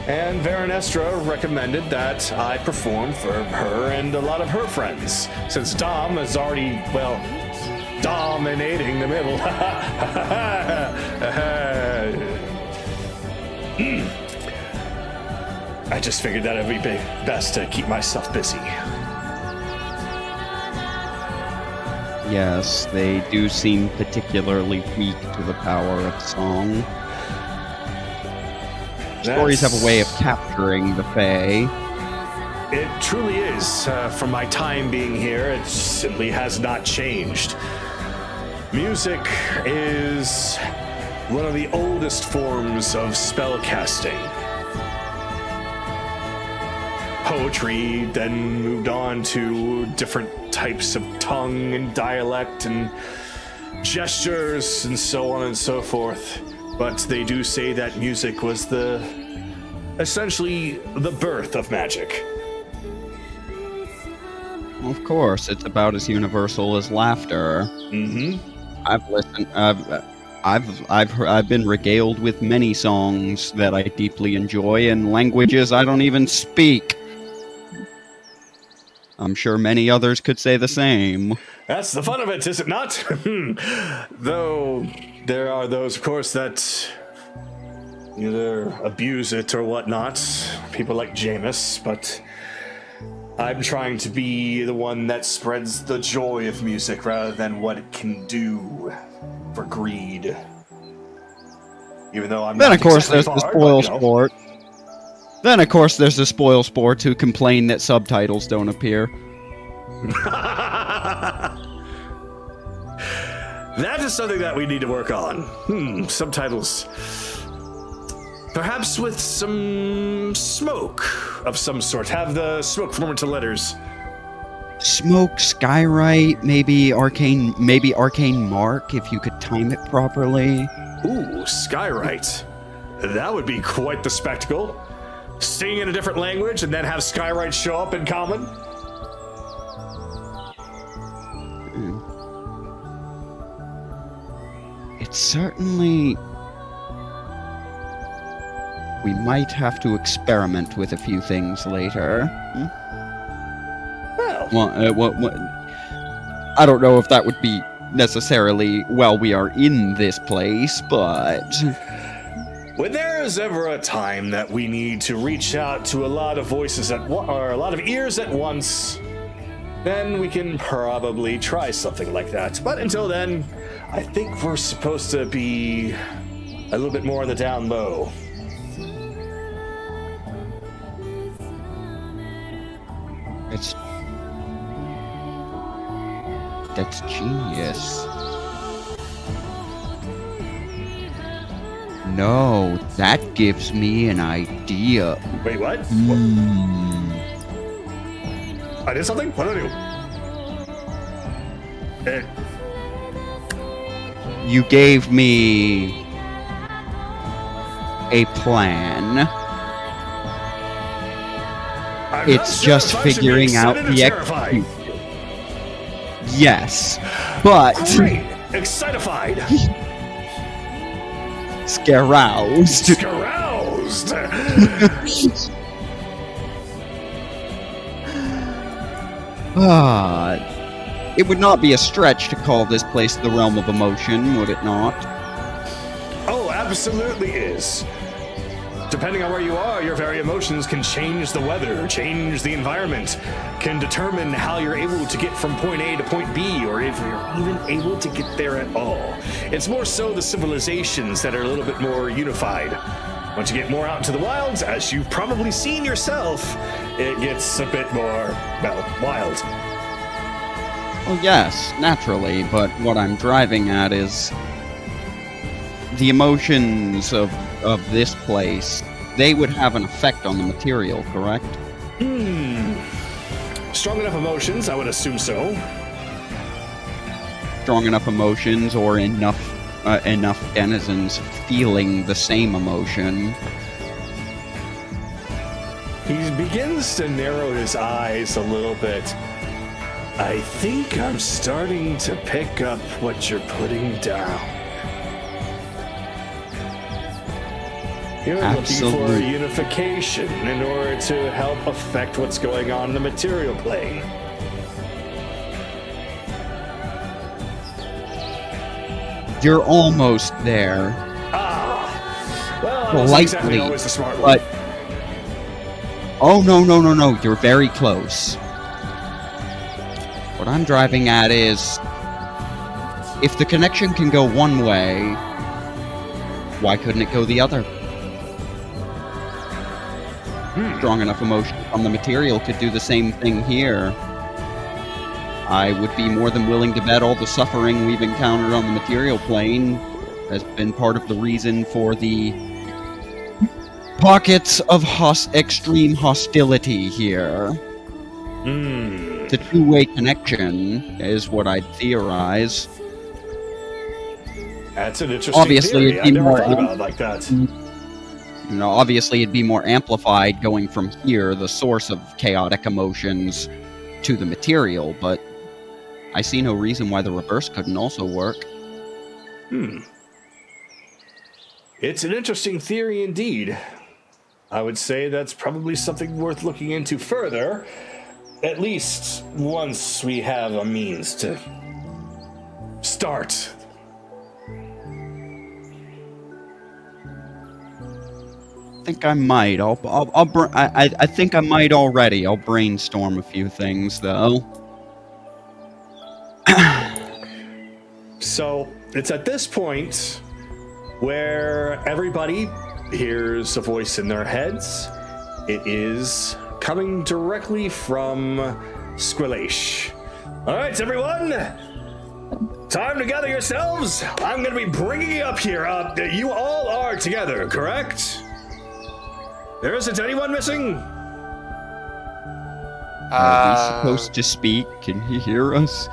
And Veronestra recommended that I perform for her and a lot of her friends. Since Dom is already, well, dominating the middle. I just figured that it would be best to keep myself busy. Yes, they do seem particularly weak to the power of song. Stories have a way of capturing the Fae. It truly is. From my time being here, it simply has not changed. Music is one of the oldest forms of spellcasting. Poetry then moved on to different types of tongue and dialect and gestures and so on and so forth. But they do say that music was essentially the birth of magic. Of course, it's about as universal as laughter. Mm-hmm. I've listened. I've been regaled with many songs that I deeply enjoy in languages I don't even speak. I'm sure many others could say the same. That's the fun of it, is it not? Though there are those, of course, that either abuse it or whatnot. People like Jameis, but I'm trying to be the one that spreads the joy of music rather than what it can do for greed. Even though I'm then, not of course, exactly there's the far, spoil but, sport. Then, of course, there's the spoil sports who complain that subtitles don't appear. That is something that we need to work on. Subtitles. Perhaps with some smoke of some sort. Have the smoke form into letters. Smoke, skywrite, maybe arcane mark if you could time it properly. Ooh, skywrite. That would be quite the spectacle. Sing in a different language and then have skywrite show up in common. It's certainly... We might have to experiment with a few things later. Well, I don't know if that would be necessarily while we are in this place, but... When there is ever a time that we need to reach out to a lot of voices or a lot of ears at once, then we can probably try something like that. But until then, I think we're supposed to be a little bit more on the down low. That's genius. No, that gives me an idea. Wait, what? I did something? What did I do? You gave me a plan. I'm It's not sure just if I should be figuring out excited or the terrified. execution. Yes, but Great! Excitified! scaroused. Caroused! It would not be a stretch to call this place the realm of emotion, would it not? Oh, absolutely is. Depending on where you are, your very emotions can change the weather, change the environment, can determine how you're able to get from point A to point B, or if you're even able to get there at all. It's more so the civilizations that are a little bit more unified. Once you get more out into the wilds, as you've probably seen yourself, it gets a bit more, well, wild. Well, yes, naturally, but what I'm driving at is the emotions of this place. They would have an effect on the material, correct? Strong enough emotions, I would assume so. Strong enough emotions, or enough denizens feeling the same emotion. He begins to narrow his eyes a little bit. I think I'm starting to pick up what you're putting down. You're looking for Absolutely. unification in order to help affect what's going on in the material plane. You're almost there, Well, I wasn't exactly Politely, always the smart but... one. Oh, no, you're very close. What I'm driving at is, if the connection can go one way, why couldn't it go the other? Strong enough emotion on the material could do the same thing here. I would be more than willing to bet all the suffering we've encountered on the material plane has been part of the reason for the pockets of extreme hostility here. The two-way connection is what I'd theorize. That's an interesting Obviously, theory. it'd I be never more- thought about it like that. You know, obviously it'd be more amplified going from here, the source of chaotic emotions, to the material, but I see no reason why the reverse couldn't also work. It's an interesting theory indeed. I would say that's probably something worth looking into further, at least once we have a means to start. I think I might. I think I might already. I'll brainstorm a few things, though. So it's at this point where everybody hears a voice in their heads. It is coming directly from Squillace. All right, everyone, time to gather yourselves. I'm going to be bringing you up here. You all are together, correct? There isn't anyone missing? Are we supposed to speak? Can he hear us?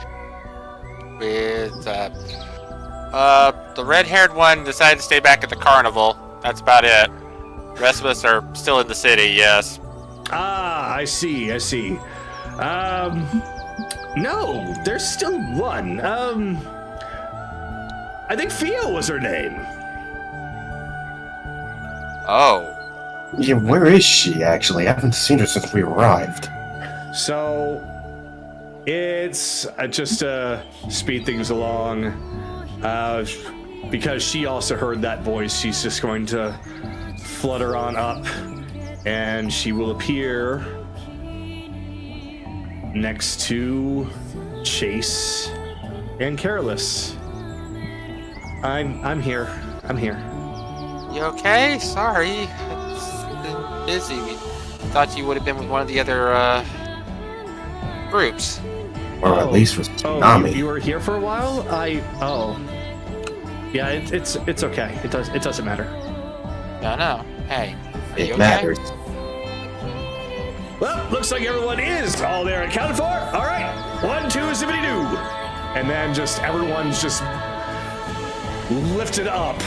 With the red-haired one decided to stay back at the carnival. That's about it. The rest of us are still in the city. Yes. Ah, I see. No, there's still one. I think Fio was her name. Oh. Yeah, where is she, actually? I haven't seen her since we arrived. So, it's just to speed things along. Because she also heard that voice, she's just going to flutter on up, and she will appear next to Chase and Careless. I'm here. You okay? Sorry. It's been busy. We thought you would have been with one of the other groups. Or at least with Oh, Tsunami. you were here for a while? Yeah, it's okay. It doesn't matter. No. Hey, are you It okay? matters. Well, looks like everyone is all there accounted for. All right, 1, 2, zippity-doo. And then just everyone's just lifted up.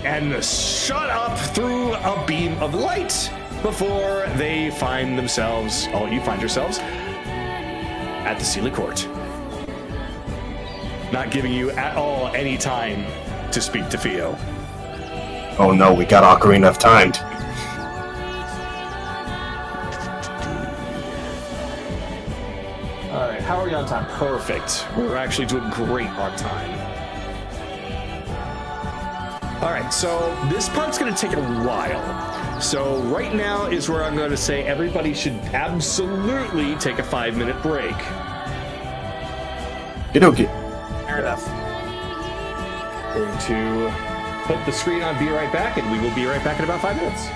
and shot up through a beam of light before they find themselves, you find yourselves at the Sealy Court. Not giving you at all any time to speak to Theo. Oh no, we got Ocarina of Time. All right, how are we on time? Perfect. We're actually doing great on time. All right, so this part's going to take a while. So right now is where I'm going to say everybody should absolutely take a 5-minute break. Okay. Fair enough. Going to put the screen on Be Right Back, and we will be right back in about 5 minutes.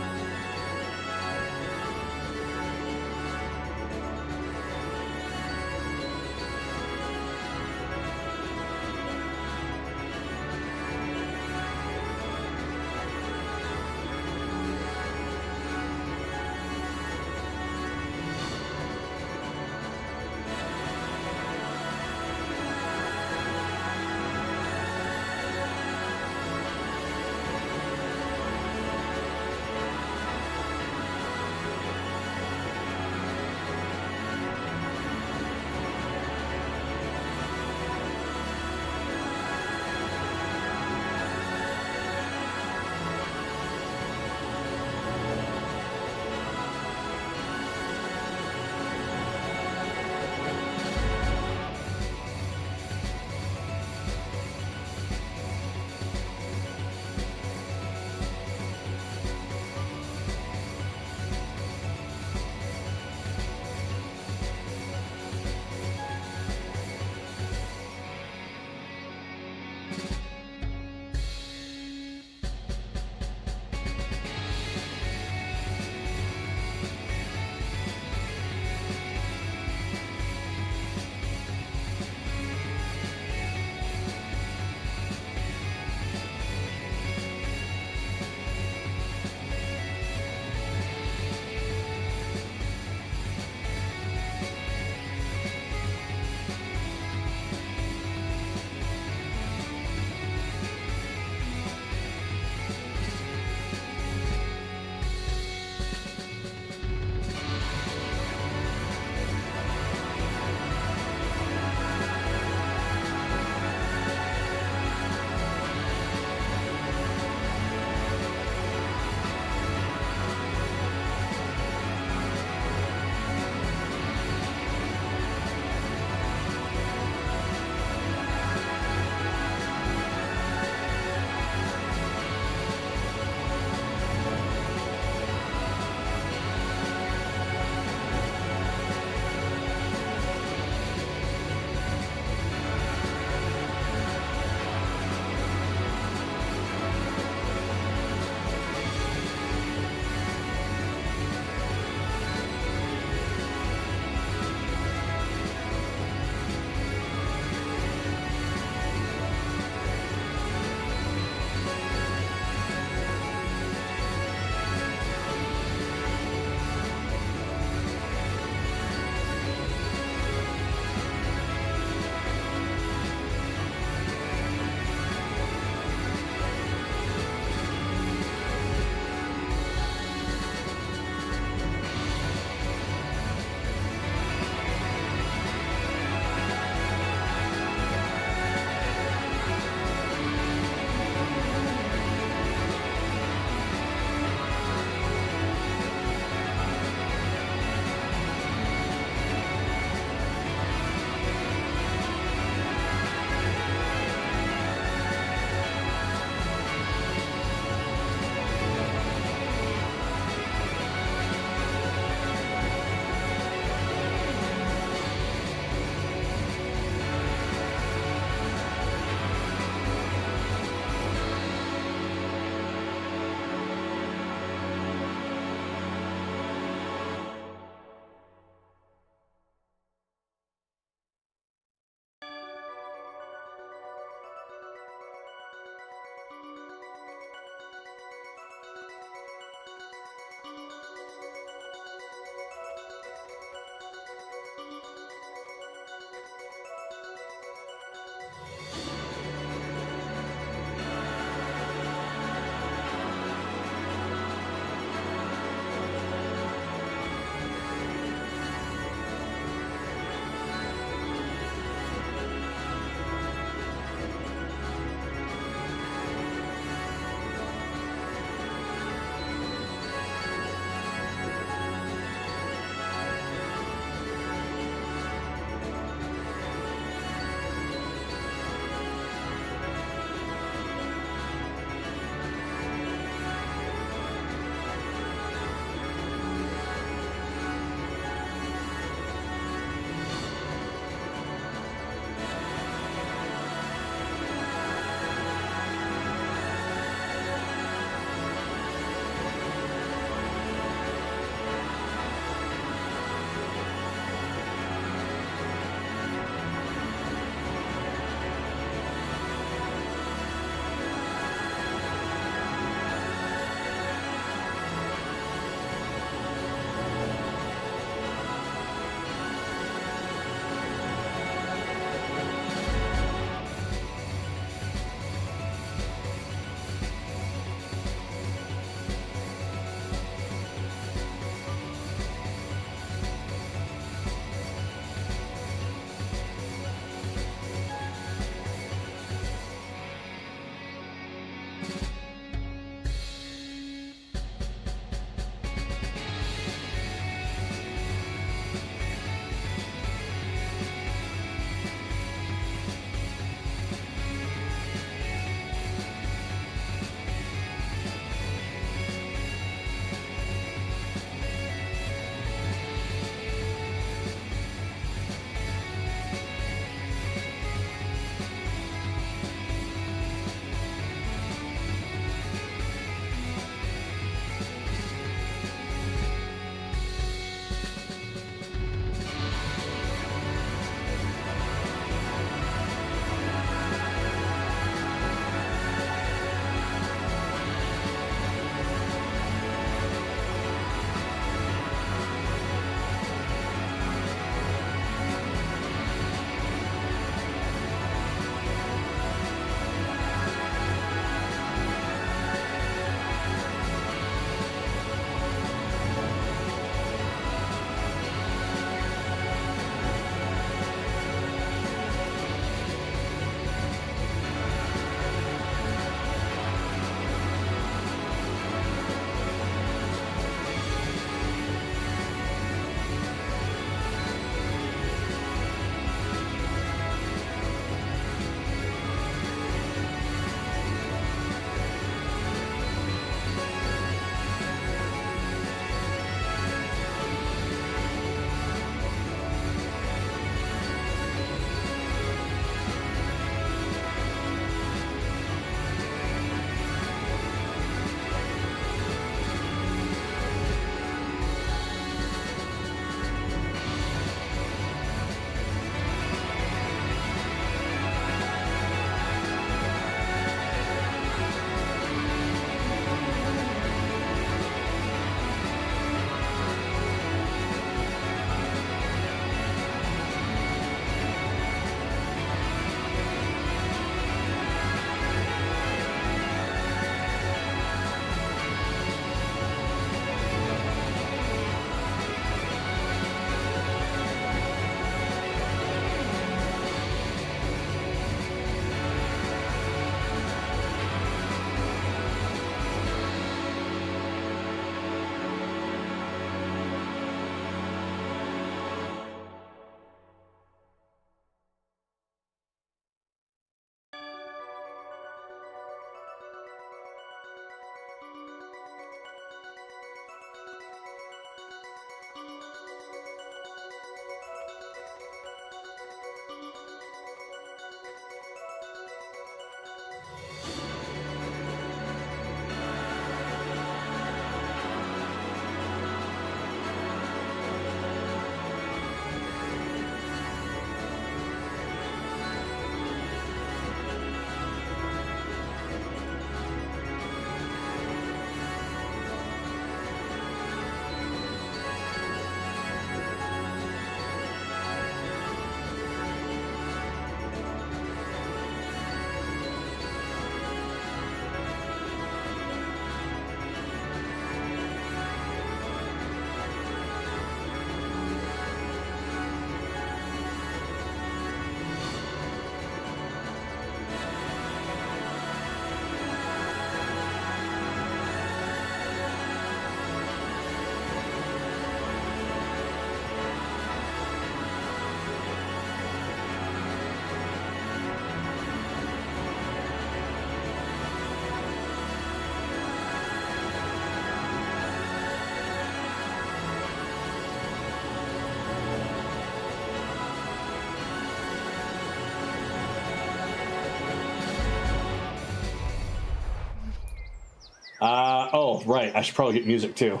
Oh, right. I should probably get music too.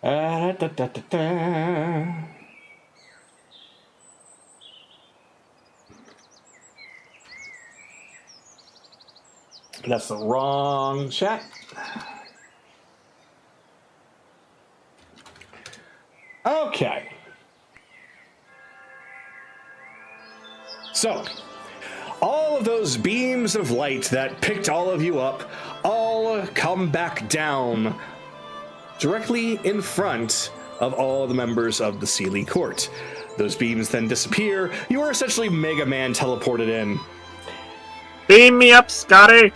Da, da, da, da. That's the wrong chat. Okay. So, all of those beams of light that picked all of you up all come back down directly in front of all the members of the Sealy Court. Those beams then disappear. You are essentially Mega Man teleported in. Beam me up, Scotty!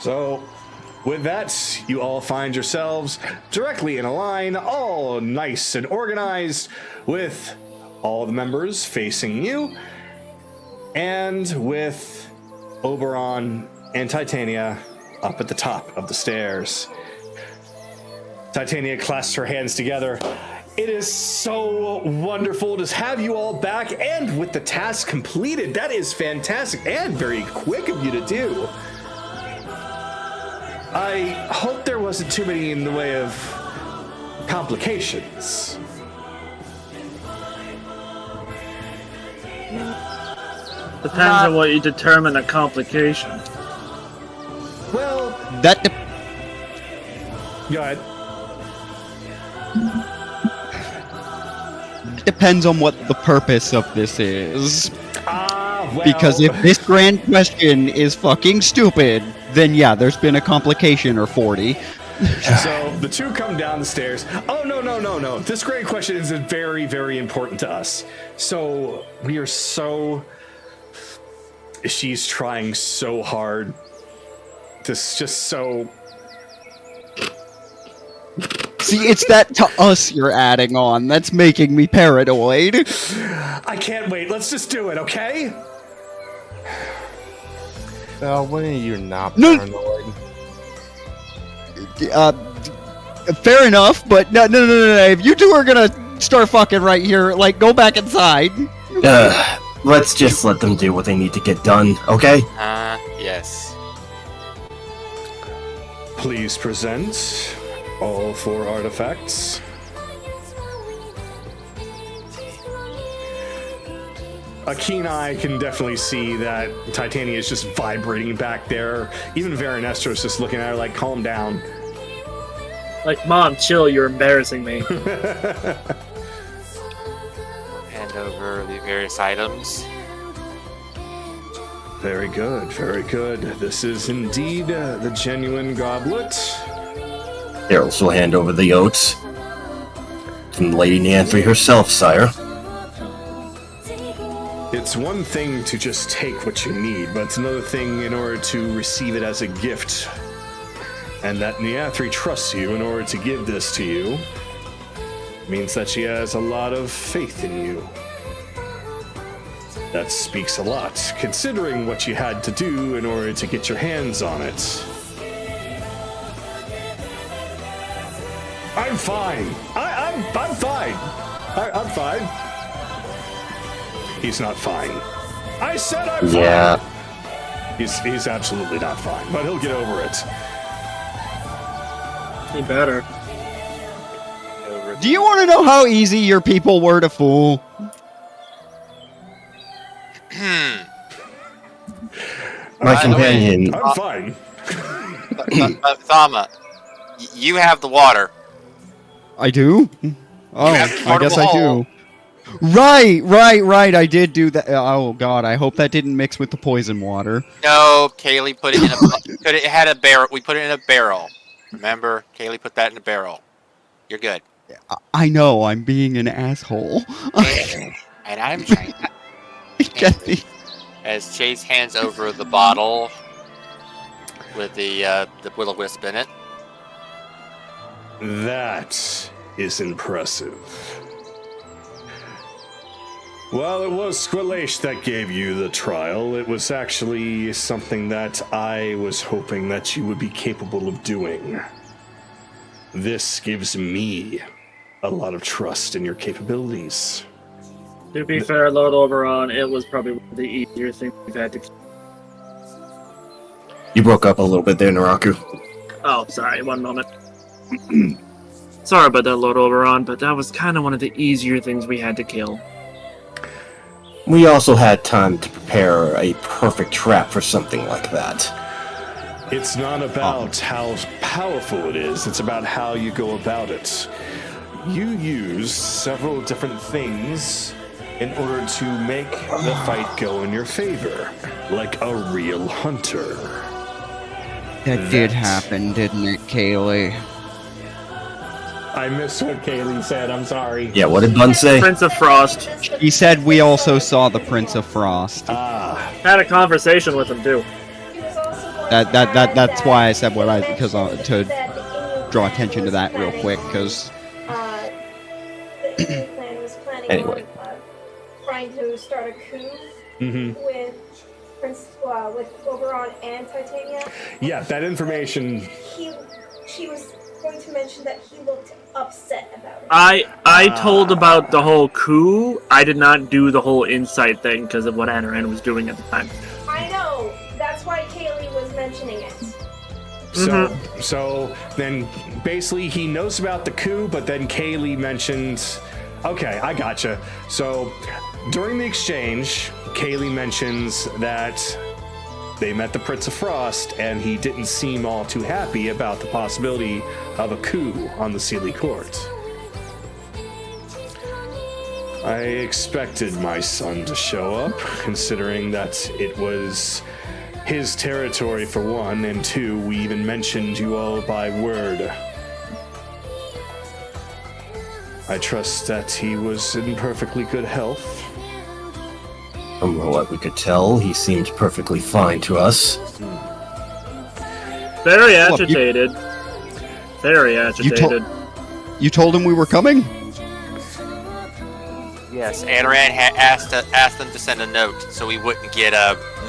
So, with that, you all find yourselves directly in a line, all nice and organized, with all the members facing you, and with Oberon and Titania up at the top of the stairs. Titania clasps her hands together. It is so wonderful to have you all back, and with the task completed. That is fantastic and very quick of you to do. I hope there wasn't too many in the way of complications. Depends on what you determine a complication. Well, That go ahead. depends on what the purpose of this is. Well, Because if this grand question is fucking stupid, then yeah, there's been a complication or 40. So the two come down the stairs. Oh, no. This great question is very, very important to us. So we are so... She's trying so hard. This just so... See, it's that to us you're adding on. That's making me paranoid. I can't wait. Let's just do it, okay? No, when are you not No. paranoid? Fair enough, but no. If you two are gonna start fucking right here, like, go back inside. Let's just let them do what they need to get done, okay? Yes. Please present all 4 artifacts. A keen eye can definitely see that Titania is just vibrating back there. Even Varanestro is just looking at her like, calm down. Like, Mom, chill, you're embarrassing me. Hand over the various items. Very good, very good. This is indeed the genuine goblet. Daryl's will hand over the oats. From Lady Nanthry herself, sire. It's one thing to just take what you need, but it's another thing in order to receive it as a gift. And that Neathri trusts you in order to give this to you means that she has a lot of faith in you. That speaks a lot, considering what you had to do in order to get your hands on it. I'm fine. I'm fine. I'm fine. He's not fine. I said I'm fine. Yeah. He's absolutely not fine, but he'll get over it. He better. Do you want to know how easy your people were to fool? My companion. I'm fine. Thama, you have the water. I do? Oh, have I guess I portable do. Right. I did do that. Oh god, I hope that didn't mix with the poison water. No, Kaylee put it in it had a barrel. We put it in a barrel. Remember, Kaylee put that in a barrel. You're good. I know, I'm being an asshole. And I'm trying to... As Chase hands over the bottle with the will-o-wisp in it. That is impressive. Well, it was Squillace that gave you the trial. It was actually something that I was hoping that you would be capable of doing. This gives me a lot of trust in your capabilities. To be fair, Lord Oberon, it was probably one of the easier things we've had to... You broke up a little bit there, Naraku. Oh, sorry, one moment. Sorry about that, Lord Oberon, but that was kind of one of the easier things we had to kill. We also had time to prepare a perfect trap for something like that. It's not about how powerful it is, it's about how you go about it. You use several different things in order to make the fight go in your favor, like a real hunter. That did happen, didn't it, Kaylee? I missed what Kaylee said, I'm sorry. Yeah, what did Bun say? Prince of Frost. He said we also saw the Prince of Frost. Had a conversation with him, too. That's why I said what I, because to draw attention to that real quick, because... The plan was planning Anyway. on trying to start a coup with with Oberon and Titania. Yeah, that information... She was going to mention that he looked upset about it. I told about the whole coup. I did not do the whole insight thing because of what Anaran was doing at the time. I know. That's why Kaylee was mentioning it. So then basically he knows about the coup, but then Kaylee mentioned... Okay, I gotcha. So during the exchange, Kaylee mentions that they met the Prince of Frost, and he didn't seem all too happy about the possibility of a coup on the Sealy Court. I expected my son to show up, considering that it was his territory for one, and two, we even mentioned you all by word. I trust that he was in perfectly good health. From what we could tell, he seemed perfectly fine to us. Very agitated. Very agitated. You told him we were coming? Yes, Anaran had asked them to send a note so we wouldn't get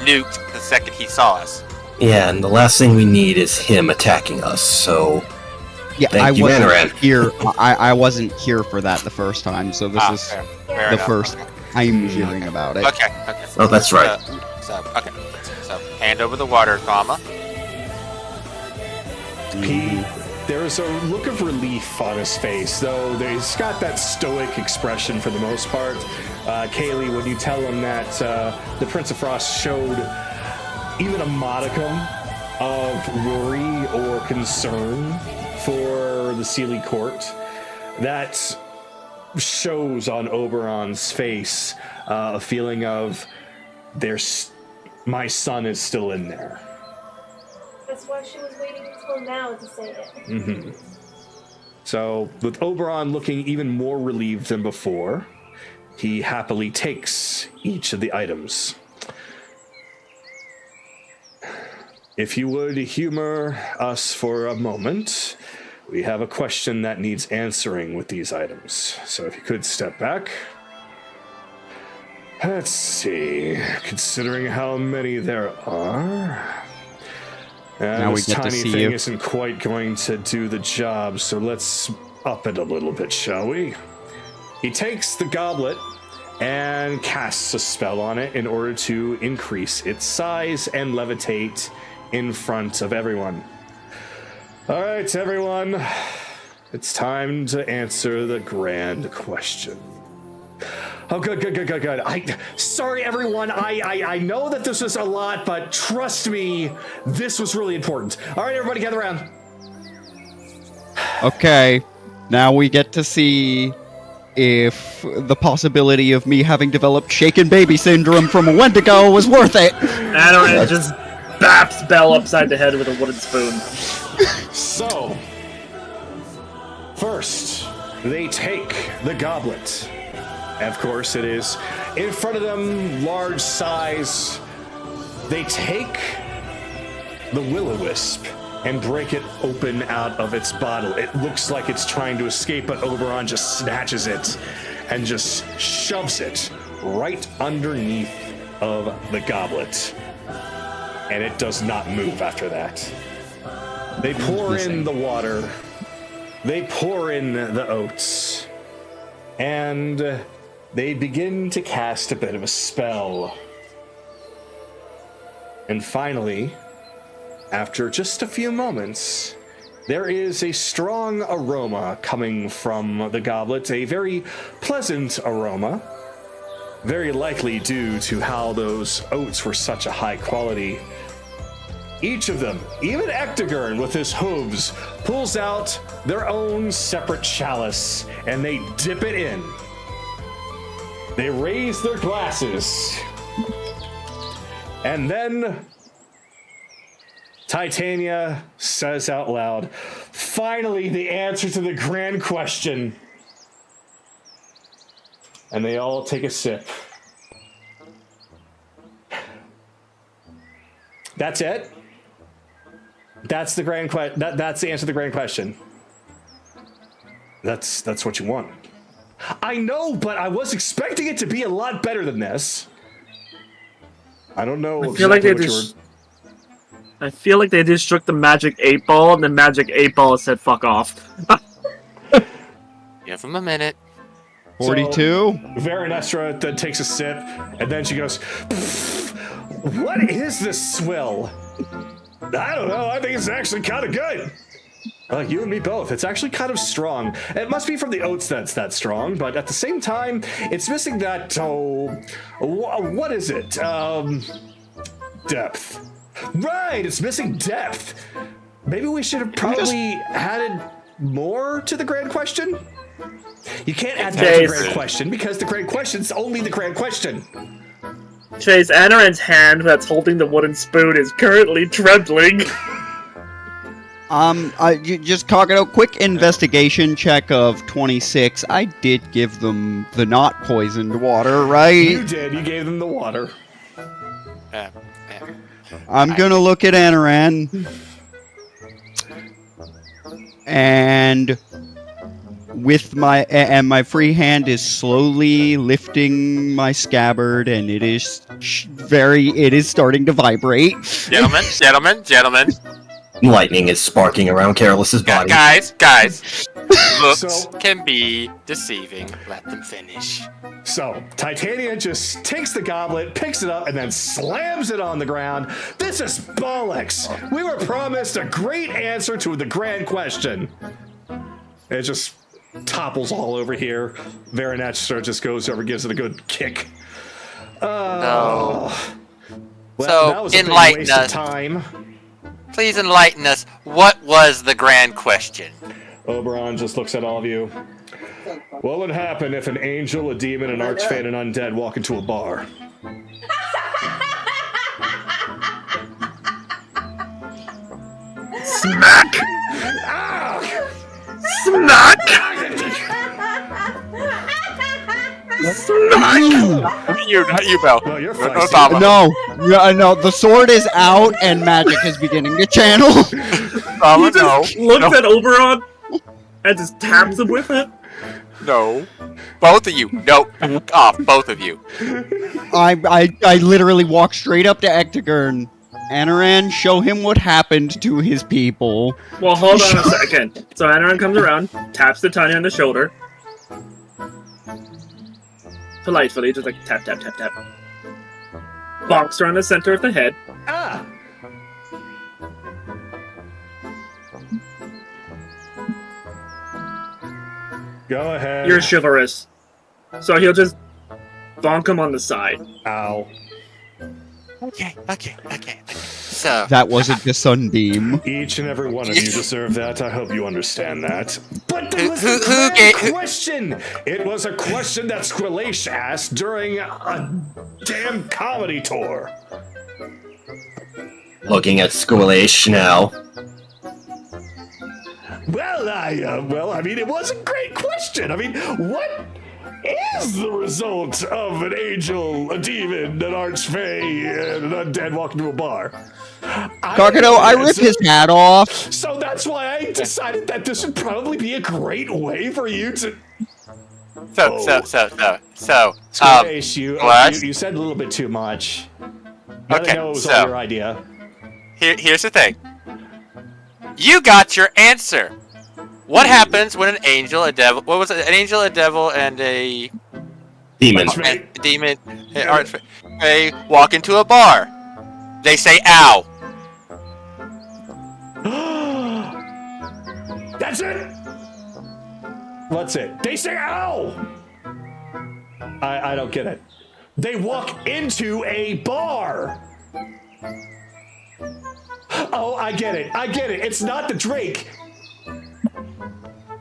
nuked the second he saw us. Yeah, and the last thing we need is him attacking us, so... Yeah, Thank you, wasn't Anaran. here. I wasn't here for that the first time, so this is fair the enough. first I'm hearing about it. Okay. Oh, that's right. So hand over the water, comma. There's a look of relief on his face, though he's got that stoic expression for the most part. Kaylee, when you tell him that the Prince of Frost showed even a modicum of worry or concern for the Sealy Court, that shows on Oberon's face a feeling of my son is still in there. That's why she was waiting until now to say it. So, with Oberon looking even more relieved than before, he happily takes each of the items. If you would humor us for a moment, we have a question that needs answering with these items. So if you could step back. Let's see, considering how many there are... Now we this get to tiny see thing you. isn't quite going to do the job, so let's up it a little bit, shall we? He takes the goblet and casts a spell on it in order to increase its size and levitate in front of everyone. All right, everyone. It's time to answer the grand question. Oh, good. Sorry, everyone. I know that this was a lot, but trust me, this was really important. All right, everybody, gather around. Okay, now we get to see if the possibility of me having developed shaken baby syndrome from a Wendigo was worth it. Anaran just baps Belle upside the head with a wooden spoon. So, first, they take the goblet. Of course, it is in front of them, large size. They take the will-o-wisp and break it open out of its bottle. It looks like it's trying to escape, but Oberon just snatches it and just shoves it right underneath of the goblet. And it does not move after that. They pour in the water. They pour in the oats. And they begin to cast a bit of a spell. And finally, after just a few moments, there is a strong aroma coming from the goblet, a very pleasant aroma, very likely due to how those oats were such a high quality. Each of them, even Ectogurn with his hooves, pulls out their own separate chalice and they dip it in. They raise their glasses. And then Titania says out loud, finally the answer to the grand question. And they all take a sip. That's it? That's the grand that's the answer to the grand question. That's what you want. I know, but I was expecting it to be a lot better than this. I don't know. I feel like they just struck the magic 8-ball, and the magic 8-ball said "fuck off." Give him a minute. 42. So, Veronestra then takes a sip, and then she goes, what is this swill? I don't know. I think it's actually kind of good. Like you and me both. It's actually kind of strong. It must be from the oats that's that strong, but at the same time, it's missing that, what is it? Depth. Right, it's missing depth. Maybe we should have probably added more to the grand question? You can't add more to the grand question because the grand question's only the grand question. Chase, Anaran's hand that's holding the wooden spoon is currently trembling. Just Kagato, quick investigation check of 26. I did give them the not poisoned water, right? You did. You gave them the water. I'm gonna look at Anaran. And with my free hand is slowly lifting my scabbard, and it is starting to vibrate. Gentlemen. Lightning is sparking around Careless's body. Guys, looks can be deceiving. Let them finish. So, Titania just takes the goblet, picks it up, and then slams it on the ground. This is bollocks! We were promised a great answer to the grand question. It just topples all over here. Veronestra just goes over, gives it a good kick. No. Well, So, that was a big enlighten waste of us. time. Please enlighten us. What was the grand question? Oberon just looks at all of you. What would happen if an angel, a demon, an archfey, and an undead walk into a bar? Smack! Ah! Smack! Not you, Bell. Well, you're No, feisty. Tama. No, the sword is out and magic is beginning to channel. Tama, He just looks at Oberon and just taps him with it. No. Both of you. No. Off, both of you. I literally walk straight up to Ectogurn. Anaran, show him what happened to his people. Well, hold on a second. So Anaran comes around, taps the Tanya on the shoulder. Politely, just like tap, tap, tap, tap. Bonks her on the center of the head. Ah! Go ahead. You're chivalrous. So he'll just bonk him on the side. Ow. Okay. So, That wasn't the sunbeam. Each and every one of you deserve that. I hope you understand that. But that was Who- the who grand gave- who- question. It was a question that Squillace asked during a damn comedy tour. Looking at Squillace now. Well, I mean, it was a great question. I mean, what is the result of an angel, a demon, an archfey, and an undead walking to a bar? Kagato, I rip his hat off. So that's why I decided that this would probably be a great way for you to. Squillace, you said a little bit too much. Now Okay, I know it was so- all your idea. here's the thing. You got your answer. What happens when an angel, a devil, what was it? An angel, a devil, and a Demon. demon, they walk into a bar. They say, ow. What's it? They say ow! I don't get it. They walk into a bar. Oh, I get it. It's not the drink.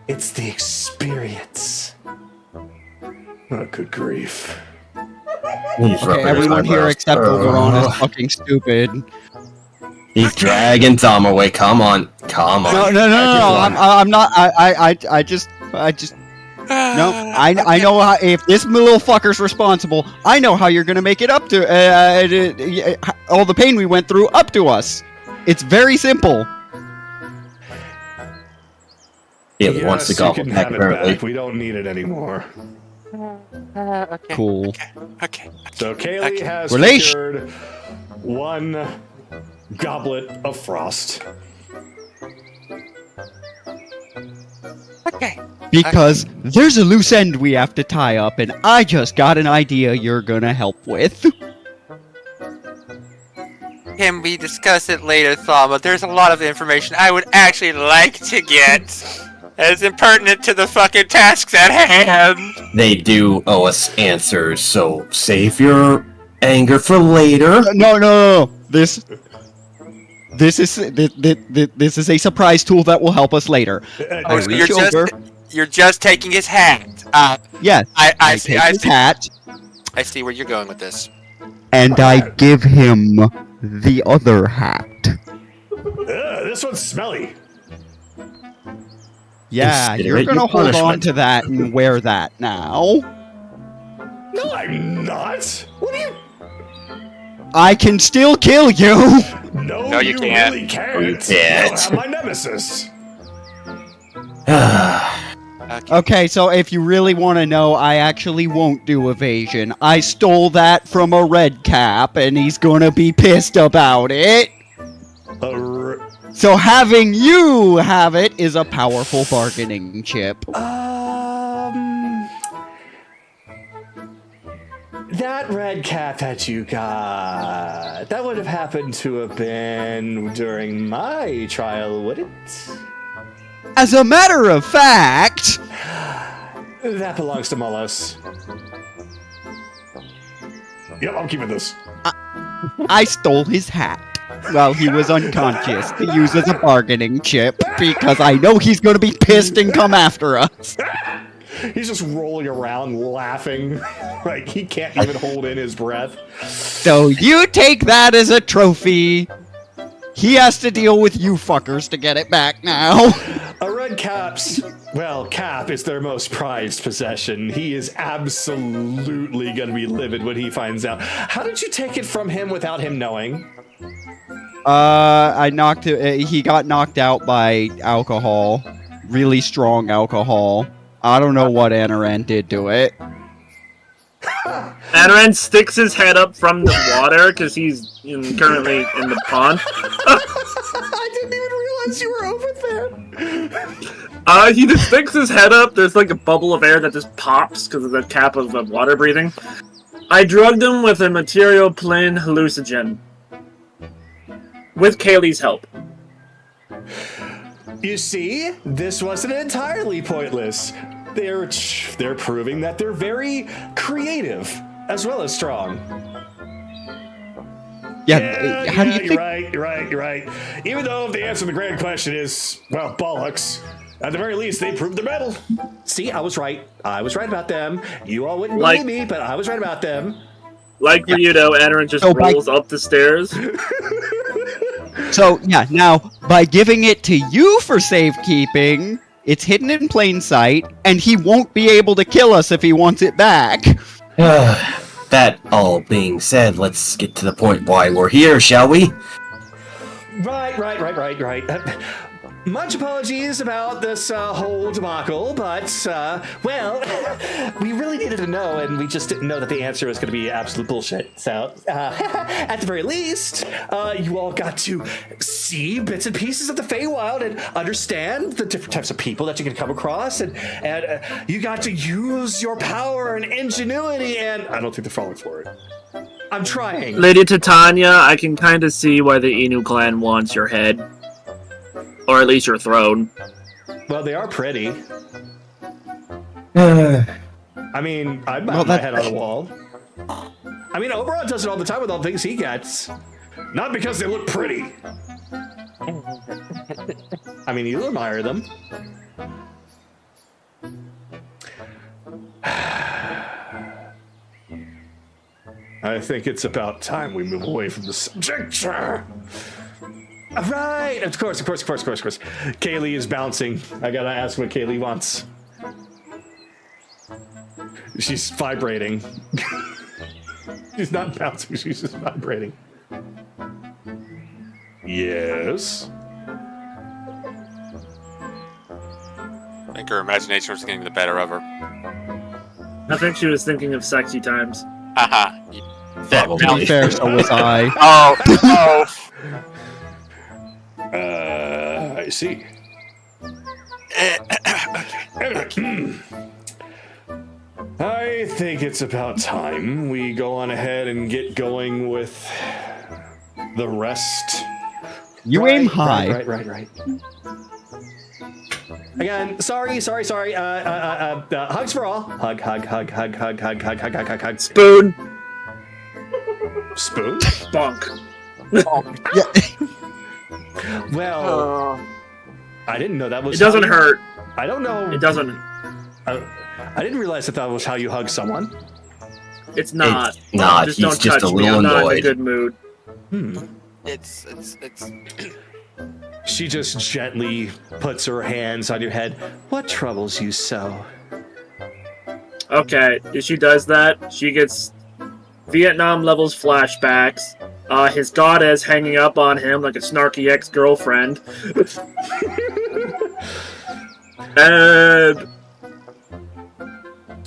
It's the experience. Oh, good grief. Okay, everyone here except Oberon is fucking stupid. He's dragging Tom away. Come on. No. I'm not. I just. No, I know how, if this little fucker's responsible, I know how you're gonna make it up to all the pain we went through up to us. It's very simple. He wants to you gobble can back, have it apparently. back. We don't need it anymore. Okay. Cool. Okay. So Kaylee has Relation. secured one goblet of frost. Okay. Because there's a loose end we have to tie up, and I just got an idea you're gonna help with. Can we discuss it later, Thama? There's a lot of information I would actually like to get. As impertinent to the fucking tasks at hand. They do owe us answers, so save your anger for later. No. This is a surprise tool that will help us later. Oh, so you're just taking his hat. Yes. I see. take I his see. hat, I see where you're going with this. and I give him the other hat. This one's smelly. Yeah, Consider you're it gonna your hold on punishment. to that and wear that now. No, I'm not. What do you? I can still kill you! No, you can't. really can't. No, you can't. You'll have my nemesis. Okay. Okay, so if you really want to know, I actually won't do evasion. I stole that from a red cap, and he's gonna be pissed about it. So having you have it is a powerful bargaining chip. That red cap that you got, that would have happened to have been during my trial, would it? As a matter of fact, That belongs to Molos. Yep, I'm keeping this. I stole his hat while he was unconscious to use as a bargaining chip because I know he's gonna be pissed and come after us. He's just rolling around laughing. Like he can't even hold in his breath. So you take that as a trophy. He has to deal with you fuckers to get it back now. A red cap's, well, cap is their most prized possession. He is absolutely going to be livid when he finds out. How did you take it from him without him knowing? I knocked he got knocked out by alcohol. Really strong alcohol. I don't know what Anaran did to it. Anaran sticks his head up from the water because he's currently in the pond. I didn't even realize you were over there. He just sticks his head up. There's like a bubble of air that just pops because of the cap of the water breathing. I drugged him with a material plane hallucinogen. With Kaylee's help. You see, this wasn't entirely pointless. They're proving that they're very creative as well as strong. Yeah, how do you think? You're right. Even though the answer to the grand question is, well, bollocks. At the very least, they proved their mettle. See, I was right. I was right about them. You all wouldn't believe me, but I was right about them. Like for you know, Anaran just rolls up the stairs. So, yeah, now, by giving it to you for safekeeping, it's hidden in plain sight, and he won't be able to kill us if he wants it back. That all being said, let's get to the point why we're here, shall we? Right. Much apologies about this whole debacle, but, well, we really needed to know, and we just didn't know that the answer was going to be absolute bullshit. So, at the very least, you all got to see bits and pieces of the Feywild and understand the different types of people that you can come across, and you got to use your power and ingenuity, and I don't think they're falling for it. I'm trying. Lady Titania, I can kind of see why the Inu clan wants your head. Or at least your throne. Well, they are pretty. I mean, I'd bow Well, my that- head on the wall. I mean, Oberon does it all the time with all the things he gets. Not because they look pretty. I mean, you admire them. I think it's about time we move away from the subject. Right, of course. Kaylee is bouncing. I gotta ask what Kaylee wants. She's vibrating. She's not bouncing, she's just vibrating. Yes. I think her imagination was getting the better of her. I think she was thinking of sexy times. Haha. To be fair, so was I. Oh. I see. I think it's about time we go on ahead and get going with the rest. You aim high. Right. Again, sorry. Hugs for all. Hug. Spoon! Spoon? Bonk. Well, I didn't know that was. It doesn't hurt. I don't know. It doesn't. I didn't realize that was how you hug someone. It's not. It's not. Just He's don't just touch a me. little I'm not in a annoyed. good mood. It's. She just gently puts her hands on your head. What troubles you so? Okay, if she does that, she gets Vietnam levels flashbacks. His goddess hanging up on him like a snarky ex-girlfriend. And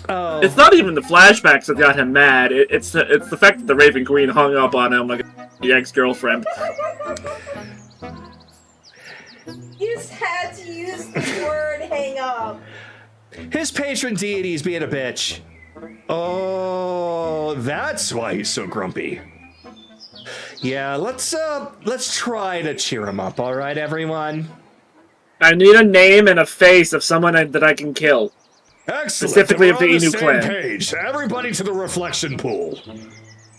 Oh, it's not even the flashbacks that got him mad. It's the fact that the Raven Queen hung up on him like the ex-girlfriend. You just had to use the word hang up. his patron deity is being a bitch. Oh, that's why he's so grumpy. Yeah, let's try to cheer him up, all right, everyone? I need a name and a face of someone that I can kill. Excellent. Specifically We're of the on Inu same clan. Page. Everybody to the reflection pool.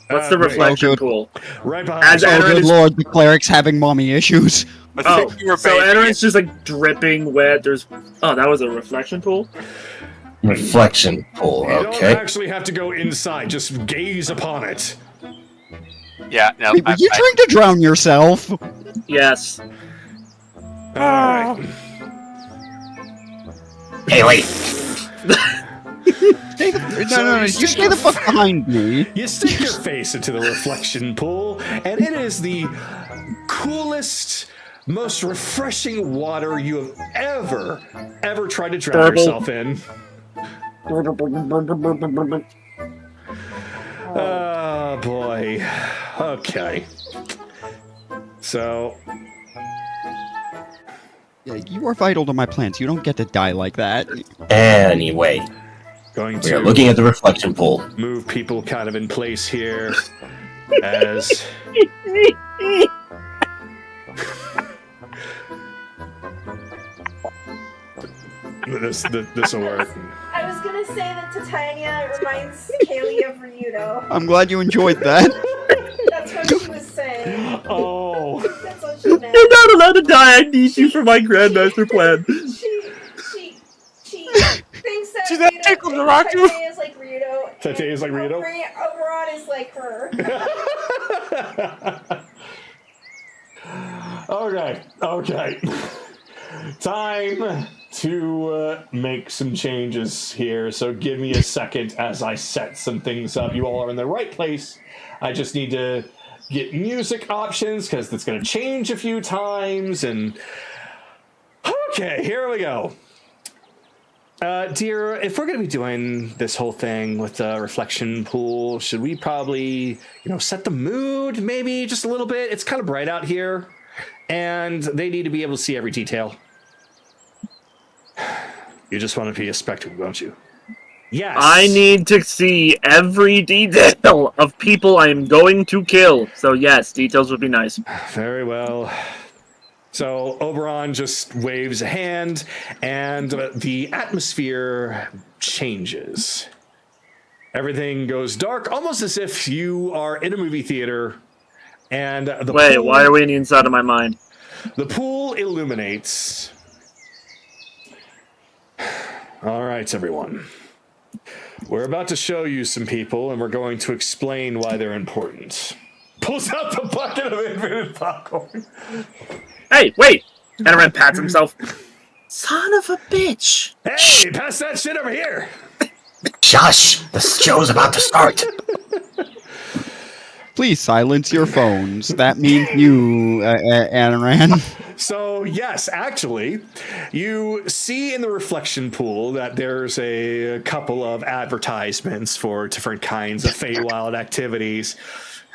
What's the Wait, reflection Oh, good. pool? right behind As you. Oh, Aaron good is- lord, the cleric's having mommy issues. I Oh, think you were so bathing Aaron's just like dripping wet. Oh, that was a reflection pool? Reflection pool. You don't Okay. actually have to go inside. Just gaze upon it. Yeah, no. Wait, were you trying to drown yourself? Yes. All right. Hey, wait. No, you stay the fuck behind me. You stick your face into the reflection pool, and it is the coolest, most refreshing water you have ever tried to drown Burble. yourself in. Oh boy. Okay. So, Yeah, you are vital to my plans. You don't get to die like that. Anyway, going we are to looking at the reflection pool. move people kind of in place here as this will work. I was gonna say that Titania reminds Kaylee of Ryudo. I'm glad you enjoyed that. That's what she was saying. Oh, That's what she meant. You're not allowed to die. I need you for my Grandmaster plan. She thinks that She's not tickled to rock you. Titania is like Ryudo. Titania is like Ryudo? Oberon is like her. okay. Time to make some changes here. So give me a second as I set some things up. You all are in the right place. I just need to get music options because it's going to change a few times. And okay, here we go. Dear, if we're going to be doing this whole thing with the reflection pool, should we probably, set the mood maybe just a little bit? It's kind of bright out here, and they need to be able to see every detail. You just want to be a spectacle, don't you? Yes. I need to see every detail of people I am going to kill. So yes, details would be nice. Very well. So Oberon just waves a hand, and the atmosphere changes. Everything goes dark, almost as if you are in a movie theater. And Wait, why are we in the inside of my mind? The pool illuminates. All right, everyone. We're about to show you some people, and we're going to explain why they're important. Pulls out the bucket of infinite popcorn. Hey, wait! Anaran pats himself. Son of a bitch! Hey, pass that shit over here! Shush! The show's about to start. Please silence your phones. That means you, Anaran. So, yes, actually, you see in the reflection pool that there's a couple of advertisements for different kinds of Feywild activities.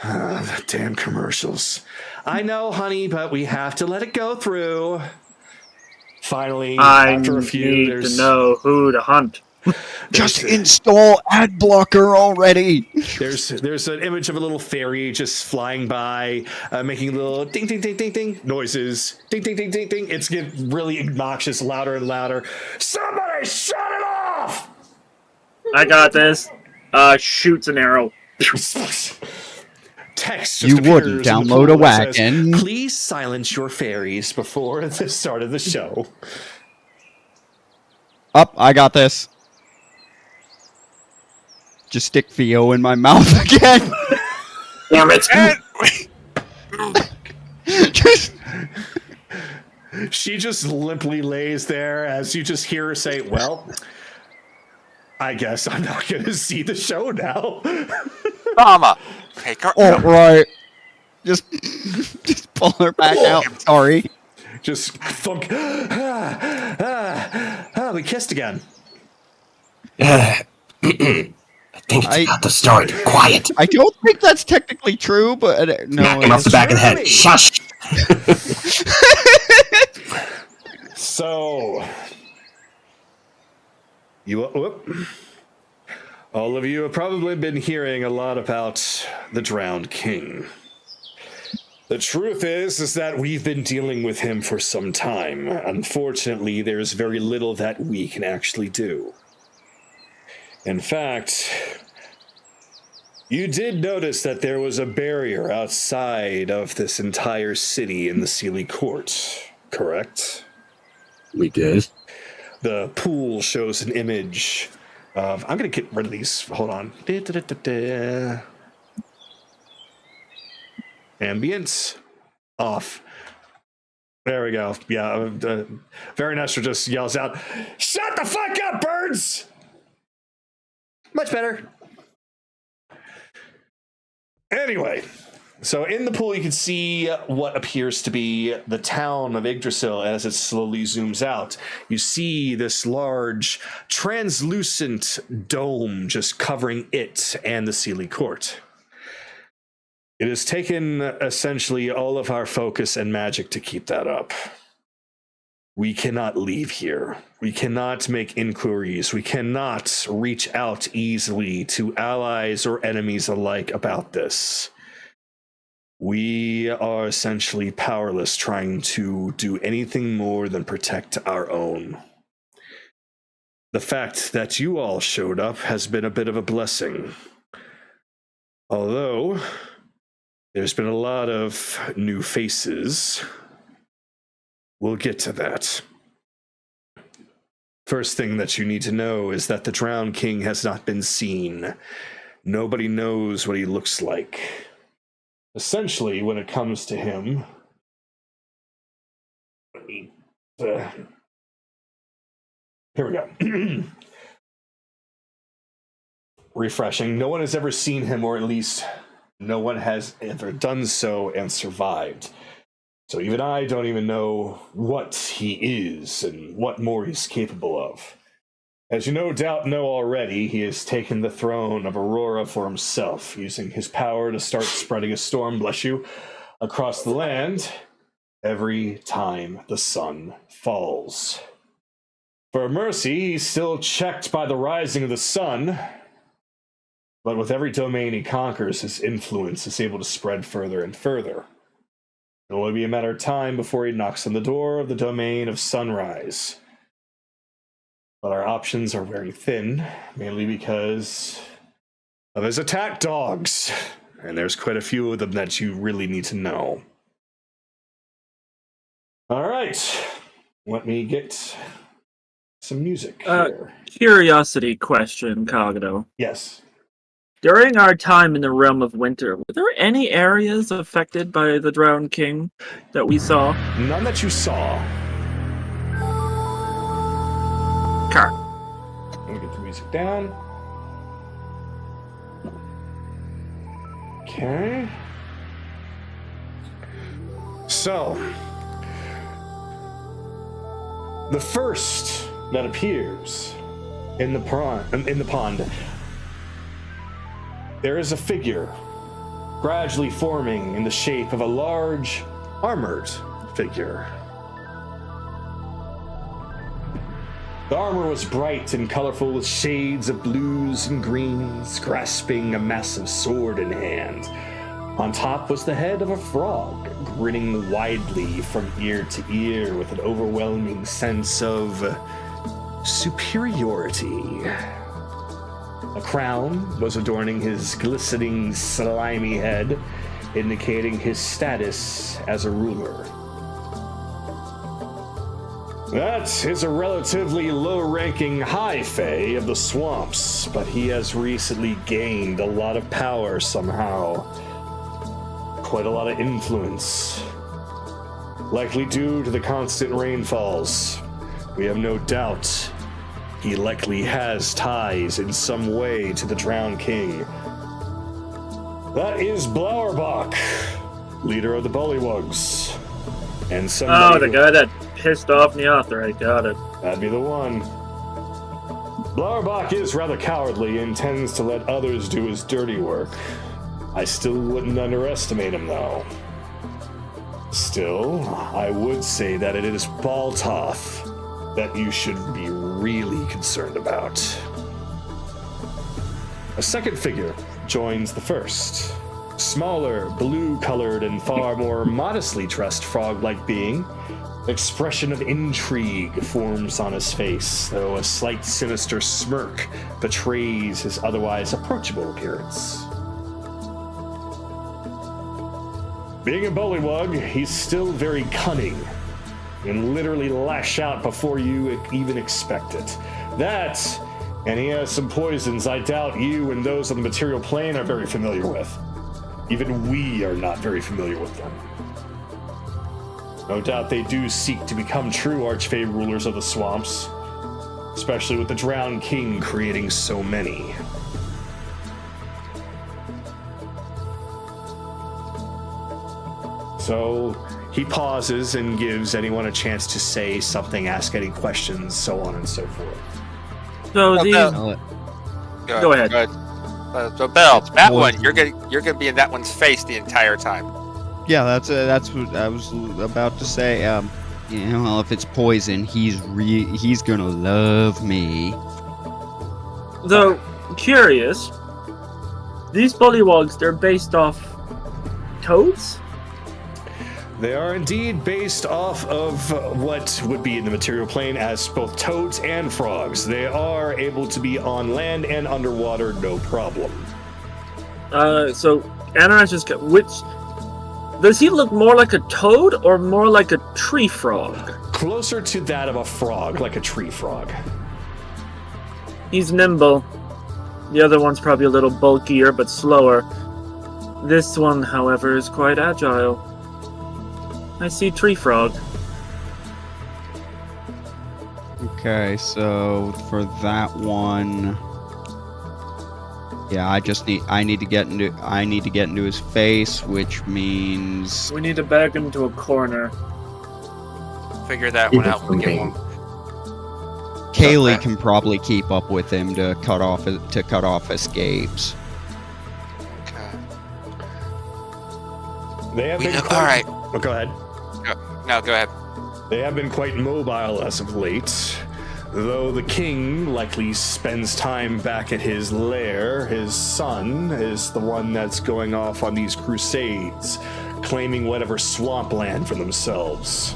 The damn commercials. I know, honey, but we have to let it go through. Finally, after a few, need to know who to hunt. Just install ad blocker already. There's an image of a little fairy just flying by, making little ding ding ding ding ding noises. Ding ding ding ding ding. It's getting really obnoxious, louder and louder. Somebody shut it off! I got this. Shoots an arrow. Text just You wouldn't appears in the download pool a that says, wagon. Please silence your fairies before the start of the show. Up, I got this. Just stick Theo in my mouth again. Damn it! Just She just limply lays there as you just hear her say, well, I guess I'm not going to see the show now. Mama! Take her. all right. Just pull her back out. Sorry. Just thunk. We kissed again. I think it's about to start. Quiet. I don't think that's technically true, but no. Knock him off the back of the head. Shush. So, all of you have probably been hearing a lot about the Drowned King. The truth is that we've been dealing with him for some time. Unfortunately, there's very little that we can actually do. In fact, you did notice that there was a barrier outside of this entire city in the Sealy Court, correct? We did. The pool shows an image of... I'm going to get rid of these. Hold on. Ambience off. There we go. Yeah, Veronestra just yells out, "Shut the fuck up, birds!" Much better. Anyway, so in the pool you can see what appears to be the town of Yggdrasil as it slowly zooms out. You see this large, translucent dome just covering it and the Sealy Court. It has taken essentially all of our focus and magic to keep that up. We cannot leave here. We cannot make inquiries. We cannot reach out easily to allies or enemies alike about this. We are essentially powerless trying to do anything more than protect our own. The fact that you all showed up has been a bit of a blessing. Although, there's been a lot of new faces. We'll get to that. First thing that you need to know is that the Drowned King has not been seen. Nobody knows what he looks like. Essentially, when it comes to him... here we go. Refreshing. No one has ever seen him, or at least no one has ever done so and survived. So even I don't even know what he is and what more he's capable of. As you no doubt know already, he has taken the throne of Aurora for himself, using his power to start spreading a storm, bless you, across the land every time the sun falls. For mercy, he's still checked by the rising of the sun, but with every domain he conquers, his influence is able to spread further and further. It'll only be a matter of time before he knocks on the door of the domain of Sunrise. But our options are very thin, mainly because of his attack dogs. And there's quite a few of them that you really need to know. All right. Let me get some music here. Curiosity question, Kagato. Yes. During our time in the realm of winter, were there any areas affected by the Drowned King that we saw? None that you saw. Car. Let me get the music down. Okay. So, the first that appears in the pond, there is a figure gradually forming in the shape of a large armored figure. The armor was bright and colorful with shades of blues and greens, grasping a massive sword in hand. On top was the head of a frog, grinning widely from ear to ear with an overwhelming sense of superiority. A crown was adorning his glistening, slimy head, indicating his status as a ruler. That is a relatively low-ranking high fae of the swamps, but he has recently gained a lot of power somehow. Quite a lot of influence. Likely due to the constant rainfalls. We have no doubt he likely has ties in some way to the Drowned King. That is Blauerbach, leader of the Bullywugs. And somebody the guy that pissed off Neothra, got it. That'd be the one. Blauerbach is rather cowardly and tends to let others do his dirty work. I still wouldn't underestimate him, though. Still, I would say that it is Baltoth that you should be really concerned about. A second figure joins the first. Smaller, blue-colored, and far more modestly dressed frog-like being. An expression of intrigue forms on his face, though a slight sinister smirk betrays his otherwise approachable appearance. Being a bullywug, he's still very cunning, and literally lash out before you even expect it. That, and he has some poisons I doubt you and those on the material plane are very familiar with. Even we are not very familiar with them. No doubt they do seek to become true Archfey rulers of the swamps, especially with the Drowned King creating so many. So he pauses and gives anyone a chance to say something, ask any questions, so on and so forth. So these... Go ahead. So Bell, that one, you're gonna be in that one's face the entire time. Yeah, that's what I was about to say. Well, if it's poison, he's gonna love me. So, curious. These bullywugs, they're based off toads? They are indeed based off of what would be in the material plane as both toads and frogs. They are able to be on land and underwater, no problem. So, Anaras just... Which... Does he look more like a toad or more like a tree frog? Closer to that of a frog, like a tree frog. He's nimble. The other one's probably a little bulkier, but slower. This one, however, is quite agile. I see tree frog. Okay, so for that one, yeah, I need to get into his face, which means We need to back him into a corner. Figure that one out when we get one. Kaylee can probably keep up with him to cut off escapes. Okay. They have been All right. Oh, go ahead. No, go ahead. They have been quite mobile as of late, though the king likely spends time back at his lair. His son is the one that's going off on these crusades, claiming whatever swampland for themselves.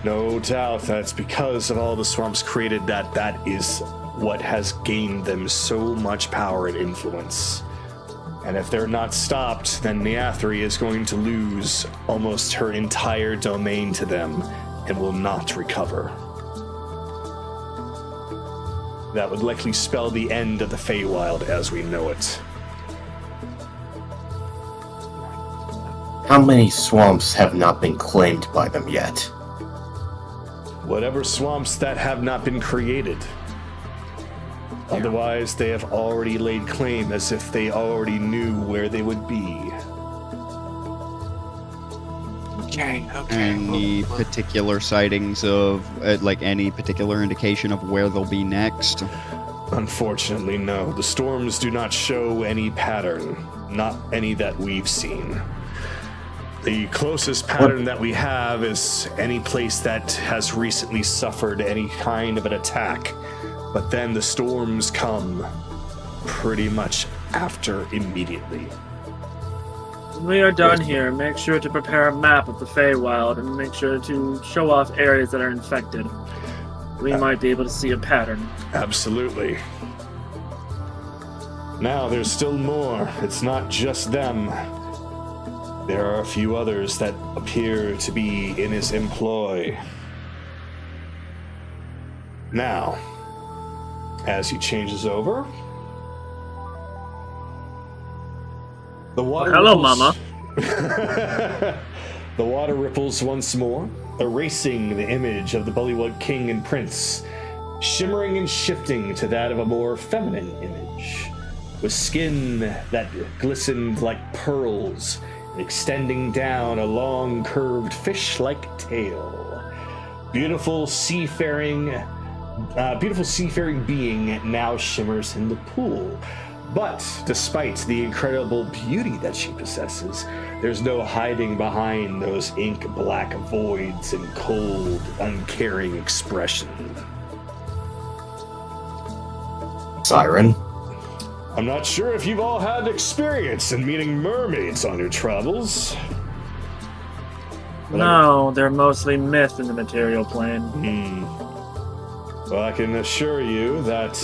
No doubt that's because of all the swamps created that is what has gained them so much power and influence. And if they're not stopped, then Neathri is going to lose almost her entire domain to them and will not recover. That would likely spell the end of the Feywild as we know it. How many swamps have not been claimed by them yet? Whatever swamps that have not been created. Otherwise, they have already laid claim as if they already knew where they would be. Okay. Any particular sightings of, any particular indication of where they'll be next? Unfortunately, no. The storms do not show any pattern. Not any that we've seen. The closest pattern that we have is any place that has recently suffered any kind of an attack. But then the storms come pretty much after immediately. When we are done here, make sure to prepare a map of the Feywild and make sure to show off areas that are infected. We might be able to see a pattern. Absolutely. Now, there's still more. It's not just them. There are a few others that appear to be in his employ. Now, as he changes over, the water hello, ripples. Mama. The water ripples once more, erasing the image of the Bullywug King and Prince, shimmering and shifting to that of a more feminine image, with skin that glistened like pearls, extending down a long, curved fish-like tail. Beautiful seafaring being now shimmers in the pool. But despite the incredible beauty that she possesses, there's no hiding behind those ink-black voids and cold, uncaring expression. Siren? I'm not sure if you've all had experience in meeting mermaids on your travels. No, they're mostly myth in the material plane. Well, I can assure you that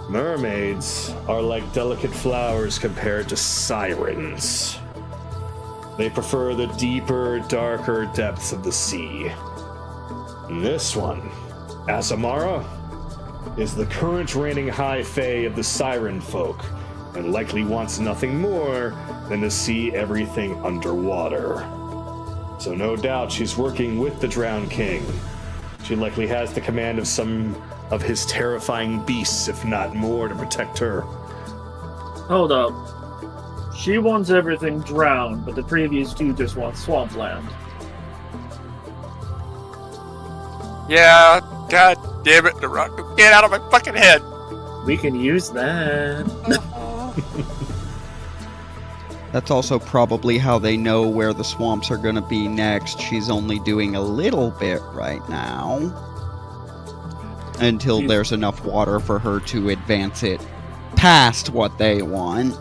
mermaids are like delicate flowers compared to sirens. They prefer the deeper, darker depths of the sea. And this one, Azamara, is the current reigning high fae of the siren folk, and likely wants nothing more than to see everything underwater. So no doubt she's working with the Drowned King. She likely has the command of some of his terrifying beasts, if not more, to protect her. Hold up. She wants everything drowned, but the previous two just want swampland. Yeah, god damn it, the rock. Get out of my fucking head. We can use that. That's also probably how they know where the swamps are gonna be next. She's only doing a little bit right now. Until there's enough water for her to advance it past what they want.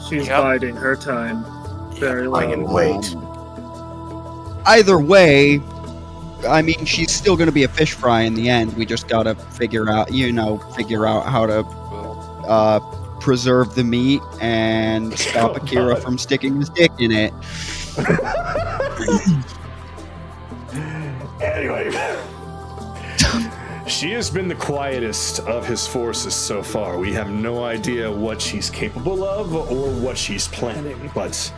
She's biding her time. Very I can low. wait. Either way, I mean, she's still gonna be a fish fry in the end. We just gotta figure out how to preserve the meat and stop Akira from sticking his dick in it. Anyway, she has been the quietest of his forces so far. We have no idea what she's capable of or what she's planning, but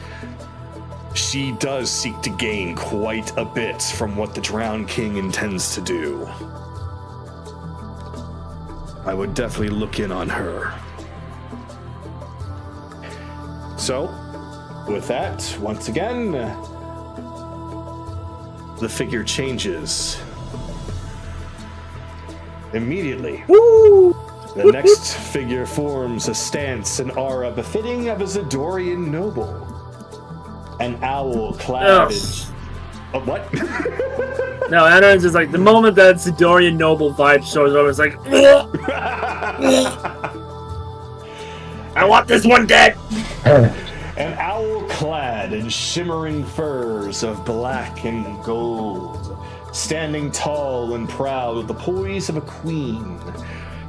she does seek to gain quite a bit from what the Drowned King intends to do. I would definitely look in on her. So, with that, once again, the figure changes. Immediately, the next figure forms a stance and aura befitting of a Zidorian noble. An owl clad in... Oh, what? No, Anaran's is like, the moment that Sidorian noble vibe shows up, it's like, I want this one dead! An owl clad in shimmering furs of black and gold, standing tall and proud with the poise of a queen.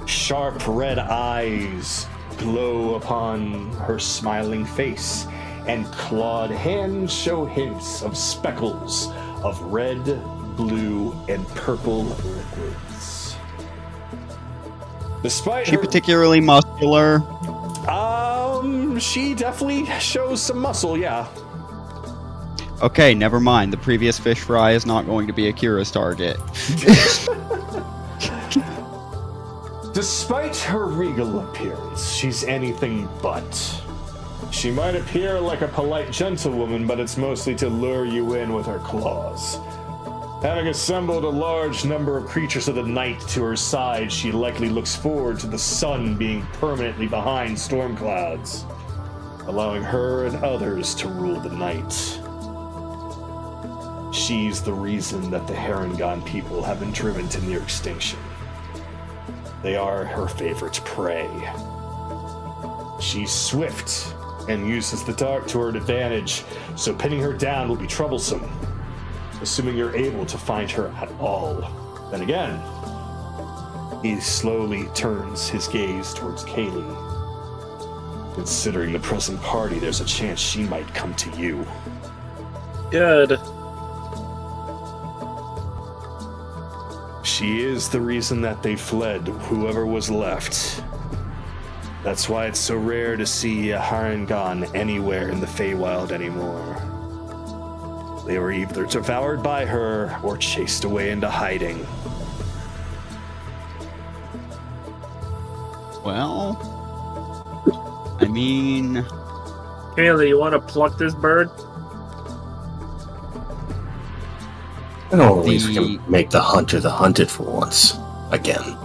Sharp red eyes glow upon her smiling face, and clawed hands show hints of speckles of red, blue, and purple liquids. Despite She her, particularly muscular. she definitely shows some muscle, yeah. Okay, never mind. The previous fish fry is not going to be Akira's target. Despite her regal appearance, she's anything but. She might appear like a polite gentlewoman, but it's mostly to lure you in with her claws. Having assembled a large number of creatures of the night to her side, she likely looks forward to the sun being permanently behind storm clouds, allowing her and others to rule the night. She's the reason that the Harengon people have been driven to near extinction. They are her favorite prey. She's swift and uses the dark to her advantage, so pinning her down will be troublesome, assuming you're able to find her at all. Then again, he slowly turns his gaze towards Kaylee. Considering the present party, there's a chance she might come to you. Good. She is the reason that they fled, whoever was left. That's why it's so rare to see a Harengon anywhere in the Feywild anymore. They were either devoured by her or chased away into hiding. Well, I mean, Kaylee, you want to pluck this bird? I don't know if we can make the hunter the hunted for once. Again.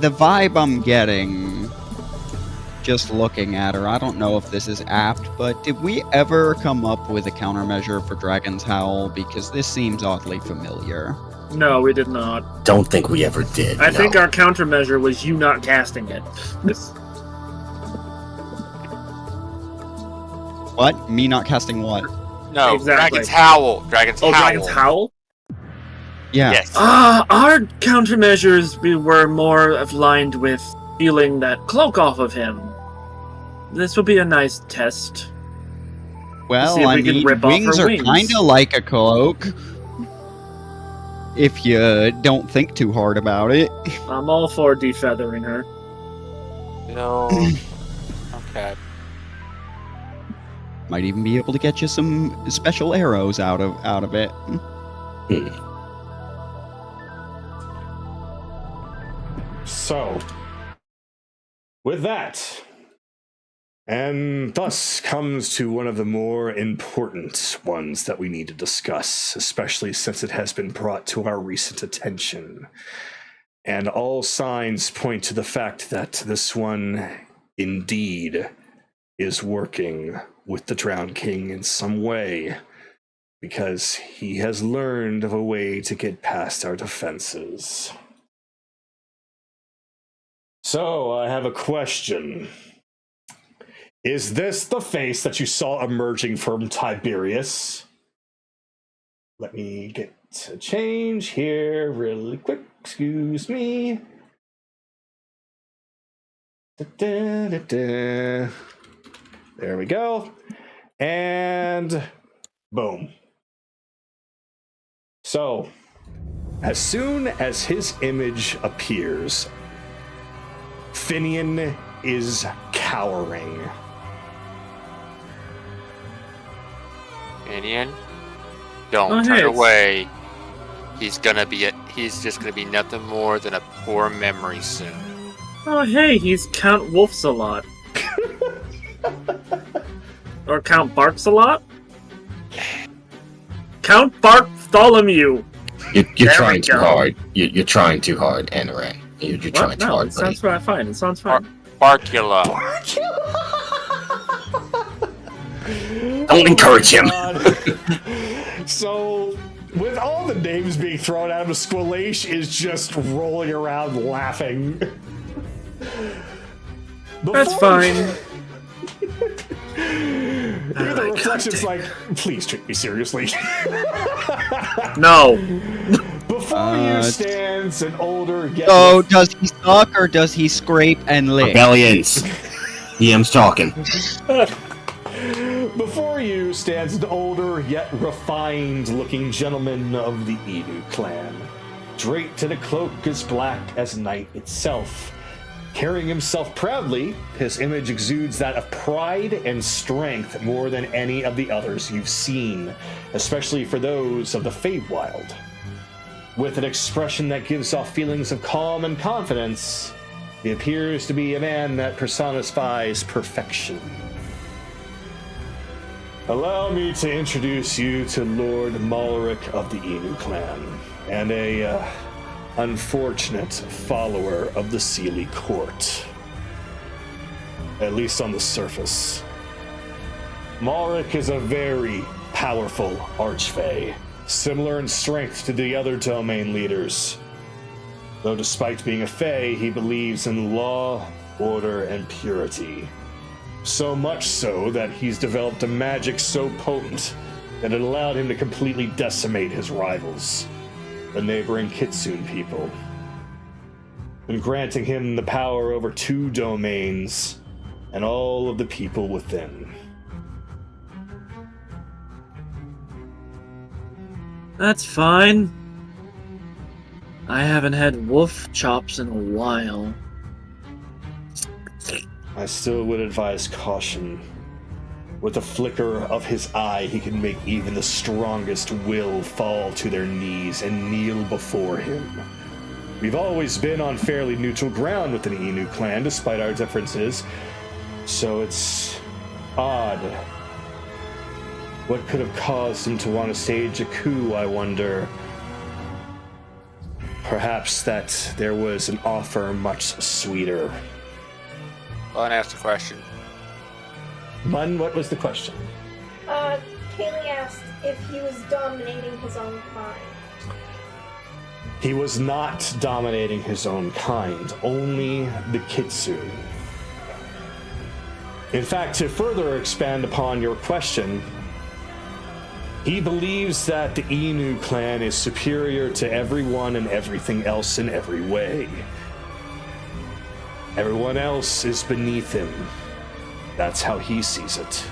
the vibe I'm getting just looking at her, I don't know if this is apt, but did we ever come up with a countermeasure for Dragon's Howl? Because this seems oddly familiar. No, we did not. Don't think we ever did. I think our countermeasure was you not casting it. What? Me not casting what? No, Exactly. Dragon's Howl. Dragon's Howl. Dragon's Howl? Yeah. Yes. Our countermeasures were more aligned with peeling that cloak off of him. This will be a nice test. See Well, if I we can mean, rip off wings her are wings. kind of like a cloak. If you don't think too hard about it. I'm all for defeathering her. No. Okay. Might even be able to get you some special arrows out of it. So, with that, and thus comes to one of the more important ones that we need to discuss, especially since it has been brought to our recent attention. And all signs point to the fact that this one indeed is working with the Drowned King in some way, because he has learned of a way to get past our defenses. So, I have a question. Is this the face that you saw emerging from Tiberius? Let me get a change here really quick. Excuse me. There we go. And boom. So, as soon as his image appears, Finian is cowering. Finian, don't Oh, turn hey, away. He's just gonna be nothing more than a poor memory soon. Oh, hey, he's Count Wolfsalot. Or Count Barks-a-lot? Count Bartholomew! You're There trying we too go. hard. You're trying too hard, Anoran. You're trying too No, hard, it buddy. sounds fine. It sounds fine. Barkula. Don't encourage him. So, with all the names being thrown at him, Squalache is just rolling around laughing. That's fine. The reflection's like, please treat me seriously. No. Before you stands an older yet... So, does he suck or does he scrape and lick? Rebellions. DM's talking. Before you stands an older yet refined-looking gentleman of the Inu clan, draped in a cloak as black as night itself. Carrying himself proudly, his image exudes that of pride and strength more than any of the others you've seen, especially for those of the Feywild. With an expression that gives off feelings of calm and confidence, he appears to be a man that personifies perfection. Allow me to introduce you to Lord Malric of the Inu clan, and a unfortunate follower of the Sealy court. At least on the surface. Malric is a very powerful archfey, similar in strength to the other domain leaders. Though despite being a fey, he believes in law, order, and purity. So much so that he's developed a magic so potent that it allowed him to completely decimate his rivals, the neighboring Kitsune people, and granting him the power over 2 domains and all of the people within. That's fine. I haven't had wolf chops in a while. I still would advise caution. With a flicker of his eye, he can make even the strongest will fall to their knees and kneel before him. We've always been on fairly neutral ground with the Inu clan, despite our differences, so it's odd. What could have caused him to want to stage a coup, I wonder? Perhaps that there was an offer much sweeter. Go and ask the question. Mun, what was the question? Kaylee asked if he was dominating his own kind. He was not dominating his own kind, only the Kitsune. In fact, to further expand upon your question, he believes that the Inu clan is superior to everyone and everything else in every way. Everyone else is beneath him. That's how he sees it.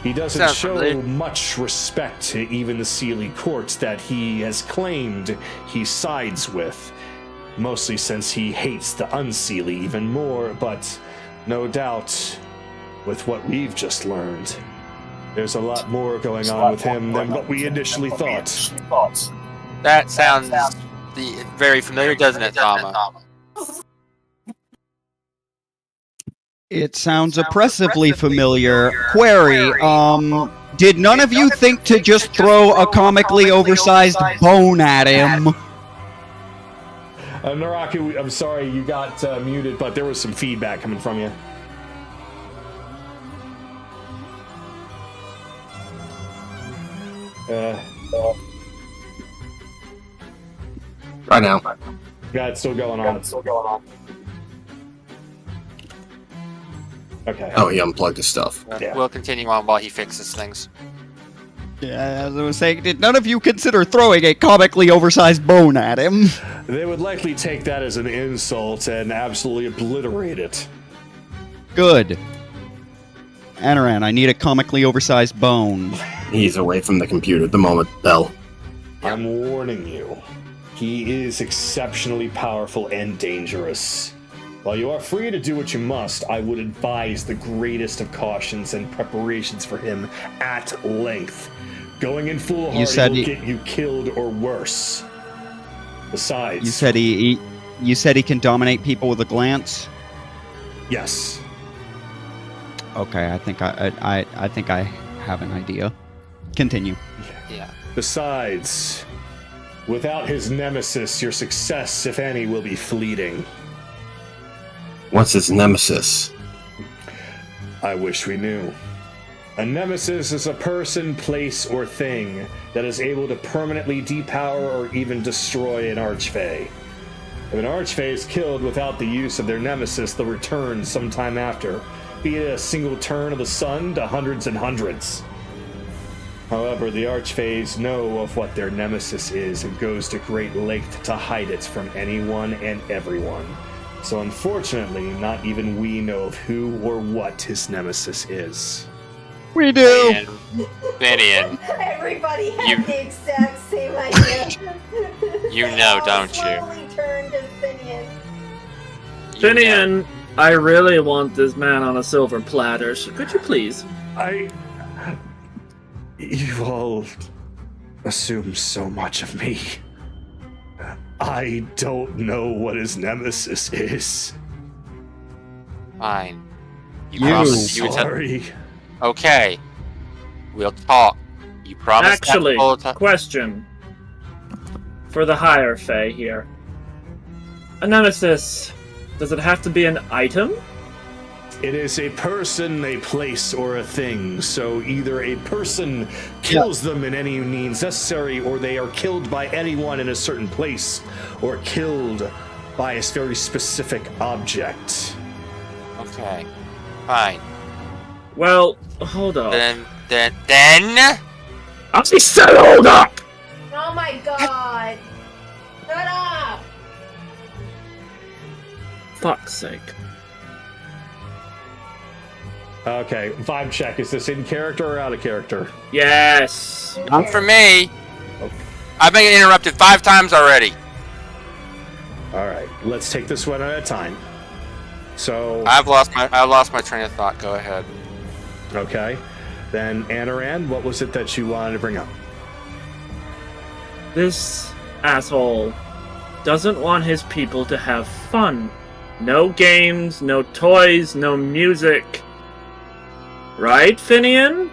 He doesn't Sounds show familiar. much respect to even the Sealy courts that he has claimed he sides with, mostly since he hates the Unsealy even more, but no doubt, with what we've just learned, there's a lot more going on with him than what we initially thought. That sounds very familiar, doesn't it, Tama? It sounds oppressively familiar. Query, did none of you think to just throw a comically oversized bone at him? Naraku, I'm sorry you got muted, but there was some feedback coming from you. Right now. Yeah, it's still going on. Okay. Oh, he unplugged his stuff. Yeah. We'll continue on while he fixes things. Yeah, as I was saying, did none of you consider throwing a comically oversized bone at him? They would likely take that as an insult and absolutely obliterate it. Good. Anaran, I need a comically oversized bone. He's away from the computer at the moment, Bell. I'm warning you. He is exceptionally powerful and dangerous. While you are free to do what you must, I would advise the greatest of cautions and preparations for him at length. Going in foolhardy will get you killed or worse. Besides, You said he can dominate people with a glance? yes. Okay, I think I have an idea. Continue. Yeah. Besides, without his nemesis, your success, if any, will be fleeting. What's his nemesis? I wish we knew. A nemesis is a person, place, or thing that is able to permanently depower or even destroy an archfey. If an archfey is killed without the use of their nemesis, they'll return sometime after, be it a single turn of the sun to hundreds and hundreds. However, the archfays know of what their nemesis is and goes to great length to hide it from anyone and everyone. So unfortunately, not even we know of who or what his nemesis is. We do! Finian, Everybody had the exact same idea. You They know, all don't you? slowly turned to Finian. Finian, I really want this man on a silver platter. Could you please? You all assume so much of me. I don't know what his nemesis is. Fine. You- promised you would tell- Sorry. Okay. We'll talk. You promised Actually, that whole time. question. For the higher Fae here. A nemesis, does it have to be an item? It is a person, a place, or a thing. So either a person kills them in any means necessary, or they are killed by anyone in a certain place, or killed by a very specific object. Okay. Fine. Well, hold up. Then. I said hold up! Oh my god! Shut up! Fuck's sake. Okay, vibe check. Is this in character or out of character? Yes! Not for me. Okay. I've been interrupted 5 times already. All right, let's take this one at a time. So, I lost my train of thought. Go ahead. okay. Then, Anaran, what was it that you wanted to bring up? This asshole doesn't want his people to have fun. No games, no toys, no music. Right, Finian?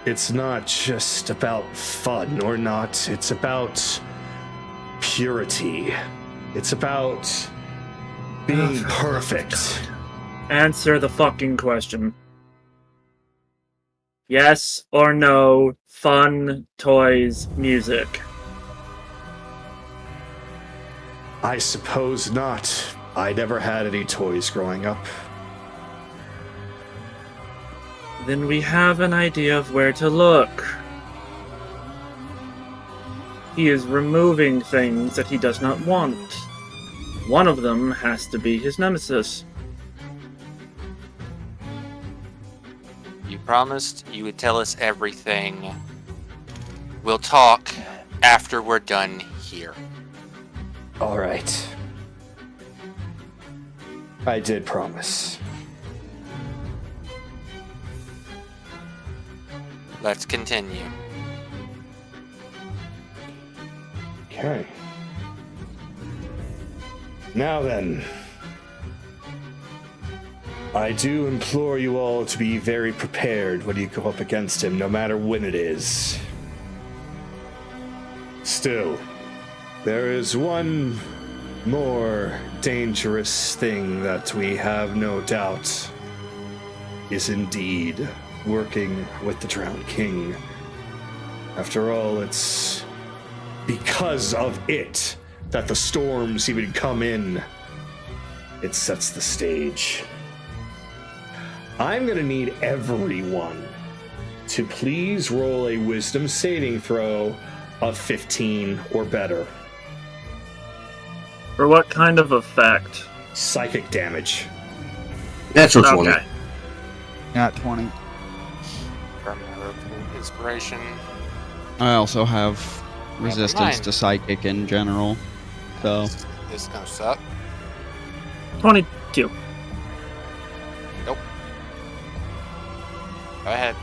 It's not just about fun or not. It's about purity. It's about being perfect. Answer the fucking question. Yes or no, fun, toys, music. I suppose not. I never had any toys growing up. Then we have an idea of where to look. He is removing things that he does not want. One of them has to be his nemesis. You promised you would tell us everything. We'll talk after we're done here. All right. I did promise. Let's continue. Okay. Now then, I do implore you all to be very prepared when you go up against him, no matter when it is. Still, there is one more dangerous thing that we have no doubt is indeed working with the Drowned King. After all, it's because of it that the storms even come in. It sets the stage. I'm gonna need everyone to please roll a wisdom saving throw of 15 or better. For what kind of effect? Psychic damage. Natural 20. Okay. Not 20. From inspiration. I also have resistance mind. to psychic in general. So, This is gonna suck. 22. Nope. Go ahead.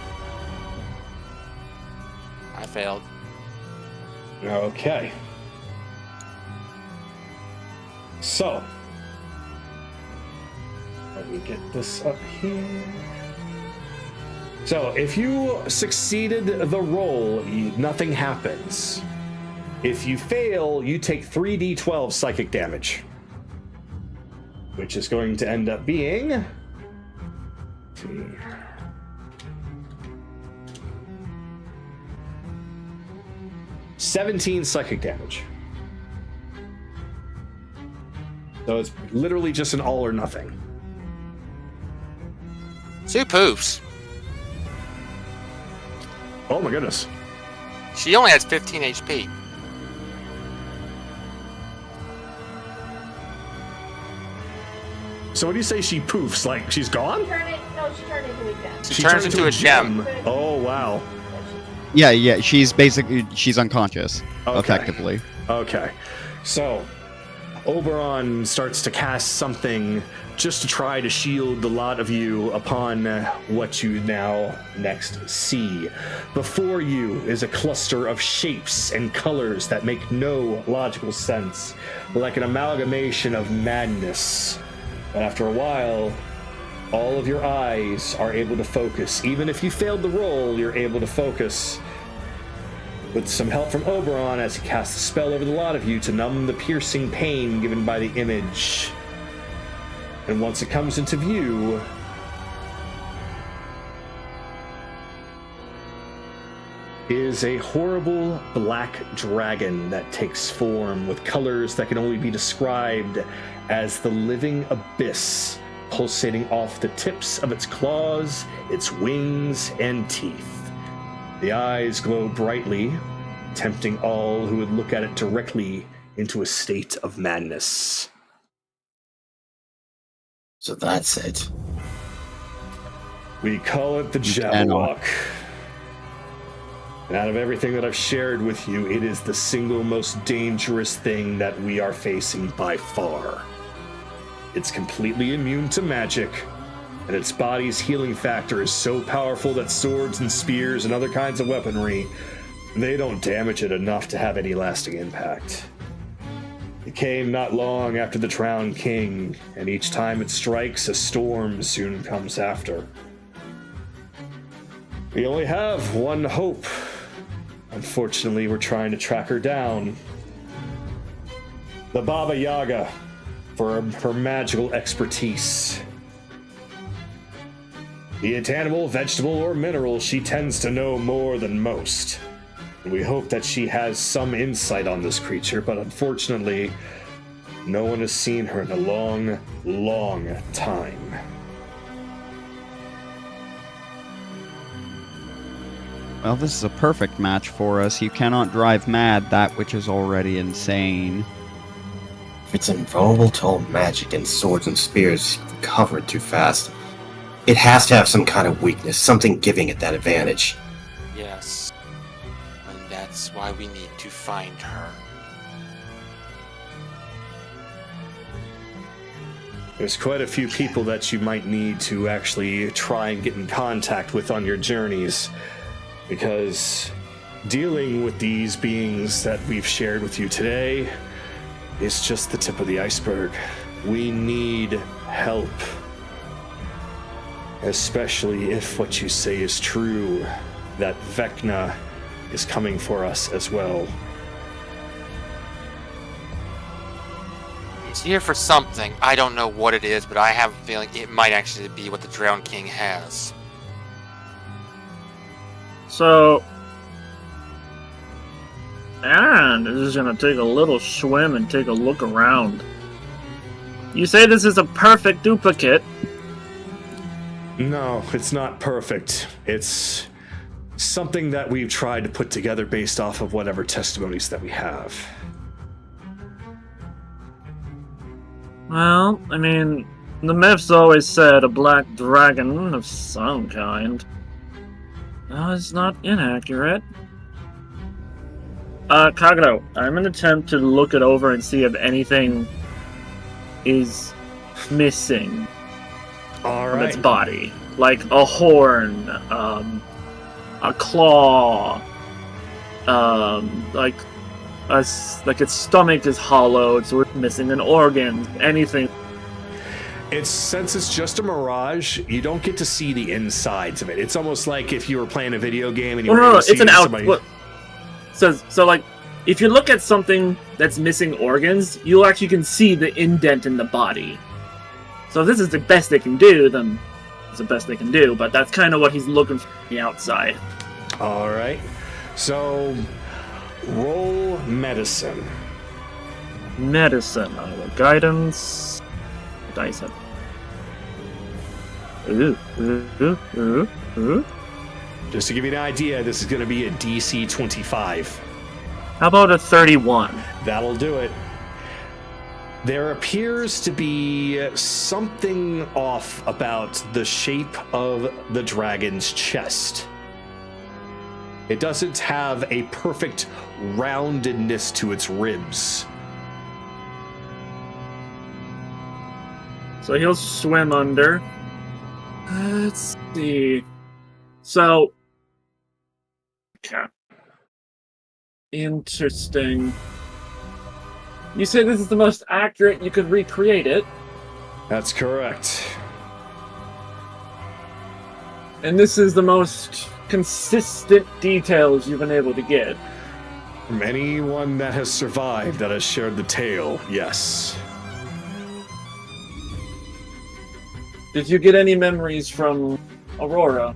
I failed. Okay. So, let me get this up here. So, if you succeeded the roll, nothing happens. If you fail, you take 3d12 psychic damage, which is going to end up being 6 17 psychic damage. So it's literally just an all or nothing. 2 poofs. Oh my goodness. She only has 15 HP. So when you say she poofs, like she's gone? She turned into a gem. She turns into a gem. Oh wow. Yeah, she's unconscious, Okay. effectively. Okay. So Oberon starts to cast something just to try to shield the lot of you upon what you now next see. Before you is a cluster of shapes and colors that make no logical sense, like an amalgamation of madness. But after a while, all of your eyes are able to focus. Even if you failed the roll, you're able to focus. With some help from Oberon as he casts a spell over the lot of you to numb the piercing pain given by the image. And once it comes into view, is a horrible black dragon that takes form with colors that can only be described as the living abyss pulsating off the tips of its claws, its wings, and teeth. The eyes glow brightly, tempting all who would look at it directly into a state of madness. So that's it. We call it the Jabberwock. And out of everything that I've shared with you, it is the single most dangerous thing that we are facing by far. It's completely immune to magic, and its body's healing factor is so powerful that swords and spears and other kinds of weaponry, they don't damage it enough to have any lasting impact. It came not long after the drowned king, and each time it strikes, a storm soon comes after. We only have one hope. Unfortunately, we're trying to track her down. The Baba Yaga, for her magical expertise. Be it animal, vegetable, or mineral, she tends to know more than most. And we hope that she has some insight on this creature, but unfortunately, no one has seen her in a long, long time. Well, this is a perfect match for us. You cannot drive mad that which is already insane. If it's invulnerable to all magic and swords and spears recovered too fast, it has to have some kind of weakness, something giving it that advantage. Yes. And that's why we need to find her. There's quite a few people that you might need to actually try and get in contact with on your journeys, because dealing with these beings that we've shared with you today is just the tip of the iceberg. We need help. Especially if what you say is true, that Vecna is coming for us as well. He's here for something. I don't know what it is, but I have a feeling it might actually be what the Drowned King has. So, Aaron is gonna take a little swim and take a look around. You say this is a perfect duplicate. No, it's not perfect. It's something that we've tried to put together based off of whatever testimonies that we have. Well, I mean, the myths always said a black dragon of some kind. No, it's not inaccurate. Kagato, I'm gonna attempt to look it over and see if anything is missing from its body. Like a horn, a claw, like its stomach is hollowed, so it's missing an organ, anything. Since it's just a mirage, you don't get to see the insides of it. It's almost like if you were playing a video game and you were able to see it's an out. somebody... So like, if you look at something that's missing organs, you actually can see the indent in the body. So if this is the best they can do, then it's the best they can do, but that's kind of what he's looking for on the outside. All right. So Roll medicine. Medicine. Guidance. Dice have. Ooh. Just to give you an idea, this is going to be a DC 25. How about a 31? That'll do it. There appears to be something off about the shape of the dragon's chest. It doesn't have a perfect roundedness to its ribs. So he'll swim under. Let's see. So. Okay. Interesting. You say this is the most accurate you could recreate it. That's correct. And this is the most consistent details you've been able to get. From anyone that has survived that has shared the tale, yes. Did you get any memories from Aurora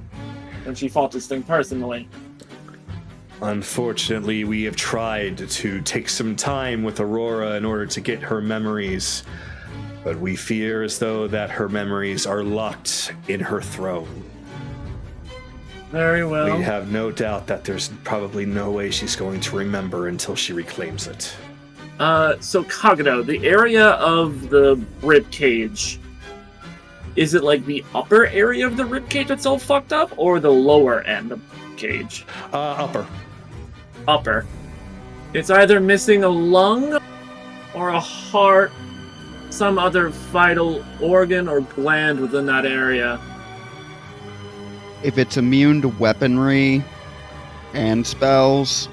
when she fought this thing personally? Unfortunately, we have tried to take some time with Aurora in order to get her memories, but we fear as though that her memories are locked in her throne. Very well. We have no doubt that there's probably no way she's going to remember until she reclaims it. So Kagato, the area of the rib cage, is it like the upper area of the rib cage that's all fucked up, or the lower end of the cage? Upper. Upper. It's either missing a lung, or a heart, some other vital organ or gland within that area. If it's immune to weaponry and spells,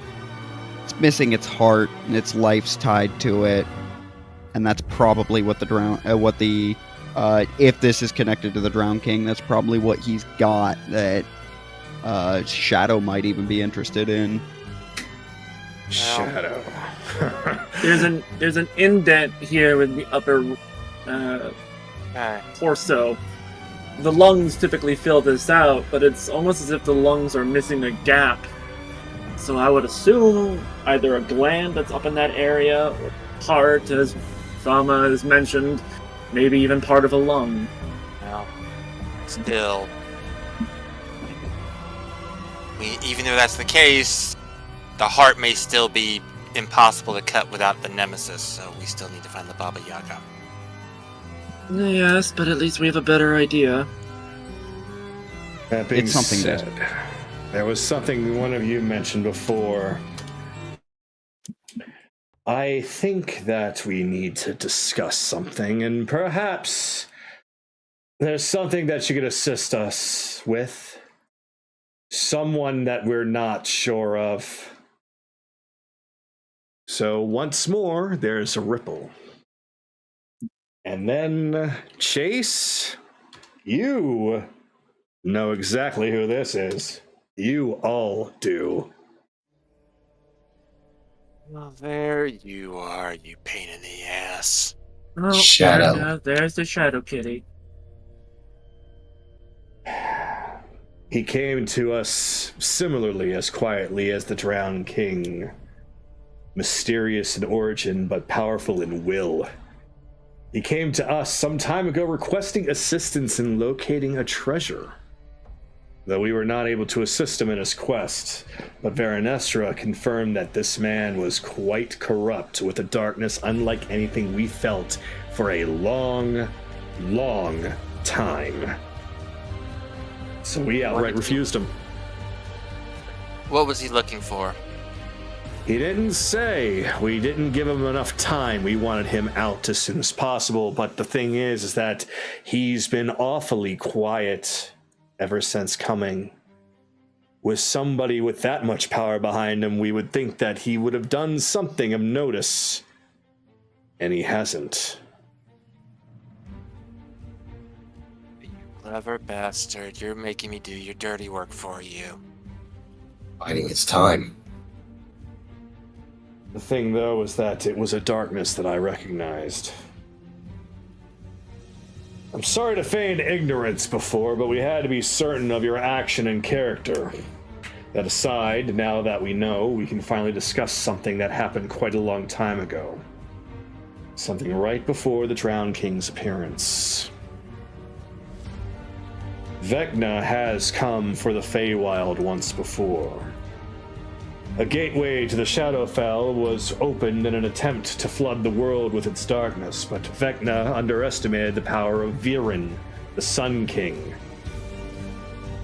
it's missing its heart and its life's tied to it, and that's probably what the if this is connected to the Drowned King, that's probably what he's got that Shadow might even be interested in. Shadow. There's an indent here in the upper torso. The lungs typically fill this out, but it's almost as if the lungs are missing a gap. So I would assume either a gland that's up in that area, or heart, as Fama has mentioned, maybe even part of a lung. Well, still. Even though that's the case, the heart may still be impossible to cut without the nemesis, so we still need to find the Baba Yaga. Yes, but at least we have a better idea. That being It's something said, there was something one of you mentioned before. I think that we need to discuss something, and perhaps there's something that you could assist us with. Someone that we're not sure of. So once more, there's a ripple. And then, Chase, you know exactly who this is. You all do. Well, there you are, you pain in the ass. Oh, Shadow. there's the Shadow Kitty. He came to us similarly as quietly as the Drowned King. Mysterious in origin, but powerful in will. He came to us some time ago requesting assistance in locating a treasure. Though we were not able to assist him in his quest, but Veranestra confirmed that this man was quite corrupt with a darkness unlike anything we felt for a long, long time. So we outright refused him. What was he looking for? He didn't say. We didn't give him enough time. We wanted him out as soon as possible, but the thing is that he's been awfully quiet ever since coming. With somebody with that much power behind him, we would think that he would have done something of notice. And he hasn't. You clever bastard. You're making me do your dirty work for you. Biding its time. The thing, though, is that it was a darkness that I recognized. I'm sorry to feign ignorance before, but we had to be certain of your action and character. That aside, now that we know, we can finally discuss something that happened quite a long time ago. Something right before the Drowned King's appearance. Vecna has come for the Feywild once before. A gateway to the Shadowfell was opened in an attempt to flood the world with its darkness, but Vecna underestimated the power of Viren, the Sun King.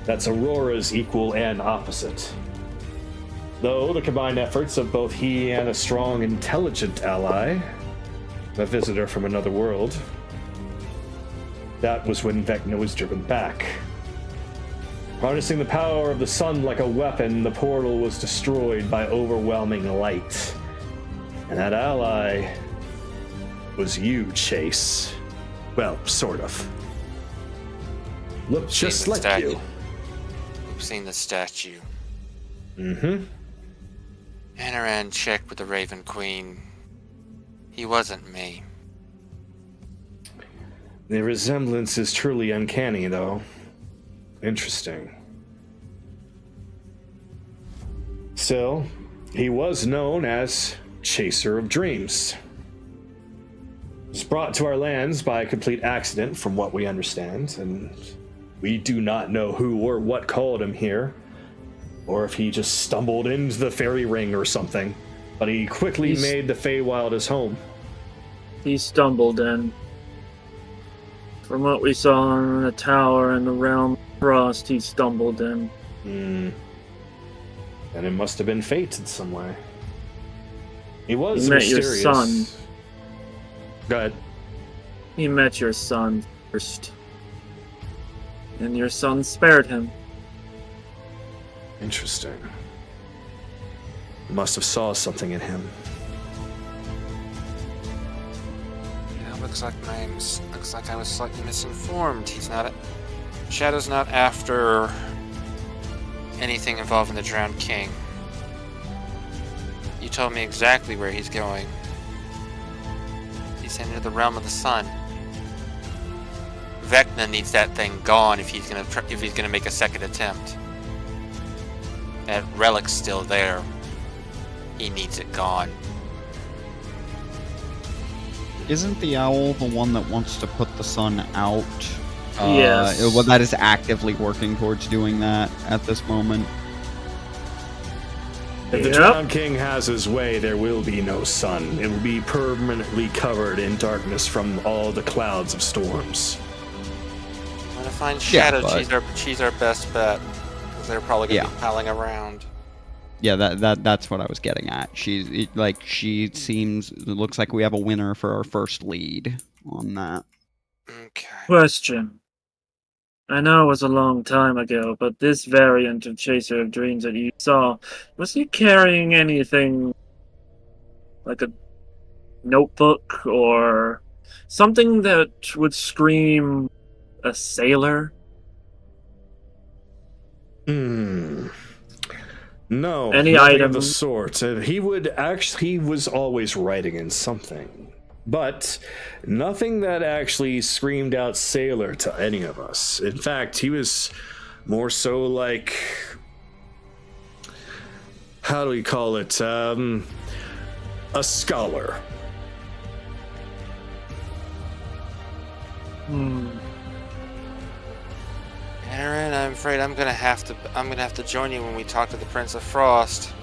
That's Aurora's equal and opposite. Though the combined efforts of both he and a strong, intelligent ally, a visitor from another world, that was when Vecna was driven back. Harnessing the power of the sun like a weapon, the portal was destroyed by overwhelming light. And that ally was you, Chase. Well, sort of. Looked just like you. We've seen the statue. Mm-hmm. Anaran checked with the Raven Queen. He wasn't me. The resemblance is truly uncanny, though. Interesting. Still, he was known as Chaser of Dreams. He was brought to our lands by a complete accident, from what we understand, and we do not know who or what called him here, or if he just stumbled into the fairy ring or something, but he quickly made the Feywild his home. He stumbled in. From what we saw in the tower in the realm of Frost, he stumbled in. And it must have been fate in some way. He was He met mysterious. your son. Go ahead. He met your son first. And your son spared him. Interesting. Must have saw something in him. Yeah, looks like I was slightly misinformed. Shadow's not after anything involving the Drowned King. You told me exactly where he's going. He's heading to the realm of the sun. Vecna needs that thing gone if he's gonna make a second attempt. That relic's still there. He needs it gone. Isn't the owl the one that wants to put the sun out? Yes. Well, that is actively working towards doing that at this moment. If the Yep. Drowned King has his way, there will be no sun. It will be permanently covered in darkness from all the clouds of storms. I'm gonna find Yeah, Shadow. but- She's our best bet. Because they're probably gonna be palling around. Yeah, that's what I was getting at. It looks like we have a winner for our first lead on that. Okay. Question. I know it was a long time ago, but this variant of Chaser of Dreams that you saw, was he carrying anything like a notebook or something that would scream a sailor? No, Any nothing item? of the sort. He was always writing in something, but nothing that actually screamed out sailor to any of us. In fact, he was more so like, how do we call it? A scholar. Aaron, I'm afraid I'm gonna have to join you when we talk to the Prince of Frost.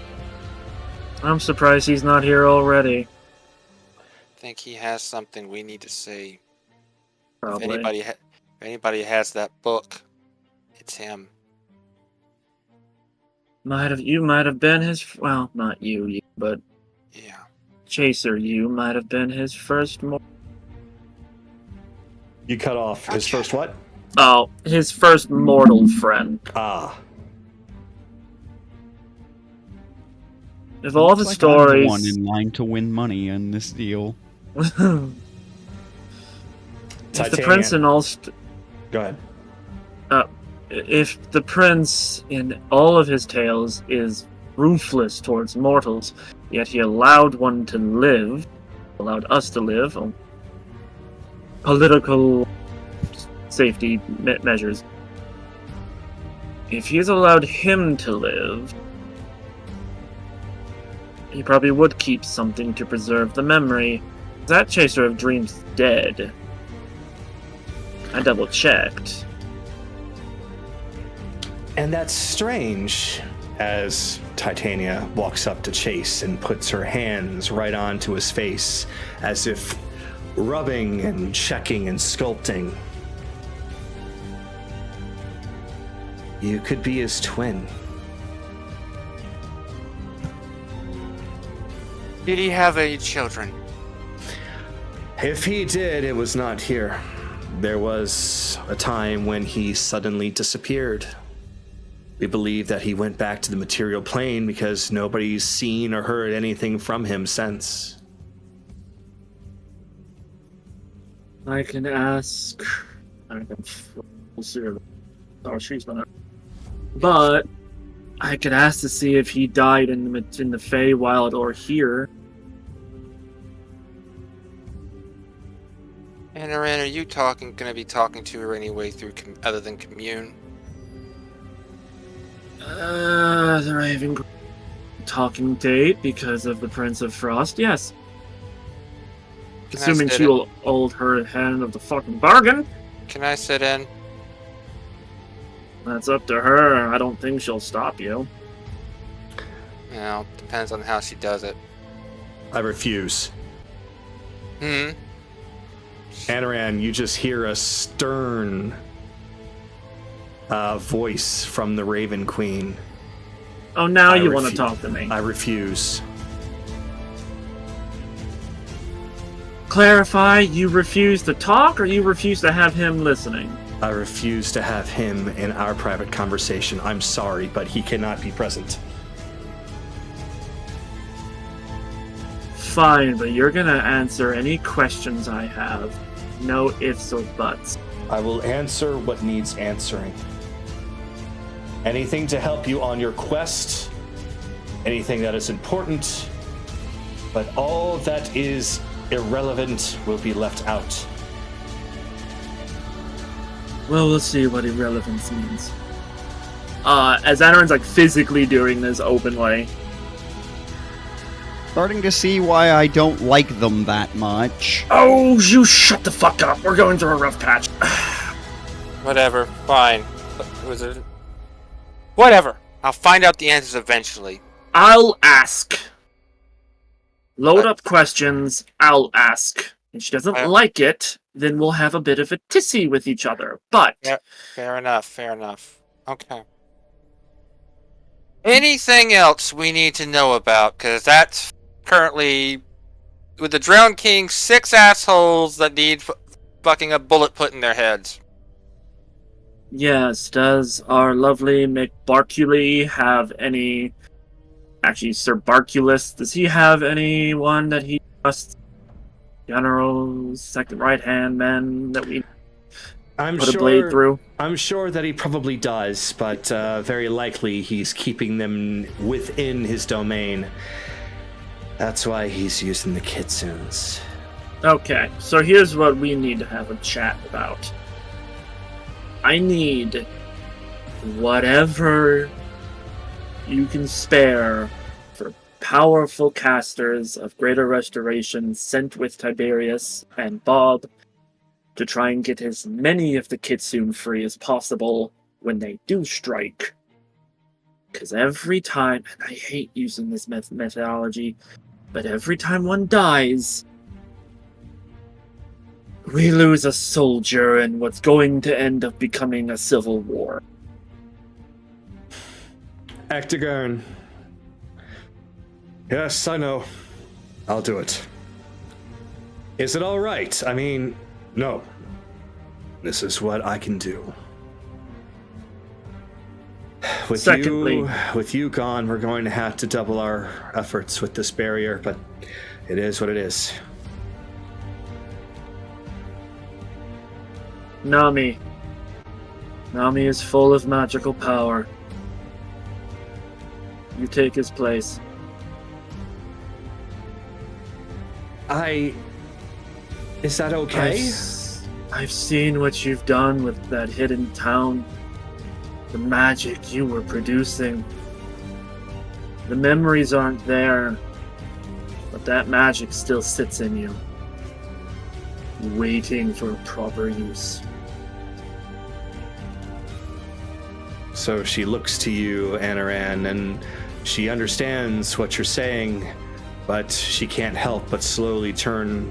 I'm surprised he's not here already. I think he has something we need to see. Probably. If anybody has that book, it's him. You might have been his. Well, not you, but Yeah. Chaser, you might have been his first. You cut off his Gotcha. first what? Oh, his first mortal friend. Ah. Of all the Looks like I'm stories. one in line to win money in this deal. If the Titania. prince in all Go ahead. if the prince in all of his tales is ruthless towards mortals, yet he allowed us to live on political safety measures, if he's allowed him to live, he probably would keep something to preserve the memory. That Chaser of Dreams dead. I double-checked. And that's strange, as Titania walks up to Chase and puts her hands right onto his face, as if rubbing and checking and sculpting. You could be his twin. Did he have any children? If he did, it was not here. There was a time when he suddenly disappeared. We believe that he went back to the material plane because nobody's seen or heard anything from him since. I can ask. But I could ask to see if he died in the Feywild or here. And Aran, are you gonna be talking to her anyway through other than commune? They're having a talking date because of the Prince of Frost. Yes. Can I Assuming sit she in? will hold her hand of the fucking bargain. Can I sit in? That's up to her. I don't think she'll stop you. You know, depends on how she does it. I refuse. Hmm. Anaran, you just hear a stern voice from the Raven Queen. Oh, now I you want to refu- talk to me. I refuse. Clarify, you refuse to talk or you refuse to have him listening? I refuse to have him in our private conversation. I'm sorry, but he cannot be present. Fine, but you're gonna answer any questions I have. No ifs or buts. I will answer what needs answering. Anything to help you on your quest, anything that is important, but all that is irrelevant will be left out. Well, we'll see what irrelevance means. As Anaran's like physically doing this openly. Starting to see why I don't like them that much. Oh, you shut the fuck up. We're going through a rough patch. Whatever. Fine. Was it? Whatever. I'll find out the answers eventually. I'll ask. Load up questions, I'll ask. If she doesn't like it, then we'll have a bit of a tissy with each other. But Yep. Fair enough. Fair enough. Okay. Anything else we need to know about? Because that's currently, with the Drowned King, 6 assholes that need fucking a bullet put in their heads. yes, does our lovely McBarculi have any... Actually, Sir Barculus, does he have anyone that he trusts? General, second right-hand man that we put a blade through? I'm sure that he probably does, but very likely he's keeping them within his domain. That's why he's using the kitsunes. Okay, so here's what we need to have a chat about. I need whatever you can spare for powerful casters of Greater Restoration sent with Tiberius and Bob to try and get as many of the Kitsune free as possible when they do strike. Because every time, and I hate using this methodology, but every time one dies, we lose a soldier in what's going to end up becoming a civil war. Actigern. Yes, I know. I'll do it. Is it all right? I mean, no. This is what I can do. With you gone, we're going to have to double our efforts with this barrier, but it is what it is. Nami. Nami is full of magical power. You take his place. Is that okay? I've seen what you've done with that hidden town. the magic you were producing. The memories aren't there, but that magic still sits in you, waiting for proper use. So she looks to you, Anaran, and she understands what you're saying, but she can't help but slowly turn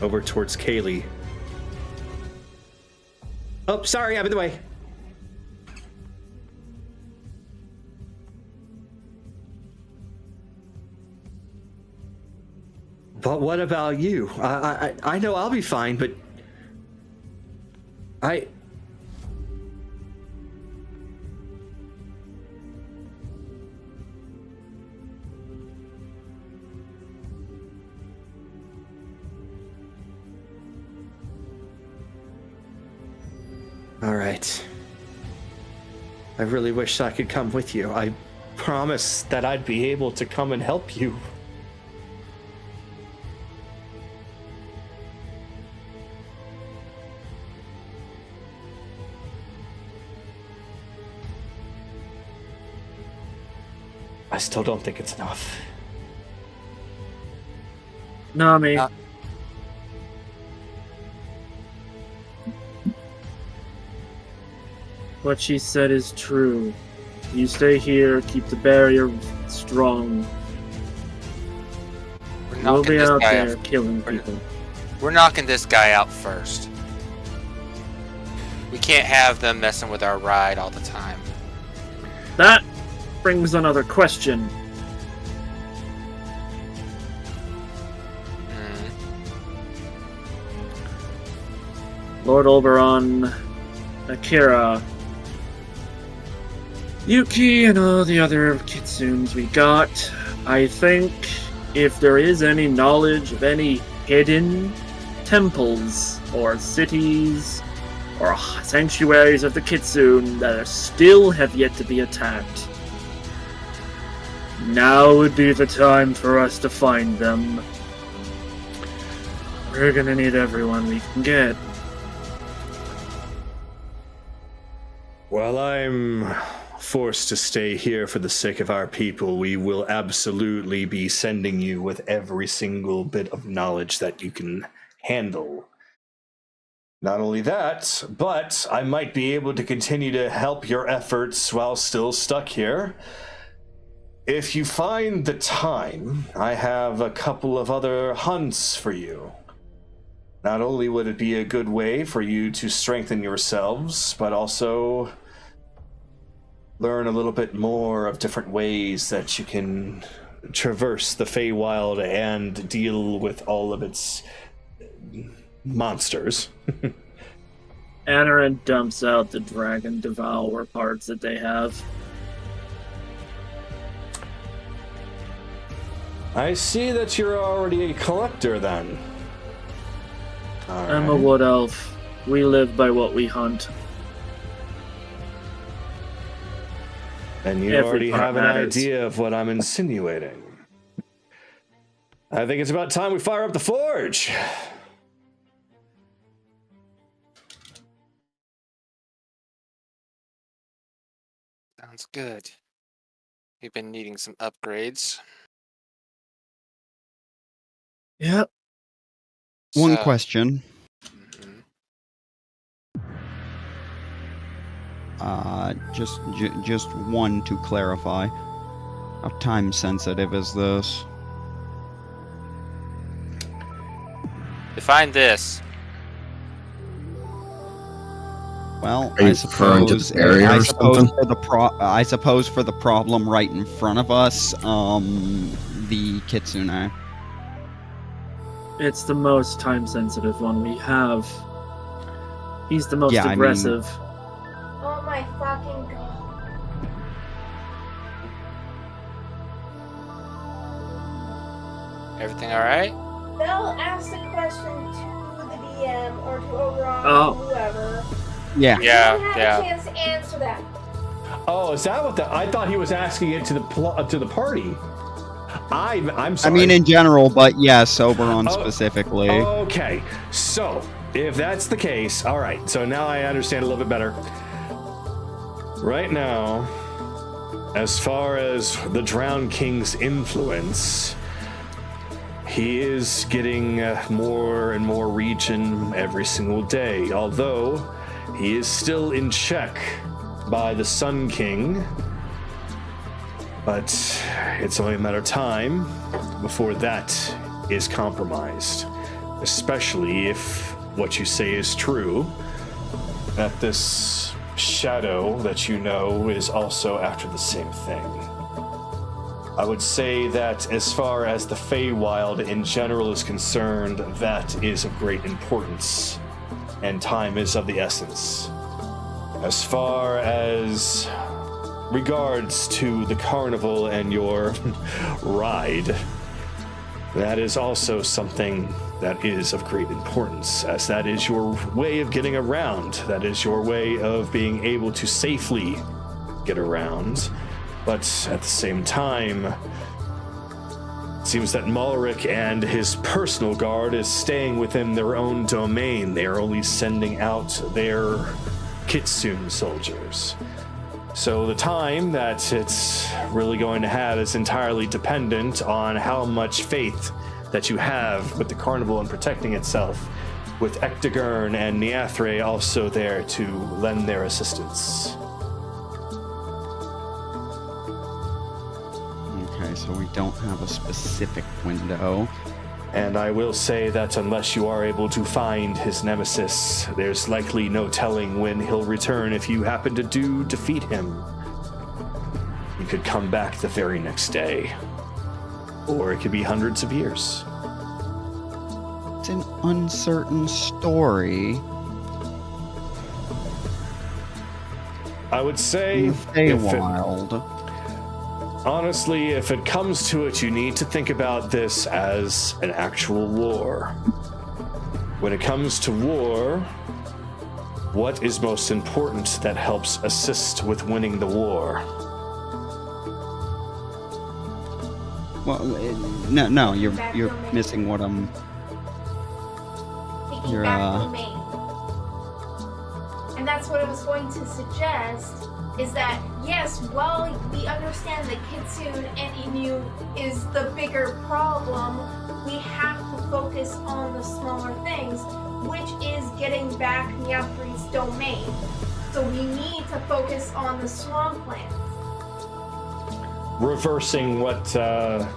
over towards Kaylee. Oh, sorry, I'm in the way. But what about you? I know I'll be fine, but all right. I really wish I could come with you. I promised that I'd be able to come and help you. I still don't think it's enough. Nami. What she said is true. You stay here, keep the barrier strong. We'll be out there killing people. We're knocking this guy out first. We can't have them messing with our ride all the time. That brings another question. Lord Oberon, Akira, Yuki, and all the other kitsunes we got. I think if there is any knowledge of any hidden temples or cities or sanctuaries of the kitsune that are still have yet to be attacked, now would be the time for us to find them. We're gonna need everyone we can get. While I'm forced to stay here for the sake of our people, we will absolutely be sending you with every single bit of knowledge that you can handle. Not only that, but I might be able to continue to help your efforts while still stuck here. If you find the time, I have a couple of other hunts for you. Not only would it be a good way for you to strengthen yourselves, but also learn a little bit more of different ways that you can traverse the Feywild and deal with all of its monsters. Anaran dumps out the dragon devourer parts that they have. I see that you're already a collector then. All I'm a right. wood elf. We live by what we hunt. And you Every already part have an matters. idea of what I'm insinuating. I think it's about time we fire up the forge. Sounds good. We've been needing some upgrades. Yep. One So- question. Mhm. Just one to clarify. How time sensitive is this? Define this. Well, Are you I referring to suppose the barrier I or suppose something? for the I suppose for the problem right in front of us, the kitsune. It's the most time-sensitive one we have. He's the most Yeah, I mean- aggressive. Oh my fucking god. Everything all right? They'll ask the question to the DM or to Oberon Oh. or whoever. Yeah. You don't have a chance to answer that. Oh, is that what I thought he was asking it to the party. I'm I sorry. mean, in general, but yes, Oberon Oh, specifically. Okay, so if that's the case, all right. So now I understand a little bit better. Right now, as far as the Drowned King's influence, he is getting more and more region every single day, although he is still in check by the Sun King. But it's only a matter of time before that is compromised, especially if what you say is true, that this shadow that you know is also after the same thing. I would say that as far as the Feywild in general is concerned, that is of great importance, and time is of the essence. As far as regards to the carnival and your ride, that is also something that is of great importance, as that is your way of getting around. That is your way of being able to safely get around. But at the same time, it seems that Malric and his personal guard is staying within their own domain. They are only sending out their Kitsune soldiers. So the time that it's really going to have is entirely dependent on how much faith that you have with the carnival and protecting itself, with Ectogurn and Neathre also there to lend their assistance. Okay, so we don't have a specific window. And I will say that unless you are able to find his nemesis, there's likely no telling when he'll return if you happen to defeat him. He could come back the very next day. Or it could be hundreds of years. It's an uncertain story. I would say, honestly, if it comes to it, you need to think about this as an actual war. When it comes to war, what is most important that helps assist with winning the war? Well, no, you're missing what I'm. Taking You're, back domain. And that's what I was going to suggest, is that, yes, while we understand that Kitsune and Inu is the bigger problem, we have to focus on the smaller things, which is getting back Neathre's domain. So we need to focus on the swamplands. Reversing what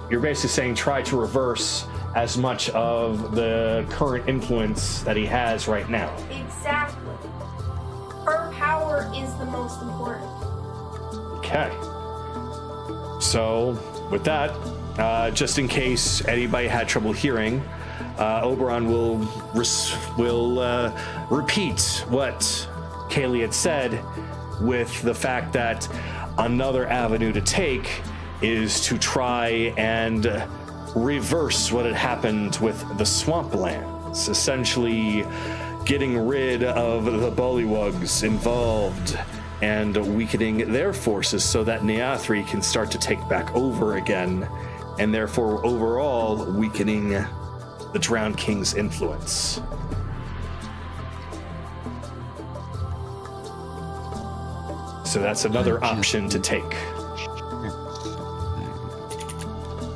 you're basically saying, try to reverse as much of the current influence that he has right now. Exactly. Her power is the most important. Okay. So, with that, just in case anybody had trouble hearing, Oberon will repeat what Kaylee had said, with the fact that another avenue to take is to try and reverse what had happened with the swamplands, essentially getting rid of the bullywugs involved and weakening their forces so that Neathre can start to take back over again, and therefore overall weakening the Drowned King's influence. So that's another option to take.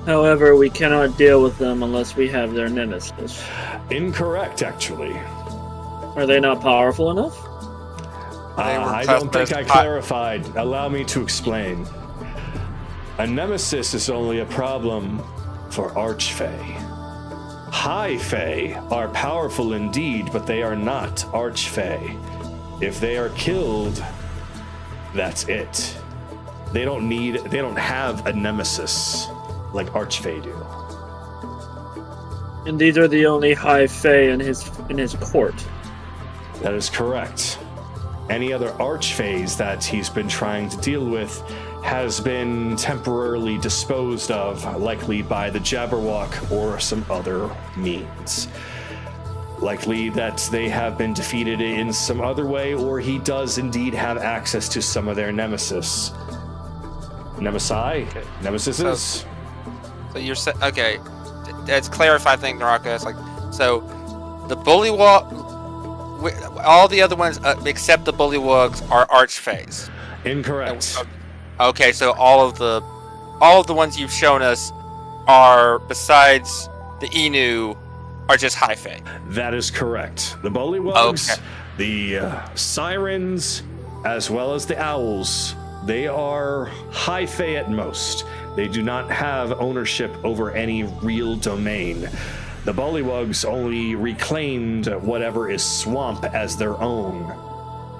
However, we cannot deal with them unless we have their nemesis. Incorrect, actually. Are they not powerful enough? I don't think I clarified. Allow me to explain. A nemesis is only a problem for Archfey. High Fey are powerful indeed, but they are not Archfey. If they are killed, that's it. They don't have a nemesis like Archfey do. And these are the only high fae in his court. That is correct. Any other Archfays that he's been trying to deal with has been temporarily disposed of, likely by the Jabberwock or some other means. Likely that they have been defeated in some other way, or he does indeed have access to some of their nemesis. Nemesises? So you're okay. Let's clarify thing, Naraka. It's like, so the bullywug, all the other ones except the bullywugs are archfays. Incorrect. Okay, so all of the ones you've shown us are, besides the Inu, are just high fae. That is correct. The bullywugs, Okay. the sirens, as well as the owls, they are high fae at most. They do not have ownership over any real domain. The bullywugs only reclaimed whatever is swamp as their own.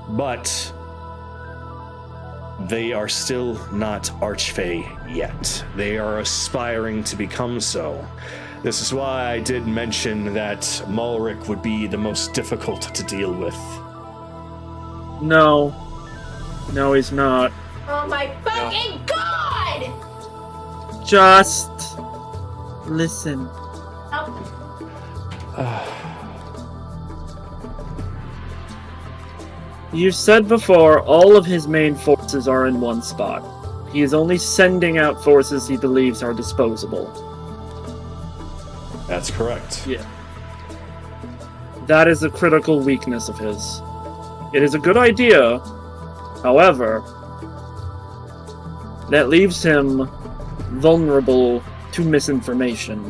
But they are still not archfey yet. They are aspiring to become so. This is why I did mention that Mulric would be the most difficult to deal with. No. No, he's not. Oh my fucking god! Just listen. Oh, You said before all of his main forces are in one spot. He is only sending out forces he believes are disposable. That's correct. Yeah. That is a critical weakness of his. It is a good idea, however, that leaves him vulnerable to misinformation.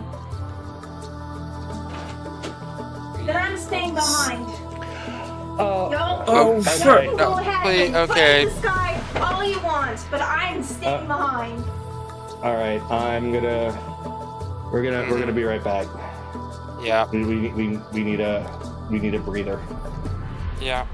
then I'm staying behind. No, Oh, no, fuck. go ahead please, and okay. fight the sky all you want, but I'm staying behind. All right, we're gonna be right back. Yeah, We need a breather. yeah.